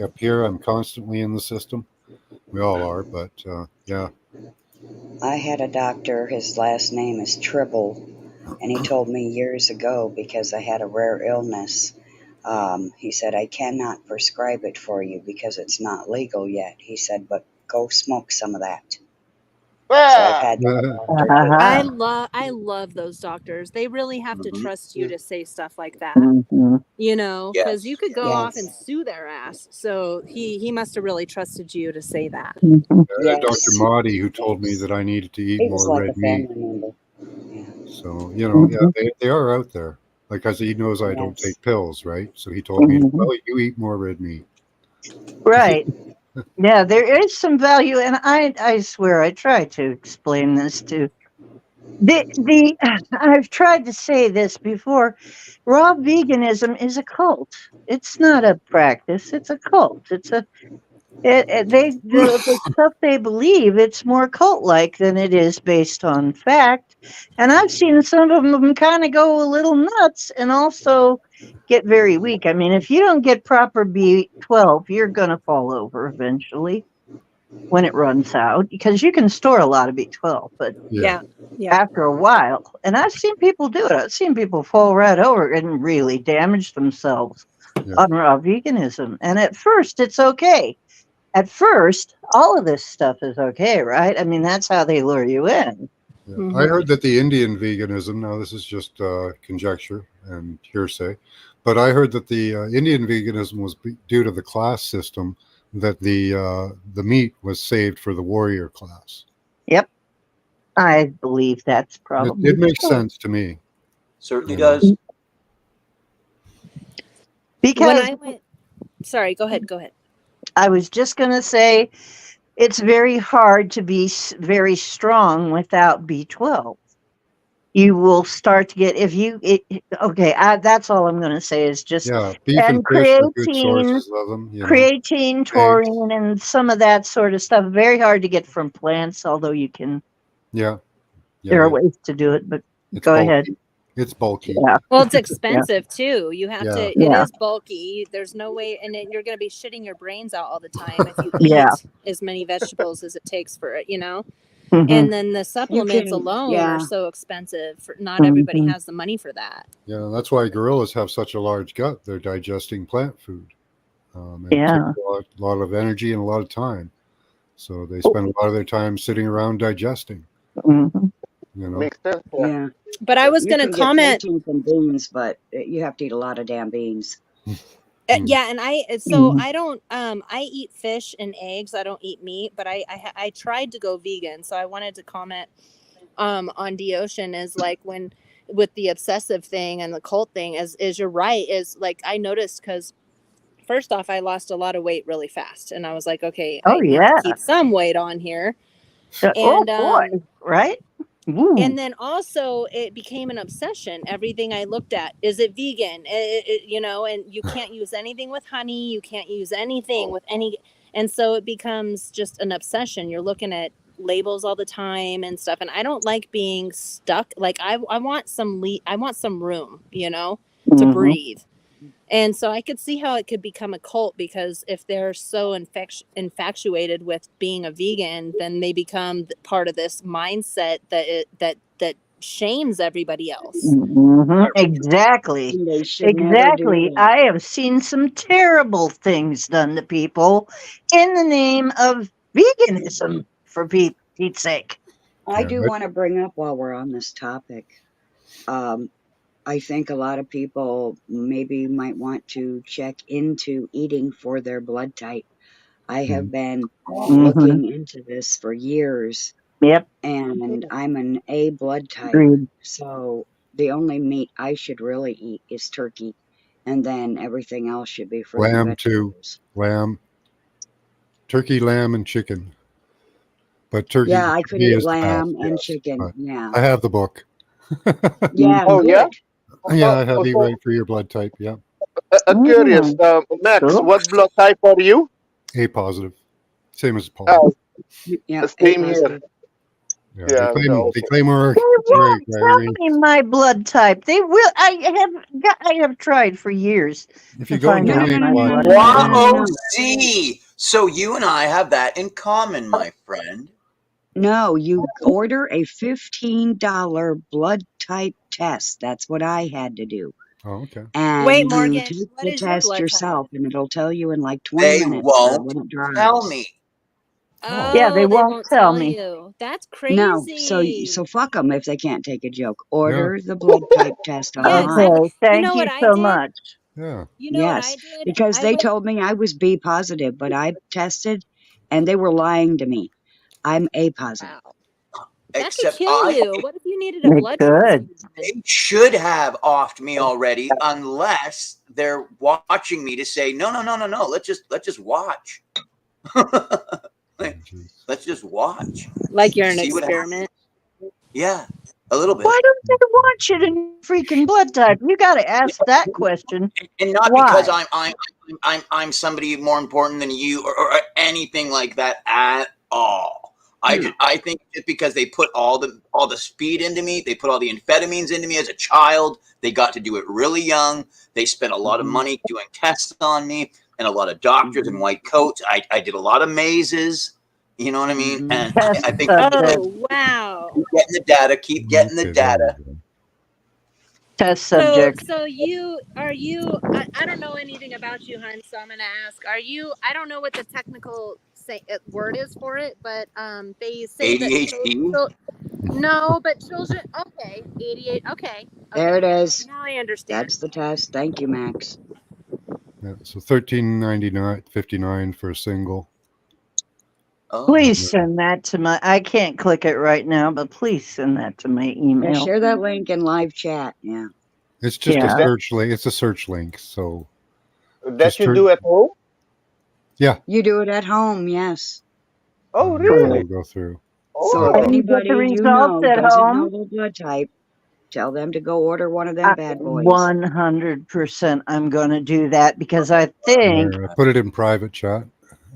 A: up here I'm constantly in the system. We all are, but yeah.
H: I had a doctor, his last name is Tribble, and he told me years ago, because I had a rare illness, He said, I cannot prescribe it for you because it's not legal yet. He said, but go smoke some of that. So I've had that doctor too.
G: I love those doctors. They really have to
E: Mhm.
G: trust you to say stuff like that.
D: Mhm.
G: You know, because you
E: Yes.
G: could go off and
H: Yes.
G: sue their ass. So he must have really trusted you to say that.
D: Mhm.
A: I had Dr.
H: Yes.
A: Mahdi who told me
H: Yes.
A: that I needed to eat
H: He was
A: more
H: like a
A: red meat.
H: family member. Yeah.
A: So, you know, yeah,
D: Mhm.
A: they are out there. Like, as he knows I don't
H: Yes.
A: take pills, right? So he told me,
D: Mhm.
A: well, you eat more red meat.
D: Right. Yeah, there is some value, and I swear I try to explain this to the I've tried to say this before. Raw veganism is a cult. It's not a practice. It's a cult. It's a the stuff they believe, it's more cult like than it is based on fact. And I've seen some of them kind of go a little nuts and also get very weak. I mean, if you don't get proper B12, you're gonna fall over eventually when it runs out, because you can store a lot of B12, but
A: Yeah.
G: Yeah.
D: after a while, and I've seen people do it. I've seen people fall right over and really damage themselves
A: Yeah.
D: on raw veganism. And at first, it's okay. At first, all of this stuff is okay, right? I mean, that's how they lure you in.
A: Yeah.
G: Mhm.
A: I heard that the Indian veganism, now this is just conjecture and hearsay, but I heard that the Indian veganism was due to the class system, that the meat was saved for the warrior class.
D: Yep, I believe that's
A: It
D: probably
A: makes
D: true.
A: sense to me.
E: Certainly
A: You know.
E: does.
G: When
D: Because
G: I went, sorry, go ahead.
D: I was just going to say, it's very hard to be very strong without B12. You will start to get, that's all I'm going to say is just,
A: Yeah, beef and
D: and
A: fish are good
D: creatine,
A: sources of them. You know,
D: creatine,
A: eggs.
D: taurine, and some of that sort of stuff. Very hard to get from plants, although you can,
A: Yeah,
D: there are
A: yeah.
D: ways to do it, but
A: It's
D: go
A: bulky.
D: ahead.
A: It's bulky.
D: Yeah.
G: Well, it's expensive too. You have
A: Yeah.
G: to. It
D: Yeah.
G: is bulky. There's no way, and you're going to be shitting your brains out all the time if you
D: Yeah.
G: eat as many vegetables as it takes for it. You know.
D: Mhm.
G: And then the
F: You
G: supplements
F: can,
G: alone
F: yeah.
G: are so expensive. Not everybody
D: Mhm.
G: has the money for that.
A: Yeah, that's why gorillas have such a large gut. They're digesting plant food. And it
D: Yeah.
A: takes a lot of energy and a lot of time. So they spend a lot of their time sitting around digesting.
D: Mhm.
A: You know.
B: Makes sense. Yeah.
F: Yeah.
G: But I was
F: You
G: going to
F: can get
G: comment.
F: protein from beans, but you have to eat a lot of damn beans.
G: Yeah, and I don't I eat fish and eggs. I don't eat meat, but I tried to go vegan, so I wanted to comment on Deocean is like when with the obsessive thing and the cult thing is you're right, is like I noticed, because first off I lost a lot of weight really fast and I was like, okay, I
D: Oh,
G: need
D: yeah.
G: to keep some weight on here.
D: Oh,
G: And
D: boy. Right? Ooh.
G: and then also it became an obsession. Everything I looked at, is it vegan? You know, and you can't use anything with honey. You can't use anything with any. And so it becomes just an obsession. You're looking at labels all the time and stuff. And I don't like being stuck. Like I want I want some room, you know, to
D: Mhm.
G: breathe. And so I could see how it could become a cult, because if they're so infatuated with being a vegan, then they become part of this mindset that shames everybody else.
D: Mhm. Exactly.
F: And they should never do
D: Exactly.
F: that.
D: I have seen some terrible things done to people in the name of veganism, for Pete's sake.
F: I
A: Yeah,
F: do
A: but-
F: want to bring up, while we're on this topic, I think a lot of people maybe might want to check into eating for their blood type. I have been
D: Mhm.
F: looking into this for years,
D: Yep.
F: and I'm an A blood type.
D: Agreed.
F: So the only meat I should really eat is turkey, and then everything else should be fruit and
A: Lamb too.
F: vegetables.
A: Lamb, turkey, lamb, and chicken. But turkey,
F: Yeah, I could
A: turkey
F: eat
A: is the
F: lamb
A: best,
F: and
A: yes.
F: chicken.
A: But
F: Yeah.
A: I have the book.
F: Yeah,
B: Oh, yeah?
F: good.
A: Yeah, I have
B: Also,
A: E right for your blood type. Yeah,
B: curious, Max,
D: Cool.
B: what blood type are you?
A: A positive, same as Paul.
B: Oh,
F: Yeah,
B: same
F: A
B: here.
F: positive.
A: Yeah,
B: Yeah,
A: they claim we're
D: They won't
A: very
D: tell
A: rare.
D: me my blood type. They will. I have tried for years
A: If
D: to
A: you go
D: find
A: and
D: out
A: donate
D: my
A: blood,
D: blood type.
E: Wow, see. So you and I have that in common, my friend.
F: No, you order a $15 blood type test. That's what I had to do.
A: Oh, okay.
F: And
G: Wait,
F: you
G: Morgan,
F: take
G: what
F: the
G: is your
F: test
G: blood type?
F: yourself, and it'll tell you in like 20
E: They
F: minutes or
E: won't
F: when it
E: tell
F: drops.
E: me.
G: Oh,
D: Yeah, they
G: they
D: won't
G: won't
D: tell
G: tell
D: me.
G: you. That's
F: No,
G: crazy.
F: so fuck them if they can't take a joke.
A: Yeah.
F: Order the blood type test
G: Yes,
F: online.
D: Okay,
G: you
D: thank
G: know
D: you
G: what I
D: so
G: did?
D: much.
A: Yeah.
G: You know what I
F: Yes,
G: did?
F: because
G: I
F: they
G: went.
F: told me I was B positive, but I tested and they were lying to me. I'm A positive.
G: Wow, that could
E: Except
G: kill you. What if you needed a
D: It
G: blood
D: could.
G: transfusion?
E: they should have offed me already, unless they're watching me to say, no. Let's just watch. Like,
A: Jeez.
E: let's just watch.
G: Like you're an
E: See what happens.
G: experiment.
E: Yeah, a little bit.
D: Why don't they watch it in freaking blood type? You got to ask that question.
E: And not
D: Why?
E: because I'm somebody more important than you or anything like that at all. I think just because they put all the speed into me, they put all the amphetamines into me as a child. They got to do it really young. They spent a lot of money doing tests on me, and a lot of doctors in white coats. I did a lot of mazes. You know what I mean? And
D: Test
E: I think
D: subject.
G: Oh wow.
E: keep getting the data. Keep getting the
A: Okay, there
E: data.
A: we go.
D: Test subject.
G: So you are you? I don't know anything about you, hun. So I'm gonna ask: Are you? I don't know what the technical word is for it, but they say that.
E: ADHD?
G: No, but children. Okay, 88. Okay.
F: There it is.
G: Now I understand.
F: That's the test. Thank you, Max.
A: Yeah, so $13.59 for a single.
E: Oh.
D: Please send that to my. I can't click it right now, but please send that to my
F: Yeah,
D: email.
F: share that link in live chat. Yeah.
A: It's just
D: Yeah.
A: a search link. It's a search link. So
B: That
A: just
B: you
A: turn-
B: do at home?
A: yeah,
F: You do it at home, yes.
B: Oh,
A: it'll
B: really?
A: go through.
F: So if
B: Oh,
D: And you get
F: anybody
D: the
F: you
D: results
F: know
D: at
F: doesn't
D: home.
F: know their blood type, tell them to go order one of them bad boys.
D: 100%. I'm going to do that because I think
A: There, I put it in private chat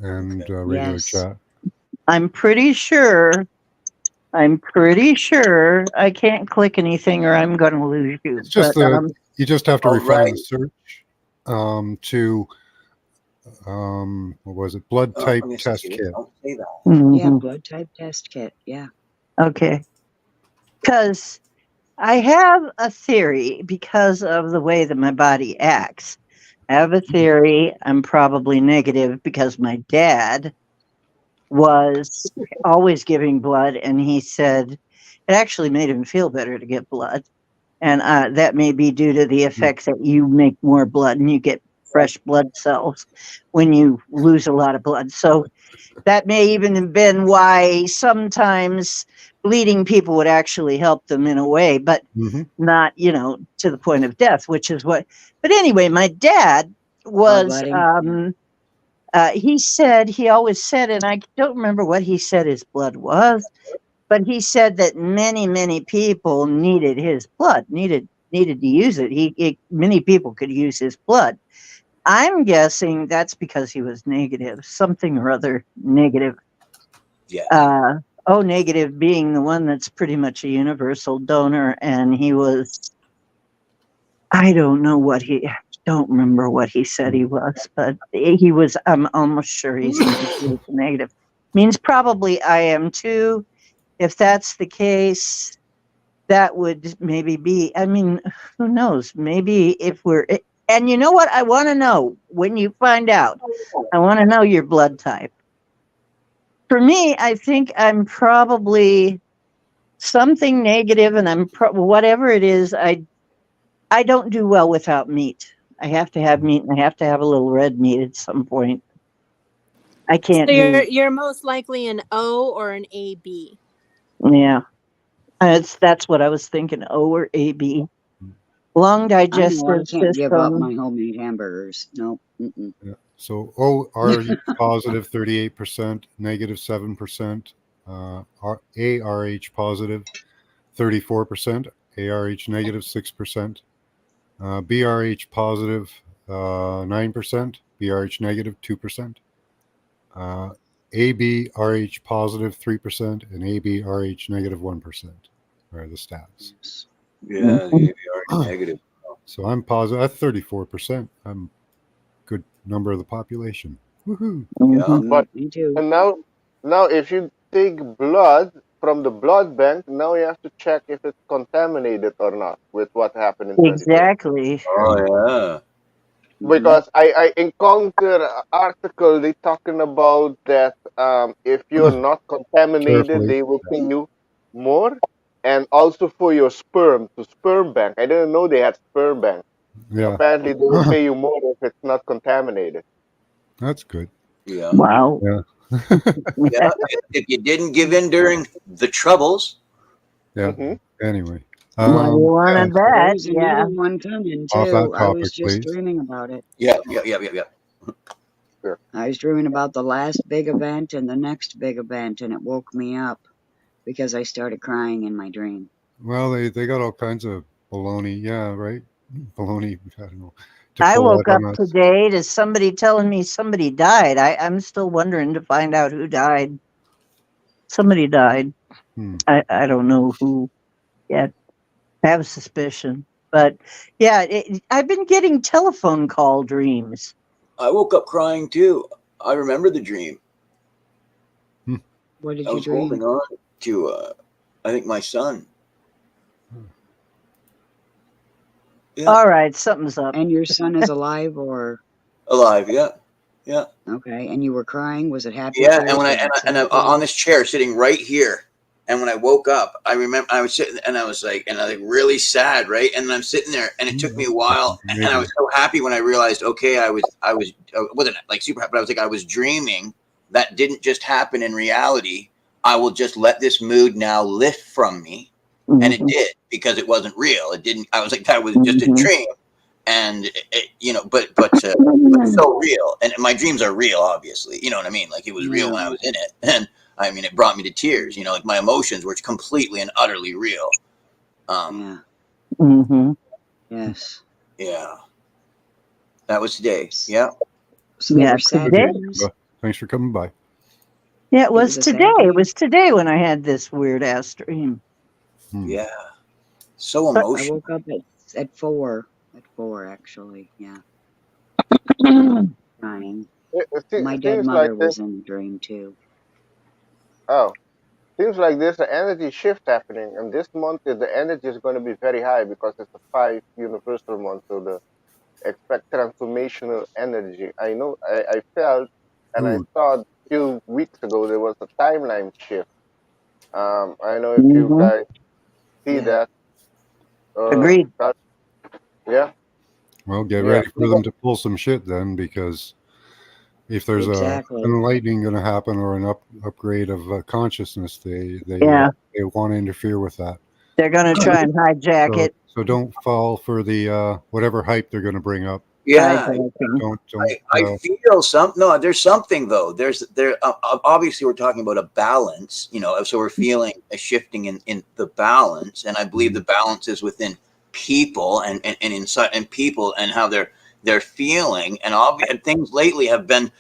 A: and regular
F: Yes.
A: chat.
D: I'm pretty sure I can't click anything or I'm going to lose you.
A: It's just
D: But,
A: you just have to
E: Oh,
A: refine
E: right.
A: the search to what was it? Blood type
E: Let me
A: test
E: see.
A: kit.
E: Don't say that.
F: Yeah,
D: mhm.
F: blood type test kit. Yeah.
D: Okay. Because I have a theory because of the way that my body acts. I have a theory I'm probably negative because my dad was always giving blood, and he said it actually made him feel better to get blood. And that may be due to the effects that you make more blood and you get fresh blood cells when you lose a lot of blood. So that may even have been why sometimes bleeding people would actually help them in a way, but not, to the point of death, which is what. But anyway, my dad was, he always said, and I don't remember what he said his blood was, but he said that many, many people needed his blood, needed to use it. Many people could use his blood. I'm guessing that's because he was negative, something or other negative.
E: Yeah.
D: O negative being the one that's pretty much a universal donor, and he was, I don't remember what he said he was, but he was, I'm almost sure he said he was negative. Means probably I am too. If that's the case, that would maybe be, I mean, who knows? Maybe if and you know what? I want to know when you find out. I want to know your blood type. For me, I think I'm probably something negative, and I'm whatever it is. I don't do well without meat. I have to have meat, and I have to have a little red meat at some point. I can't.
G: So you're most likely an O or an AB.
D: Yeah, that's what I was thinking. O or AB. Long digestive
F: I can't give up
D: system.
F: my homemade hamburgers. Nope. Mm-mm.
A: Yeah. So ORH positive 38%, negative 7%, ARH positive 34%, ARH negative 6%, BRH positive 9%, BRH negative 2%, ABRH positive 3%, and ABRH negative 1% are the stats.
E: Yeah, the ABR negative.
A: So I'm positive. That's 34%. I'm good number of the population. Woohoo!
E: Yeah.
B: but
F: Me too.
B: and now if you take blood from the blood bank, now you have to check if it's contaminated or not with what happened in 2020.
D: Exactly.
E: Oh yeah.
B: Because I encountered an article they talking about that if you're not contaminated,
A: Carefully.
B: they will pay you more, and also for your sperm to sperm bank. I didn't know they had sperm bank.
A: Yeah,
B: Apparently, they will pay you more if it's not contaminated.
A: that's good.
E: Yeah.
D: Wow.
A: Yeah.
E: Yeah. If you didn't give in during the troubles.
A: Yeah.
B: hmm
A: Anyway,
D: Well, you wanted that,
F: There's
D: yeah.
F: another one coming
A: off that
F: too. I was
A: topic,
F: just
A: please.
F: dreaming about it.
E: Yeah.
F: I was dreaming about the last big event and the next big event, and it woke me up because I started crying in my dream.
A: Well, they got all kinds of baloney. Yeah, right. Baloney. I don't know. To
D: I
A: pull
D: woke
A: out
D: up
A: on us.
D: today to somebody telling me somebody died. I'm still wondering to find out who died. Somebody died. I don't know who yet. I have a suspicion. But yeah, I've been getting telephone call dreams.
E: I woke up crying too. I remember the dream.
F: What did
E: I
F: you
E: was
F: dream?
E: holding on to, I think my son. Yeah.
D: All right, something's up.
F: And your son is alive or
E: Alive, yeah. Yeah.
F: okay? And you were crying. Was it happy?
E: Yeah,
F: tears?
E: and when
F: Was it sad
E: I'm
F: tears?
E: on this chair sitting right here, and when I woke up, I remember I was sitting and I was like, really sad, right? And I'm sitting there, and it took me a while, and I was so happy when I realized, okay, I wasn't like super happy, but I was like, I was dreaming. That didn't just happen in reality. I will just let this mood now lift from me, and it did because it wasn't real. It didn't. I was like, that was just a dream. And but so real, and my dreams are real, obviously. You know what I mean? Like it was real when I was in it, and I mean it brought me to tears. You know, like my emotions were completely and utterly real.
F: Yeah. Yes.
E: Yeah. That was today. Yeah.
F: So they
D: Yeah,
F: were sad
D: today.
F: dreams.
A: Thanks for coming by.
D: Yeah, it was
F: was a sad
D: today.
F: dream?
D: It was today when I had this weird ass dream.
E: Yeah. So
F: I
E: emotional.
F: woke up at 4. At 4, actually. Yeah. Crying. My dead
B: Seems
F: mother
B: like this.
F: was in the dream too.
B: Oh, seems like there's an energy shift happening, and this month the energy is going to be very high because it's a 5 universal month. So the expect transformational energy. I know. I felt and I saw a few weeks ago there was a timeline shift. I know if you guys see
F: Yeah.
B: that.
D: Agreed.
B: Yeah.
A: Well, get
B: Yeah.
A: ready for them to pull some shit then, because if there's
F: Exactly.
A: an enlightening going to happen or an upgrade of consciousness, they
D: Yeah.
A: they want to interfere with that.
D: They're going to try and hijack it.
A: So don't fall for the whatever hype they're going to bring up.
E: Yeah.
A: Don't.
E: I feel something. No, there's something though. Obviously we're talking about a balance, so we're feeling a shifting in the balance, and I believe the balance is within people and inside and people and how they're feeling, and things lately have been,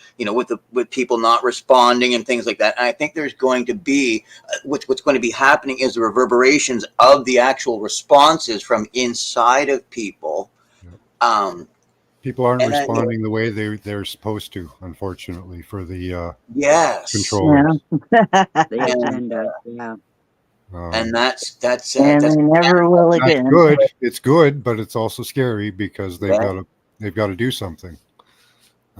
E: with people not responding and things like that. And I think there's going to be what's going to be happening is the reverberations of the actual responses from inside of people.
A: People aren't responding the way they're supposed to, unfortunately, for the controllers.
F: Yeah.
E: And that's
D: and they never will again.
A: That's good. It's good, but it's also scary because they've got to do something.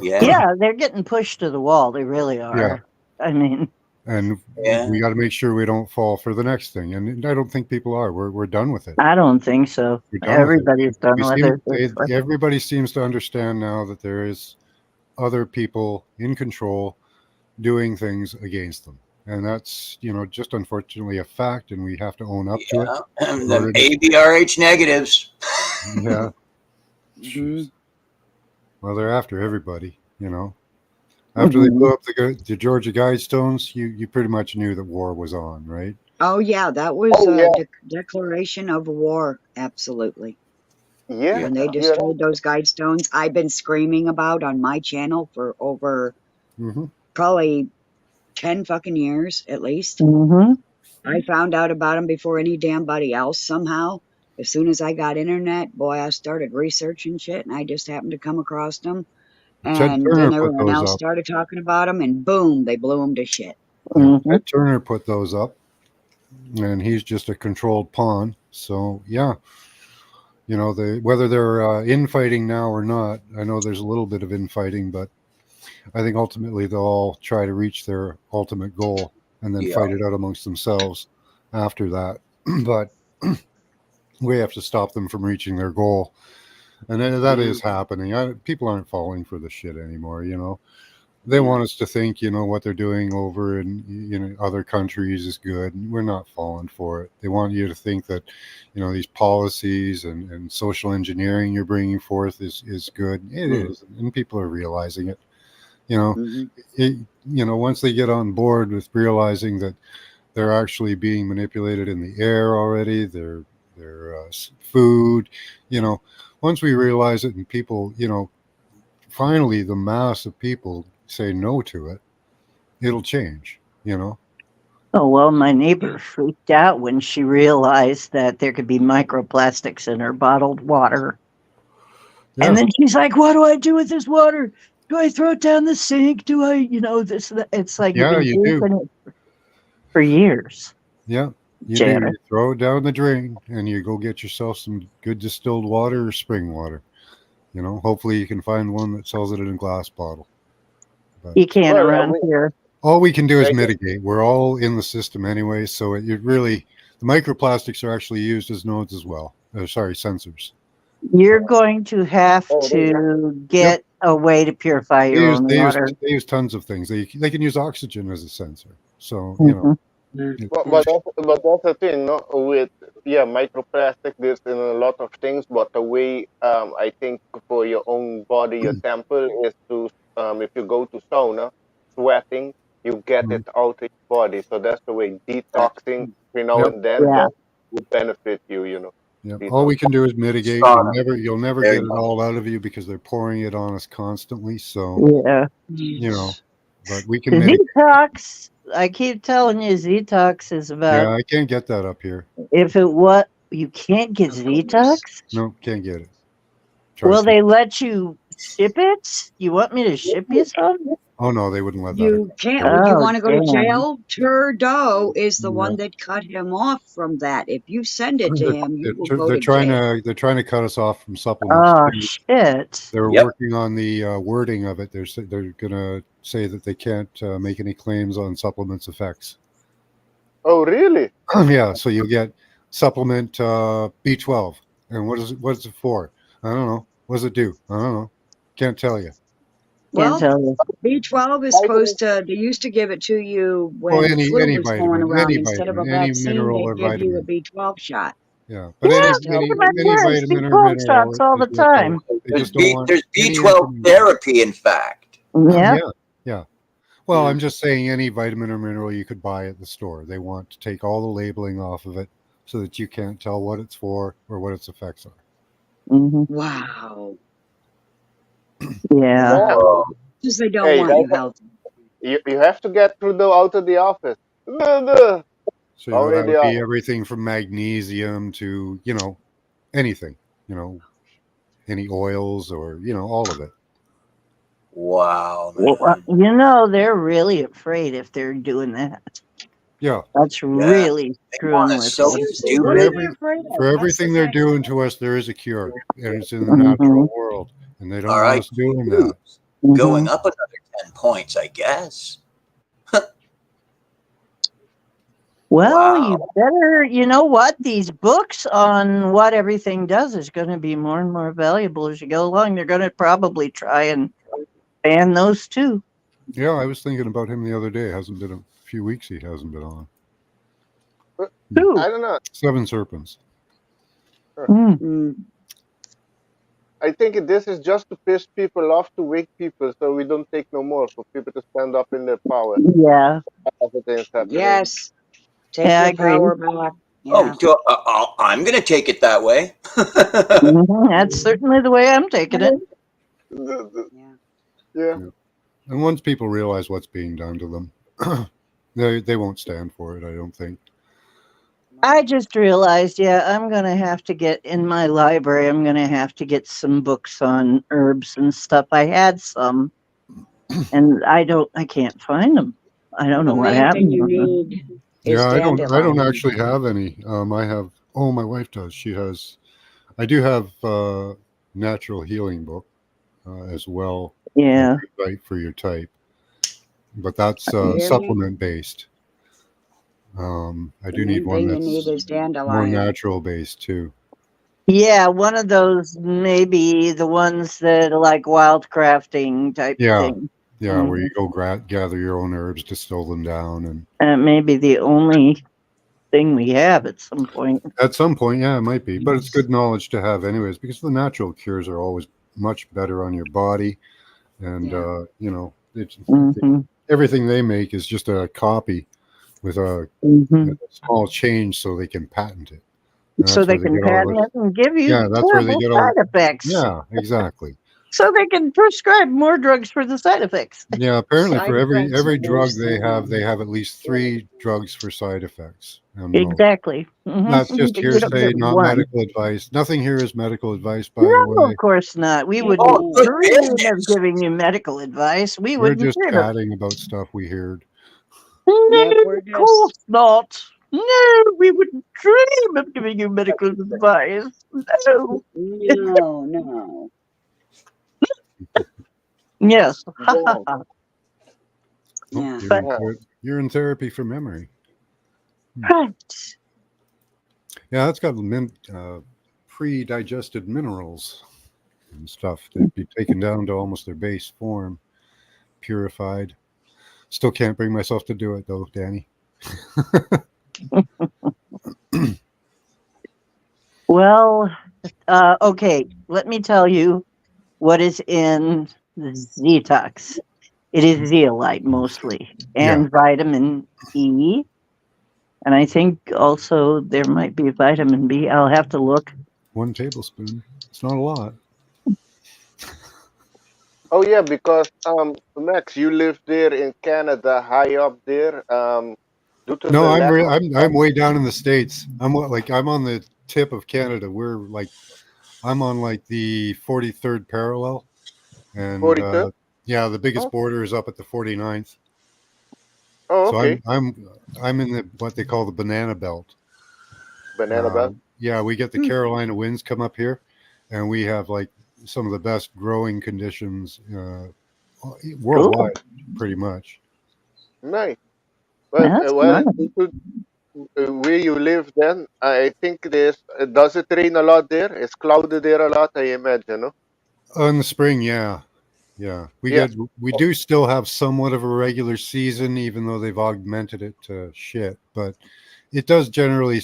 D: Yeah, they're getting pushed to the wall. They really are.
A: Yeah.
D: I mean,
A: and we got to make sure we don't fall for the next thing. And I don't think people are. We're done with it.
D: I don't think so. Everybody's done with it.
A: Everybody seems to understand now that there is other people in control doing things against them. And that's, just unfortunately a fact, and we have to own up to it.
E: And the ABRH negatives.
A: Yeah. Well, they're after everybody, After they blew up the Georgia Guidestones, you pretty much knew that war was on, right?
F: Oh, yeah. That was a declaration of war. Absolutely.
B: Yeah.
F: When they destroyed those Guidestones, I've been screaming about on my channel for over probably 10 fucking years at least. I found out about them before any damn body else somehow. As soon as I got internet, boy, I started researching shit, and I just happened to come across them. And then everyone else started talking about them, and boom, they blew them to shit.
A: Ted Turner put those up. and he's just a controlled pawn. So yeah, whether they're infighting now or not, I know there's a little bit of infighting, but I think ultimately they'll all try to reach their ultimate goal and then fight it out amongst themselves after that. But we have to stop them from reaching their goal. And that is happening. People aren't falling for the shit anymore, They want us to think, what they're doing over in other countries is good. We're not falling for it. They want you to think that, these policies and social engineering you're bringing forth is good. It is, and people are realizing it. Once they get on board with realizing that they're actually being manipulated in the air already, their food, once we realize it and people, finally the mass of people say no to it, it'll change,
D: Oh, well, my neighbor freaked out when she realized that there could be microplastics in her bottled water. Yeah. And then she's like, what do I do with this water? Do I throw it down the sink? Do I, this, that? It's like,
A: yeah, you do.
D: It for years.
A: Yeah. You throw it down the drain and you go get yourself some good distilled water or spring water. Hopefully you can find one that sells it in a glass bottle.
D: But you can't around here.
A: All we can do is mitigate. We're all in the system anyway, so it really, the microplastics are actually used as nodes as well. Sensors.
D: You're going to have to get a way to purify your own water.
A: They use tons of things. They can use oxygen as a sensor. So,
B: But that's the thing, no? With microplastic, there's in a lot of things. But the way I think for your own body, your temple is to if you go to sauna, sweating, you get it out of your body. So that's the way detoxing, and then that would benefit you.
A: Yeah. All we can do is mitigate. You'll never get it all out of you because they're pouring it on us constantly. So but we can
D: detox. I keep telling you, Zetox is about.
A: Yeah, I can't get that up here.
D: If you can't get Zetox?
A: No, can't get it.
D: Will they let you ship it? You want me to ship you some?
A: Oh no, they wouldn't let that.
F: You can't. You want to go to jail? Trudeau is the one that cut him off from that. If you send it to him, you will go to jail.
A: They're trying to cut us off from supplements.
D: Oh shit!
A: They're working on the wording of it. They're gonna say that they can't make any claims on supplements effects.
B: Oh really?
A: Yeah. So you'll get supplement B12, and what is it for? I don't know. What does it do? I don't know. Can't tell you.
F: Well, B12 is supposed to. They used to give it to you when the flu was going around. Instead of a vaccine, they give you a B12 shot.
A: Yeah, but any vitamin or mineral
D: shots all the time.
E: There's B12 therapy, in fact.
A: Yeah. Well, I'm just saying any vitamin or mineral you could buy at the store. They want to take all the labeling off of it so that you can't tell what it's for or what its effects are.
D: Mm-hmm.
F: Wow.
D: Yeah.
F: Because they don't want you healthy.
B: You have to get Trudeau out of the office.
A: So that would be everything from magnesium to, anything, any oils or, all of it.
E: Wow.
D: Well, they're really afraid if they're doing that.
A: Yeah.
D: That's really screwing with
E: so
A: for everything they're doing to us, there is a cure, and it's in the natural world, and they don't want us doing that.
E: Going up another 10 points, I guess.
D: Well, you better, you know what? These books on what everything does is going to be more and more valuable as you go along. They're going to probably try and ban those too.
A: Yeah, I was thinking about him the other day. It hasn't been a few weeks he hasn't been on.
B: Who? I don't know.
A: Seven Serpents.
B: I think this is just to piss people off, to wake people, so we don't take no more, for people to stand up in their power.
D: Yeah.
F: Yes. Take your power back.
E: Yeah. Oh, I'm going to take it that way.
D: That's certainly the way I'm taking it.
B: Yeah.
A: And once people realize what's being done to them, they won't stand for it, I don't think.
D: I just realized, I'm going to have to get in my library. I'm going to have to get some books on herbs and stuff. I had some, and I can't find them. I don't know what happened.
F: is
A: Yeah, I don't
F: dandelion.
A: actually have any. I have. Oh, my wife does. She has. I do have natural healing book as well.
D: Yeah.
A: Right for your type, but that's
F: You hear me?
A: supplement based. I
F: The
A: do need
F: main
A: one
F: thing you
A: that's
F: need is
A: more
F: dandelion.
A: natural based too.
D: Yeah, one of those, maybe the ones that are like wild crafting type
A: Yeah,
D: thing.
A: yeah, where you go gather your own herbs, distill them down, and
D: It may be the only thing we have at some point.
A: at some point, yeah, it might be, but it's good knowledge to have, anyways, because the natural cures are always much better on your body, and
F: Yeah.
A: you know,
D: Mhm.
A: everything they make is just a copy with a
D: Mhm.
A: small change, so they can patent it. And
D: So
A: that's
D: they
A: where they
D: can
A: get all
D: patent
A: the
D: it and give you
A: yeah, that's where they
D: terrible
A: get all
D: side effects.
A: yeah, exactly.
D: So they can prescribe more drugs for the side effects.
A: Yeah, apparently
F: Side
A: for
F: effects
A: every
F: are
A: drug
F: worse
A: they
F: than
A: have at least 3 drugs for side effects. And
D: Exactly.
A: that's just
D: You don't
A: hearsay,
D: get
A: not
D: one.
A: medical advice. Nothing here is medical advice, by the
D: No,
A: way.
D: of course not. We
F: Yeah.
D: wouldn't
E: Oh, good
D: dream
E: business.
D: of giving you medical advice. We
A: We're
D: wouldn't
A: just
D: dream of it.
A: chatting about stuff we heard.
F: Yep,
D: No,
F: we're
D: of course
F: just
D: not. No, we wouldn't dream of giving you medical advice. No.
F: no.
D: Yes.
F: Whoa.
A: Oh,
F: Yeah.
A: you're
D: But
A: you're in therapy for memory.
D: right.
A: Yeah, that's got pre-digested minerals and stuff. They'd be taken down to almost their base form, purified. Still can't bring myself to do it though, Danny.
D: Well, okay. Let me tell you what is in Zetox. It is zeolite mostly, and vitamin E. And I think also there might be vitamin B. I'll have to look.
A: 1 tablespoon. It's not a lot.
B: Oh yeah, because Max, you live there in Canada, high up there. Due to
A: No,
B: the lack of
A: I'm way down in the States. I'm on the tip of Canada. We're like I'm on like the 43rd parallel, and
B: 42.
A: yeah, the biggest
B: Oh,
A: border is up at the 49th.
B: oh,
A: So
B: okay.
A: I'm in the what they call the banana belt.
B: Banana belt.
A: Yeah, we get the Carolina winds come up here, and we have like some of the best growing conditions worldwide, pretty much.
B: Nice. Well,
D: That's
B: well,
D: nice.
B: due to where you live, then I think does it rain a lot there? It's cloudy there a lot, I imagine, no?
A: In the spring, yeah.
B: Yeah.
A: We do still have somewhat of a regular season, even though they've augmented it to shit. But it does generally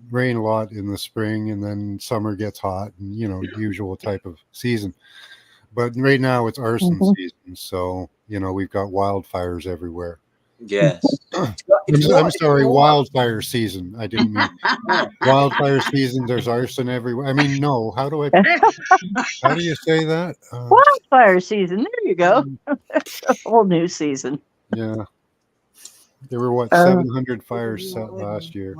A: rain a lot in the spring, and then summer gets hot, and usual type of season. But right now it's arson season, so we've got wildfires everywhere.
E: Yes.
A: I'm sorry, wildfire season. I didn't mean wildfire season. There's arson everywhere. I mean, no. How do you say that?
D: Wildfire season. There you go. A whole new season.
A: Yeah. There were 700 fires set last year.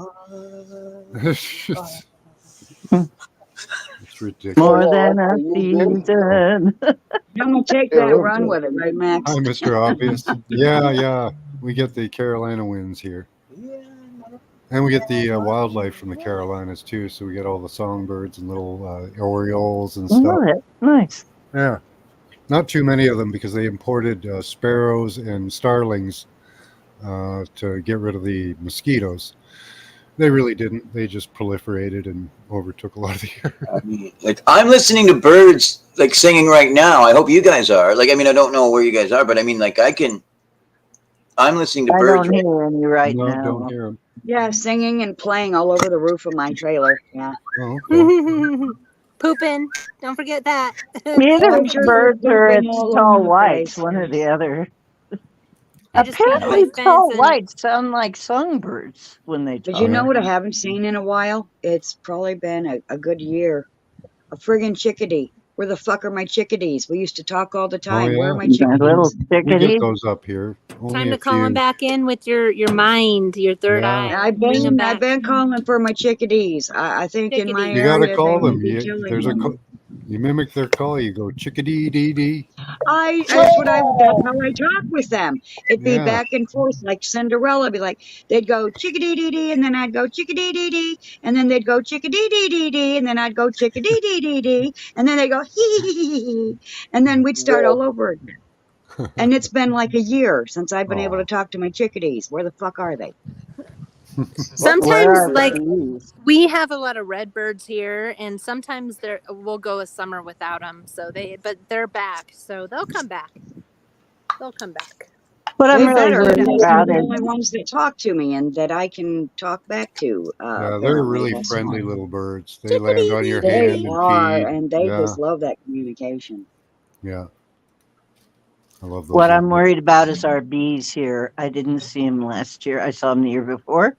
A: It's ridiculous.
D: More than a season.
F: I'm gonna take that and run with it, right, Max?
A: Hi, Mr. Obvious. Yeah. We get the Carolina winds here. And we get the wildlife from the Carolinas too. So we get all the songbirds and little orioles and stuff.
D: Nice.
A: Yeah. Not too many of them because they imported sparrows and starlings to get rid of the mosquitoes. They really didn't. They just proliferated and overtook a lot of the air.
E: I'm listening to birds singing right now. I hope you guys are. I don't know where you guys are, but I'm listening to birds.
D: I don't hear any right
A: No,
D: now.
A: don't hear them.
F: Yeah, singing and playing all over the roof of my trailer. Yeah.
A: Oh, okay.
G: Pooping. Don't forget that.
D: Neither
F: I'm sure
D: birds
F: they're
D: or
F: pooping
D: it's
F: all
D: tall
F: over the
D: whites,
F: place.
D: one or the other.
G: I just came to my
D: Apparently,
G: fence
D: tall
G: and-
D: whites sound like songbirds when they talk.
F: Did you know what I haven't seen in a while? It's probably been a good year. A friggin' chickadee. Where the fuck are my chickadees? We used to talk all the time.
A: yeah.
F: Where are my
D: That little
F: chickadees?
A: We
D: chickadee?
A: get those up here. Only
G: Time
A: a
G: to call
A: few.
G: him back in with your mind, your third
A: Yeah.
G: eye. Bring him
F: I've
G: back.
F: been calling for my chickadees. I think in my
A: You got to
F: area
A: call
F: they
A: them.
F: may be killing them.
A: You mimic their call. You go chickadee-dee-dee.
F: That's how I talk with them. It'd be
A: Yeah.
F: back and forth like Cinderella. It'd be like, they'd go chickadee-dee-dee, and then I'd go chickadee-dee-dee, and then they'd go chickadee-dee-dee-dee, and then I'd go chickadee-dee-dee-dee, and then they'd go hee-hee-hee-hee, and then we'd start all over again. And it's been like a year since I've been able to talk to my chickadees. Where the fuck are they?
G: Sometimes, like, we have a lot of redbirds here, and sometimes we'll go a summer without them. But they're back, so they'll come back. They'll come back.
D: What I'm really worried about
F: They're
D: is
F: the only ones that talk to me and that I can talk back to.
A: Yeah, they're really
F: That's
A: friendly
F: why.
A: little birds. They land on your hand
F: They
A: and
F: are,
A: feed.
F: and they
A: Yeah.
F: just love that communication.
A: Yeah. I love those.
D: what
A: little
D: I'm worried about is our bees here. I didn't see them last year. I saw them the year before.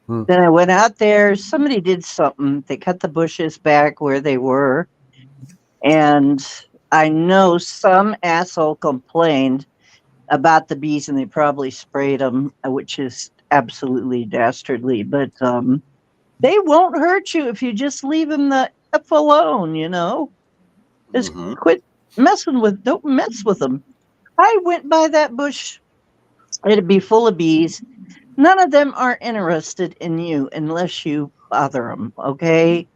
D: Then I went out there. Somebody did something. They cut the bushes back where they were. And I know some asshole complained about the bees, and they probably sprayed them, which is absolutely dastardly. But they won't hurt you if you just leave them the F alone, you know? Just quit don't mess with them. I went by that bush. It'd be full of bees. None of them are interested in you unless you bother them, okay?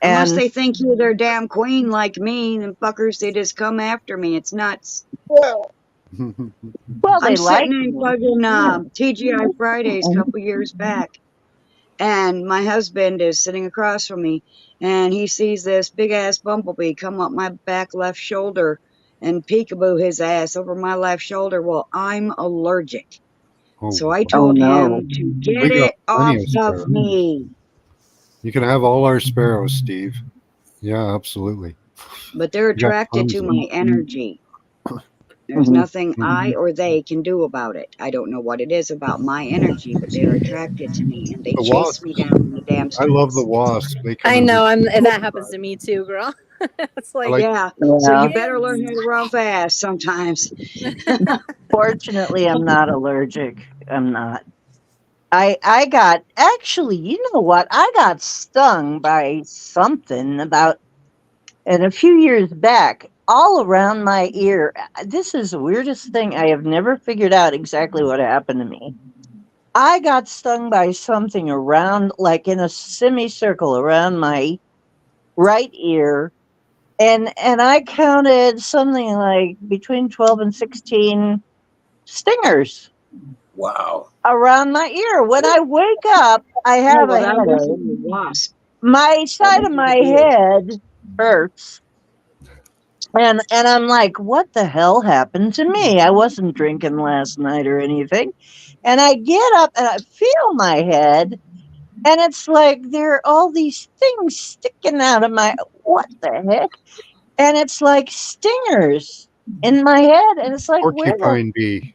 F: Unless they think you're their damn queen like me, then fuckers, they just come after me. It's nuts.
D: Well, they
F: I'm
D: like
F: sitting in fucking TGI Fridays a couple years back, and my husband is sitting across from me, and he sees this big-ass bumblebee come up my back left shoulder and peekaboo his ass over my left shoulder. Well, I'm allergic. So I told him to get it off of me.
A: You can have all our sparrows, Steve. Yeah, absolutely.
F: But they're attracted to my energy. There's nothing I or they can do about it. I don't know what it is about my energy, but they're attracted to me, and they chase me down in the damn streets.
A: I love the wasps.
G: I know, that happens to me too, girl. It's like,
F: yeah. So you better learn how to run fast sometimes.
D: Fortunately, I'm not allergic. I'm not. I got, actually, you know what? I got stung by something and a few years back, all around my ear. This is the weirdest thing. I have never figured out exactly what happened to me. I got stung by something around, like in a semicircle around my right ear. And I counted something like between 12 and 16 stingers.
E: Wow.
D: Around my ear. When I wake up, I have a headache. My side of my head hurts. And I'm like, what the hell happened to me? I wasn't drinking last night or anything. And I get up and I feel my head. And it's like there are all these things sticking out of what the heck? And it's like stingers in my head. And it's like,
A: porcupine bee.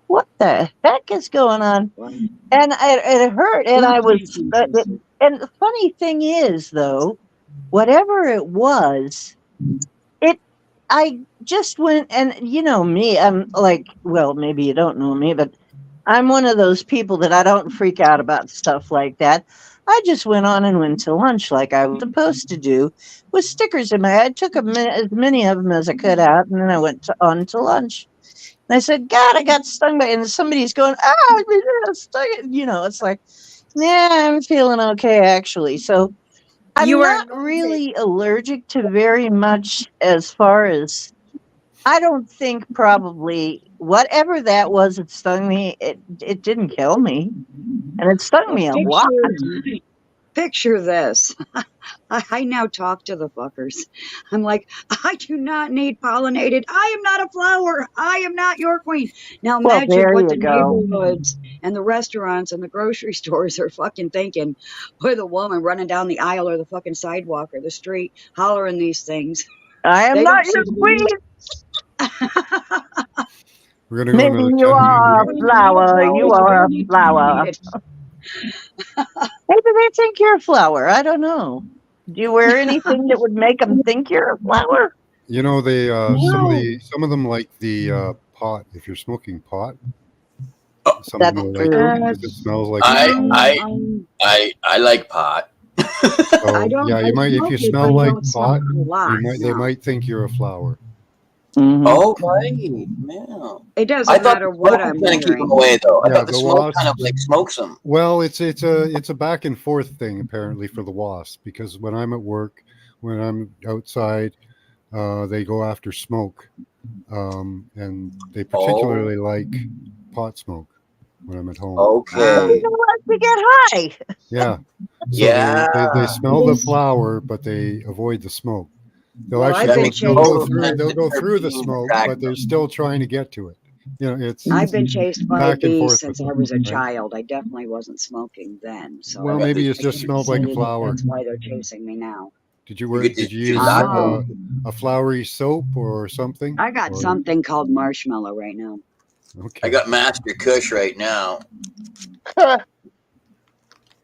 D: What the heck is going on? And it hurt. And I was, and the funny thing is, though, whatever it was, I just went, and you know me, I'm like, well, maybe you don't know me, but I'm one of those people that I don't freak out about stuff like that. I just went on and went to lunch like I was supposed to do with stickers in my head. I took as many of them as I could out, and then I went on to lunch. And I said, God, I got stung by, and somebody's going, I stung. You know, it's like, yeah, I'm feeling okay, actually. So I'm not really allergic to very much as far as, I don't think probably whatever that was that stung me, it didn't kill me. And it stung me a lot.
F: Picture this. I now talk to the fuckers. I'm like, I do not need pollinated. I am not a flower. I am not your queen. Now imagine what the neighborhoods and the restaurants and the grocery stores are fucking thinking with a woman running down the aisle or the fucking sidewalk or the street hollering these things.
D: I am not your queen.
A: We're gonna go
D: Maybe you are a flower. You are a flower. Maybe they think you're a flower. I don't know. Do you wear anything that would make them think you're a flower?
A: You know, they some of them like the pot. If you're smoking pot, some of them like it. It smells like.
E: I like pot.
A: So
F: I don't.
A: yeah,
F: I
A: you might if
F: smoke
A: you
F: it,
A: smell
F: but I
A: like
F: don't smoke
A: pot,
F: a lot.
A: they
F: No,
A: might think you're a flower.
E: Okay, yeah.
F: it
E: I
F: doesn't
E: thought the
F: matter what
E: smoke was
F: I'm
E: going to keep them
F: wearing.
E: away, though. I
A: Yeah,
E: thought the
A: the
E: smoke kind of
A: wasps.
E: like smokes them.
A: Well, it's a back and forth thing apparently for the wasps, because when I'm at work, when I'm outside, they go after smoke, and they particularly
E: Oh,
A: like pot smoke when I'm at home.
E: okay.
D: To get high.
A: Yeah, so
E: Yeah.
A: they smell the flower, but they avoid the smoke. They'll
F: Well,
A: actually
F: I've
E: That
F: been
E: makes
A: they'll
F: chased
A: go
E: total
A: through
E: sense
F: by
A: they'll
E: that
A: go
E: they're
A: through the
E: being
A: smoke, but they're
E: attractive.
A: still trying to get to it. You know,
F: I've been chased by
A: back and
F: bees
A: forth with
F: since I
A: them,
F: was a
A: right?
F: child. I definitely wasn't smoking then, so
A: Well,
E: I got
A: maybe
E: the
A: it
F: I
A: just
F: can't
A: smelled like a
F: say that
A: flower.
F: that's why they're chasing me now.
A: Did you
E: you
A: wear?
E: get this
A: Did you use
E: gelato.
A: a flowery soap or something?
F: I got
A: Or
F: something called marshmallow right now.
E: I
A: okay,
E: got Master Kush right now.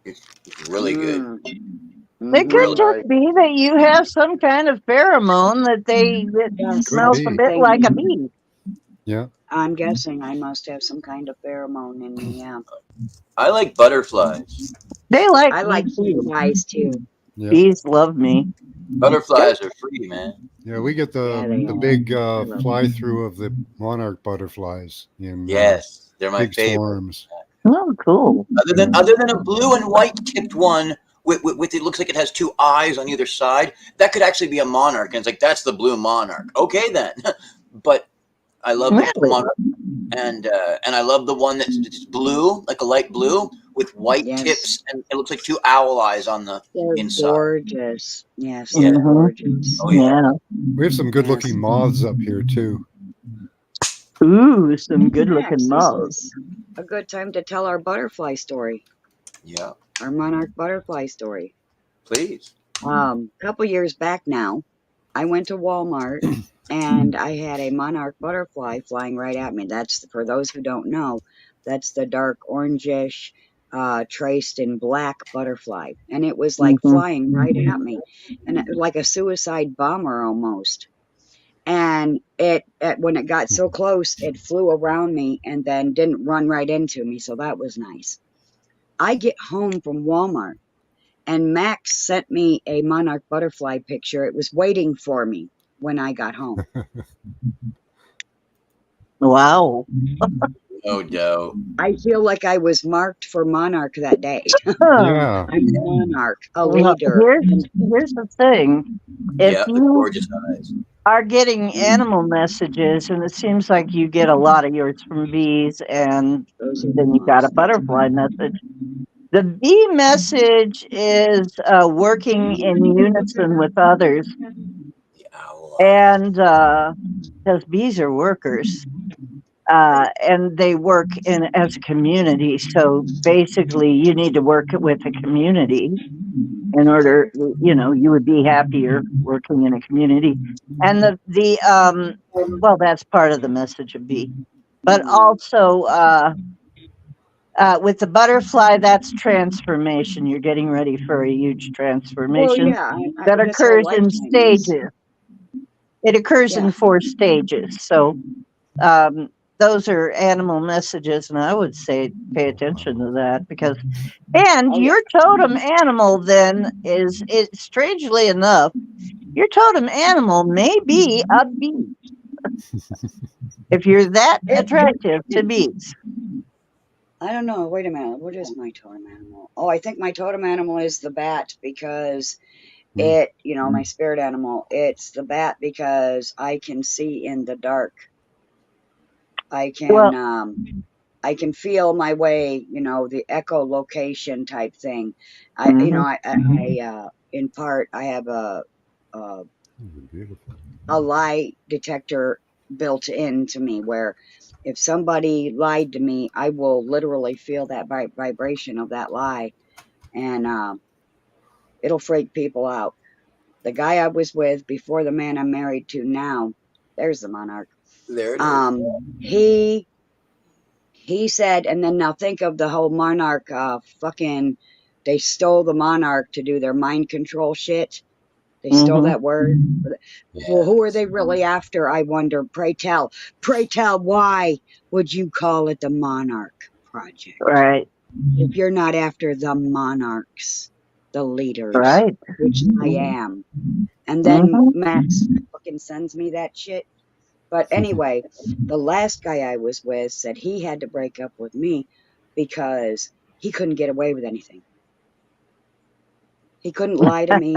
E: It's really good.
D: It could
E: Really.
F: Mm-hmm.
D: just be that you have some kind of pheromone that
F: Yes,
A: could
D: smells
F: that's
D: a
F: the
A: be.
D: bit
F: thing.
D: like a bee.
A: Yeah,
F: I'm guessing I must have some kind of pheromone in me. Yeah,
E: I like butterflies.
D: They like
F: I
D: me
F: like
D: too.
F: bees too.
A: yeah,
D: Bees love me.
E: Butterflies are free, man.
A: yeah. We get
F: Yeah, they
A: the
F: are.
A: big
F: I love
A: fly
F: them.
A: through of the monarch butterflies in
E: Yes, they're my
A: big
E: favorite.
A: swarms.
D: Oh, cool.
E: Other than a blue and white tipped one with it looks like it has two eyes on either side, that could actually be a monarch. And it's like that's the blue monarch. Okay then, but I love the
D: Really?
E: monarch, and I love the one that's blue, like a light blue with white
F: Yes,
E: tips, and it looks like two owl eyes on the
F: they're
E: inside.
F: gorgeous. Yes,
E: Yeah.
F: they're
D: Mhm.
F: gorgeous.
E: Oh yeah.
D: Yeah.
A: We have some good looking
F: Yes.
A: moths up here too.
D: Ooh, some good
F: Max,
D: looking
F: this
D: moths.
F: is a good time to tell our butterfly story,
E: Yeah.
F: our monarch butterfly story.
E: Please.
F: Couple years back now, I went to Walmart and I had a monarch butterfly flying right at me. That's, for those who don't know, that's the dark orangish, traced in black butterfly. And it was like
D: Mhm.
F: flying right at me, and like a suicide bomber almost. And when it got so close, it flew around me and then didn't run right into me. So that was nice. I get home from Walmart and Max sent me a monarch butterfly picture. It was waiting for me when I got home.
D: Wow.
E: No doubt.
F: I feel like I was marked for monarch that day.
A: Yeah,
F: I'm a monarch, a
D: Well,
F: leader.
D: here's the thing. If
E: Yeah, the
D: you
E: gorgeous eyes.
D: are getting animal messages, and it seems like you get a lot of yours from bees, and
F: Those are the
D: then you got a
F: most.
D: butterfly message. The bee message is working in unison with others,
E: The owl eyes.
D: and because bees are workers, and they work as a community. So basically, you need to work with a community in order, you would be happier working in a community. And well, that's part of the message of bee, but also with the butterfly, that's transformation. You're getting ready for a huge
F: Well,
D: transformation
F: yeah,
D: that
F: this whole
D: occurs in
F: lifetime is.
D: stages. It occurs
F: Yeah.
D: in 4 stages. So those are animal messages, and I would say pay attention to that because, and
F: Oh, yeah.
D: your totem animal then is strangely enough, your totem animal may be a bee if you're that attractive to bees.
F: I don't know. Wait a minute. What is my totem animal? Oh, I think my totem animal is the bat because it, my spirit animal, it's the bat because I can see in the dark. I can feel my way, the echolocation type thing. In part, I have a lie detector built into me where if somebody lied to me, I will literally feel that vibration of that lie, and it'll freak people out. The guy I was with before the man I'm married to now, there's the monarch.
E: There it is.
F: He said, and then now think of the whole monarch, they stole the monarch to do their mind control shit. They stole that word. Well, who are they really after? I wonder. Pray tell, why would you call it the Monarch Project?
D: Right.
F: If you're not after the monarchs. the leaders,
D: Right.
F: which I am. And then Max fucking sends me that shit. But anyway, the last guy I was with said he had to break up with me because he couldn't get away with anything. He couldn't lie to me.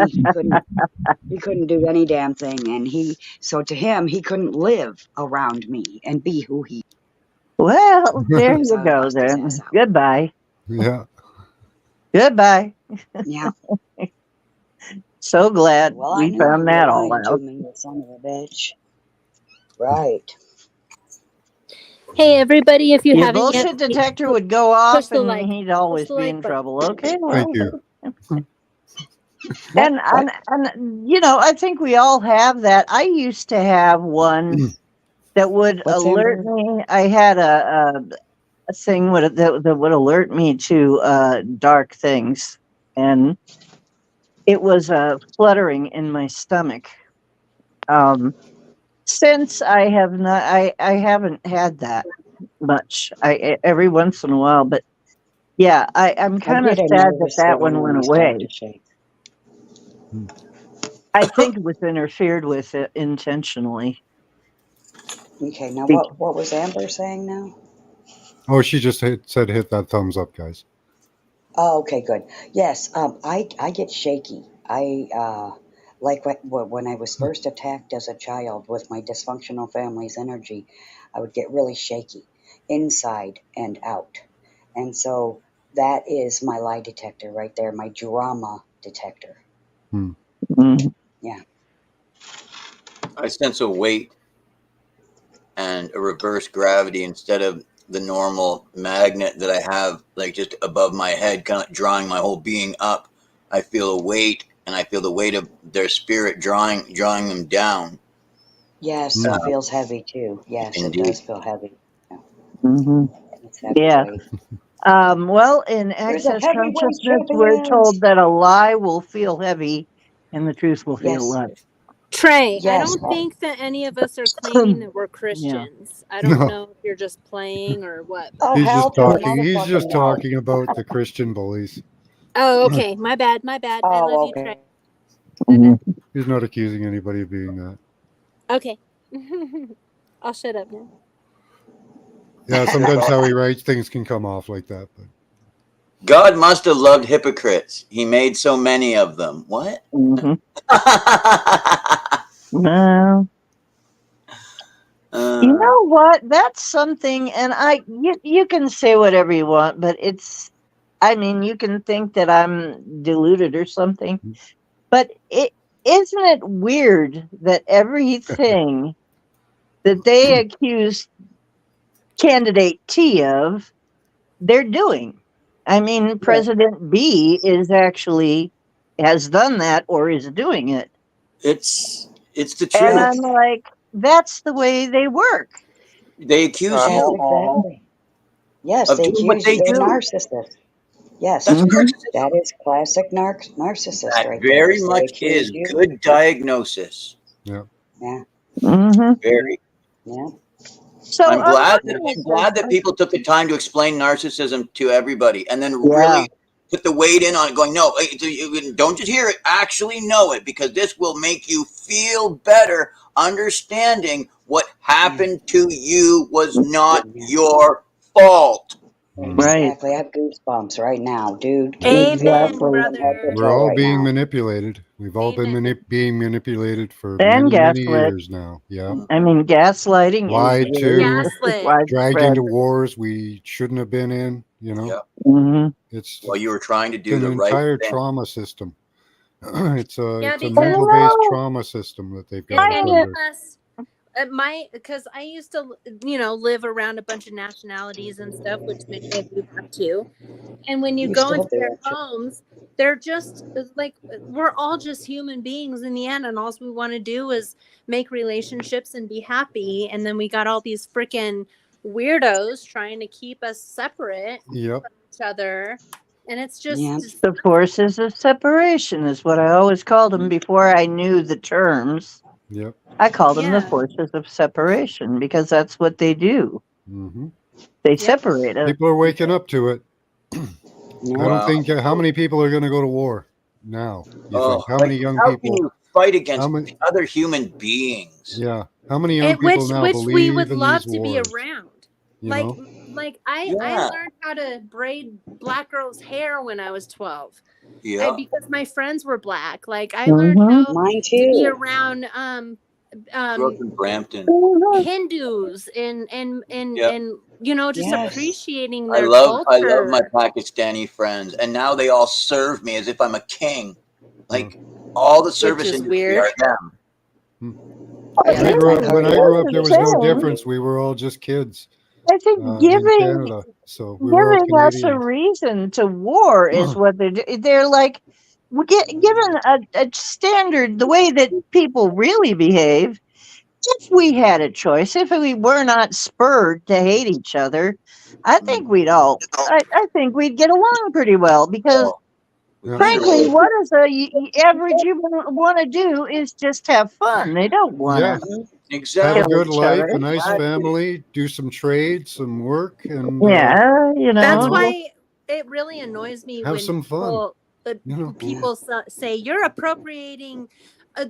F: He couldn't do any damn thing. And so to him, he couldn't live around me and be who he.
D: Well, there
F: So
D: you
F: I
D: go
F: lost his
D: then.
F: ass out.
D: Goodbye.
A: Yeah.
D: Goodbye.
F: Yeah.
D: So glad
F: Well, I
D: we
F: knew
D: found
F: you
D: that
F: were
D: all
F: lying to
D: out.
F: me, you son of a bitch. Right.
G: Hey, everybody, if you
D: Your
G: haven't yet,
D: bullshit detector would go
G: push
D: off
G: the
D: and
G: like.
D: he'd always
G: Push the
D: be
G: like
D: in
G: button.
D: trouble. Okay, well.
A: Thank you.
D: And you know, I think we all have that. I used to have one that would
F: What's
D: alert
F: Amber?
D: me. I had a thing that would alert me to dark things, and it was fluttering in my stomach. Since I have not, I haven't had that much. Every once in a while, but yeah, I'm
F: I
D: kind of
F: get a
D: sad
F: nervous
D: that
F: feeling
D: one
F: when
D: went
F: I start
D: away.
F: to shake.
D: I think it was interfered with intentionally.
F: Okay, now what was Amber saying now?
A: Oh, she just said hit that thumbs up, guys.
F: Oh, okay, good. Yes, I get shaky. Like when I was first attacked as a child with my dysfunctional family's energy, I would get really shaky inside and out. And so that is my lie detector right there, my drama detector. Yeah.
E: I sense a weight and a reverse gravity instead of the normal magnet that I have, like just above my head, kind of drawing my whole being up. I feel a weight, and I feel the weight of their spirit drawing them down.
F: Yes, it feels heavy too. Yes,
E: Indeed.
F: it does feel heavy. Yeah. It's heavy weight.
D: Well, in
F: There's a
D: Access
F: heavyweight
D: Consciousness, we're
F: champion.
D: told that a lie will feel heavy and the truth will feel
F: Yes.
D: light.
G: Trey, I
F: Yes.
G: don't think that any of us are claiming that we're Christians. I don't
A: No.
G: know if you're just playing or what.
F: Oh,
A: He's
F: hell
A: just
F: to the
A: talking. He's
F: motherfucking
A: just
F: no.
A: talking about the Christian bullies.
G: Oh, okay. My bad. My bad. I love you,
F: okay.
G: Trey. My bad.
A: He's not accusing anybody of being that.
G: Okay. I'll shut up now.
A: Yeah, sometimes how he writes things can come off like that. But
E: God must have loved hypocrites. He made so many of them. What?
D: Well, you know what? That's something, and you can say whatever you want, but I mean, you can think that I'm deluded or something, but isn't it weird that everything that they accuse candidate T of, they're doing? I mean, President B has done that or is doing it.
E: It's the truth.
D: And I'm like, that's the way they work.
E: They accuse you.
F: Exactly. Yes,
E: of
F: they
E: doing what
F: accuse
E: they
F: you. They're
E: do.
F: narcissists. Yes,
E: That's narcissism.
F: that is classic narcissist
E: That
F: right
E: very
F: there.
E: much is good diagnosis.
A: Yeah.
F: Yeah.
E: Very.
F: Yeah.
D: So
E: I'm glad that people took the time to explain narcissism to everybody, and then really put the weight in on it, going, no, don't just hear it, actually know it, because this will make you feel better, understanding what happened to you was not your fault.
F: Exactly. I have goosebumps right now, dude.
G: Amen, brother.
A: We're all being manipulated. We've all been being manipulated for many years now. Yeah.
D: I mean, gaslighting.
A: Lied to,
D: Gaslit.
A: dragged into wars we shouldn't have been in. You know.
D: Yeah.
A: It's
E: you were trying to do the right
A: entire
E: thing.
A: trauma system. It's a
G: because-
A: mental-based trauma system that they've got us under.
G: Because I used to, live around a bunch of nationalities and stuff, which many of you have too. And when you go into their homes, they're just like, we're all just human beings in the end. And all we want to do is make relationships and be happy. And then we got all these freaking weirdos trying to keep us separate from each other. And it's just
D: the forces of separation is what I always called them before I knew the terms.
A: Yep.
D: I call them the forces of separation because that's what they do. They separate us.
A: People are waking up to it. I don't think how many people are going to go to war. now? You
E: Oh,
A: think? How many young
E: how can
A: people?
E: you fight against
A: How many?
E: other human beings?
A: Yeah. How many young people now
G: which we
A: believe
G: would
A: in
G: love
A: these
G: to be
A: wars?
G: around.
A: You
G: Like
A: know?
G: I
E: Yeah.
G: learned how to braid black girls' hair when I was 12.
E: Yeah.
G: Because my friends were black. Like I learned how
H: Mine
G: to be
H: too.
G: around
E: Grew up in Brampton.
G: Hindus and
E: Yep.
G: you know, just
H: Yes.
G: appreciating
E: I
G: their
E: love
G: culture.
E: my Pakistani friends, and now they all serve me as if I'm a king. Like all the service
G: is
E: industry
G: weird.
E: are them.
A: When I grew up, there was no
D: Saying.
A: difference. We were all just kids
D: I think
A: in
D: giving
A: Canada, so we were all
D: giving us a
A: Canadians.
D: reason to war is what they're doing. They're like, given a standard, the way that people really behave. If we had a choice, if we were not spurred to hate each other, I think I think we'd get along pretty well because,
E: Oh, we
A: Yeah.
D: frankly,
E: sure
D: what does a average human want to do is just have fun. They don't want
A: Yeah.
D: to
A: Have a
E: exactly.
D: kill
A: good
D: each
A: life,
D: other.
A: a nice
E: Exactly.
A: family, do some trade, some work, and
D: Yeah, you know.
G: That's
A: know,
G: why it really annoys me
A: have
G: when
A: some fun.
G: people say you're appropriating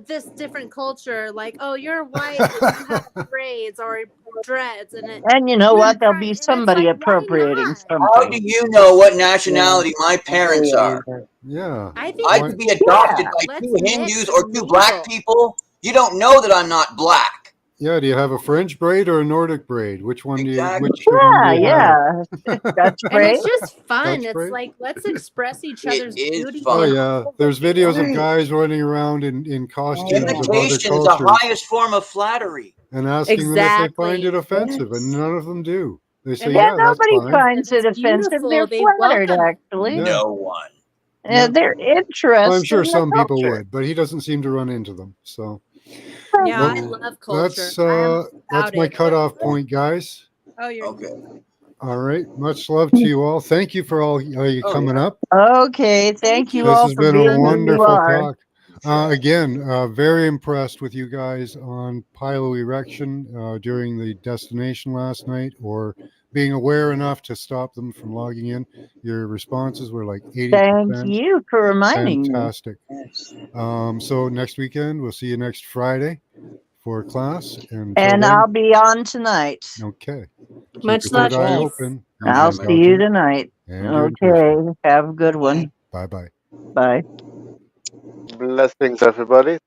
G: this different culture. Like, oh, you're white, but you have braids or dreads,
D: And you know
G: you're
D: what? There'll
G: right.
D: be
G: And it's
D: somebody
G: like, why
D: appropriating
G: not?
E: How do
D: something.
E: you know what nationality my parents are?
A: Yeah.
G: I think
E: I
A: Why-
E: could be adopted
D: Yeah.
E: by
G: Let's
E: two
G: mix
E: Hindus
G: and
E: or two black
G: mingle.
E: people. You don't know that I'm not black.
A: Yeah. Do you have a French braid or a Nordic braid? Which one do you?
E: Exactly.
A: Which one do you
D: Yeah. Dutch
G: And
D: braid.
G: it's just fun.
A: Dutch
G: It's
A: braid?
G: like, let's express each
E: It
G: other's
E: is
G: beauty.
A: Oh
E: fun.
A: yeah. There's videos of guys running around in costumes of other
E: Imitation is the
A: cultures
E: highest form of flattery.
A: and asking them if they find
G: Exactly.
A: it offensive, and none of them do. They say,
G: And
D: Yeah,
A: "Yeah, that's
D: nobody
A: fine."
D: finds it
G: it's
D: offensive.
G: beautiful.
D: They're
G: They
D: flattered,
G: welcome it.
D: actually.
A: Yeah.
E: No one.
A: Yeah.
D: They're
A: Well,
D: interested
A: I'm sure
D: in the
A: some people
D: culture.
A: would, but he doesn't seem to run into them. So
G: Yeah,
A: Well,
G: I love culture.
A: that's
G: I'm
A: that's
G: about
A: my
G: it.
A: cutoff point, guys.
G: Oh, you're
E: Okay.
A: All right. Much love to you all. Thank you for all you
E: Oh,
A: coming
E: yeah.
A: up.
D: Okay, thank you
A: This
D: all
A: has
D: for
A: been
D: being
A: a
D: who you
A: wonderful
D: are.
A: talk. Again, very impressed with you guys on pilo erection during the destination last night, or being aware enough to stop them from logging in. Your responses were like 80%.
D: Thank you for reminding me.
A: Fantastic. So next weekend, we'll see you next Friday for class. And
D: And I'll be on tonight.
A: okay. Keep
G: Much
A: a third
G: love,
A: eye
G: peace.
A: open.
D: I'll see you tonight.
A: And your
D: Okay, have a good one.
A: Bye-bye.
D: Bye.
B: Blessings, everybody.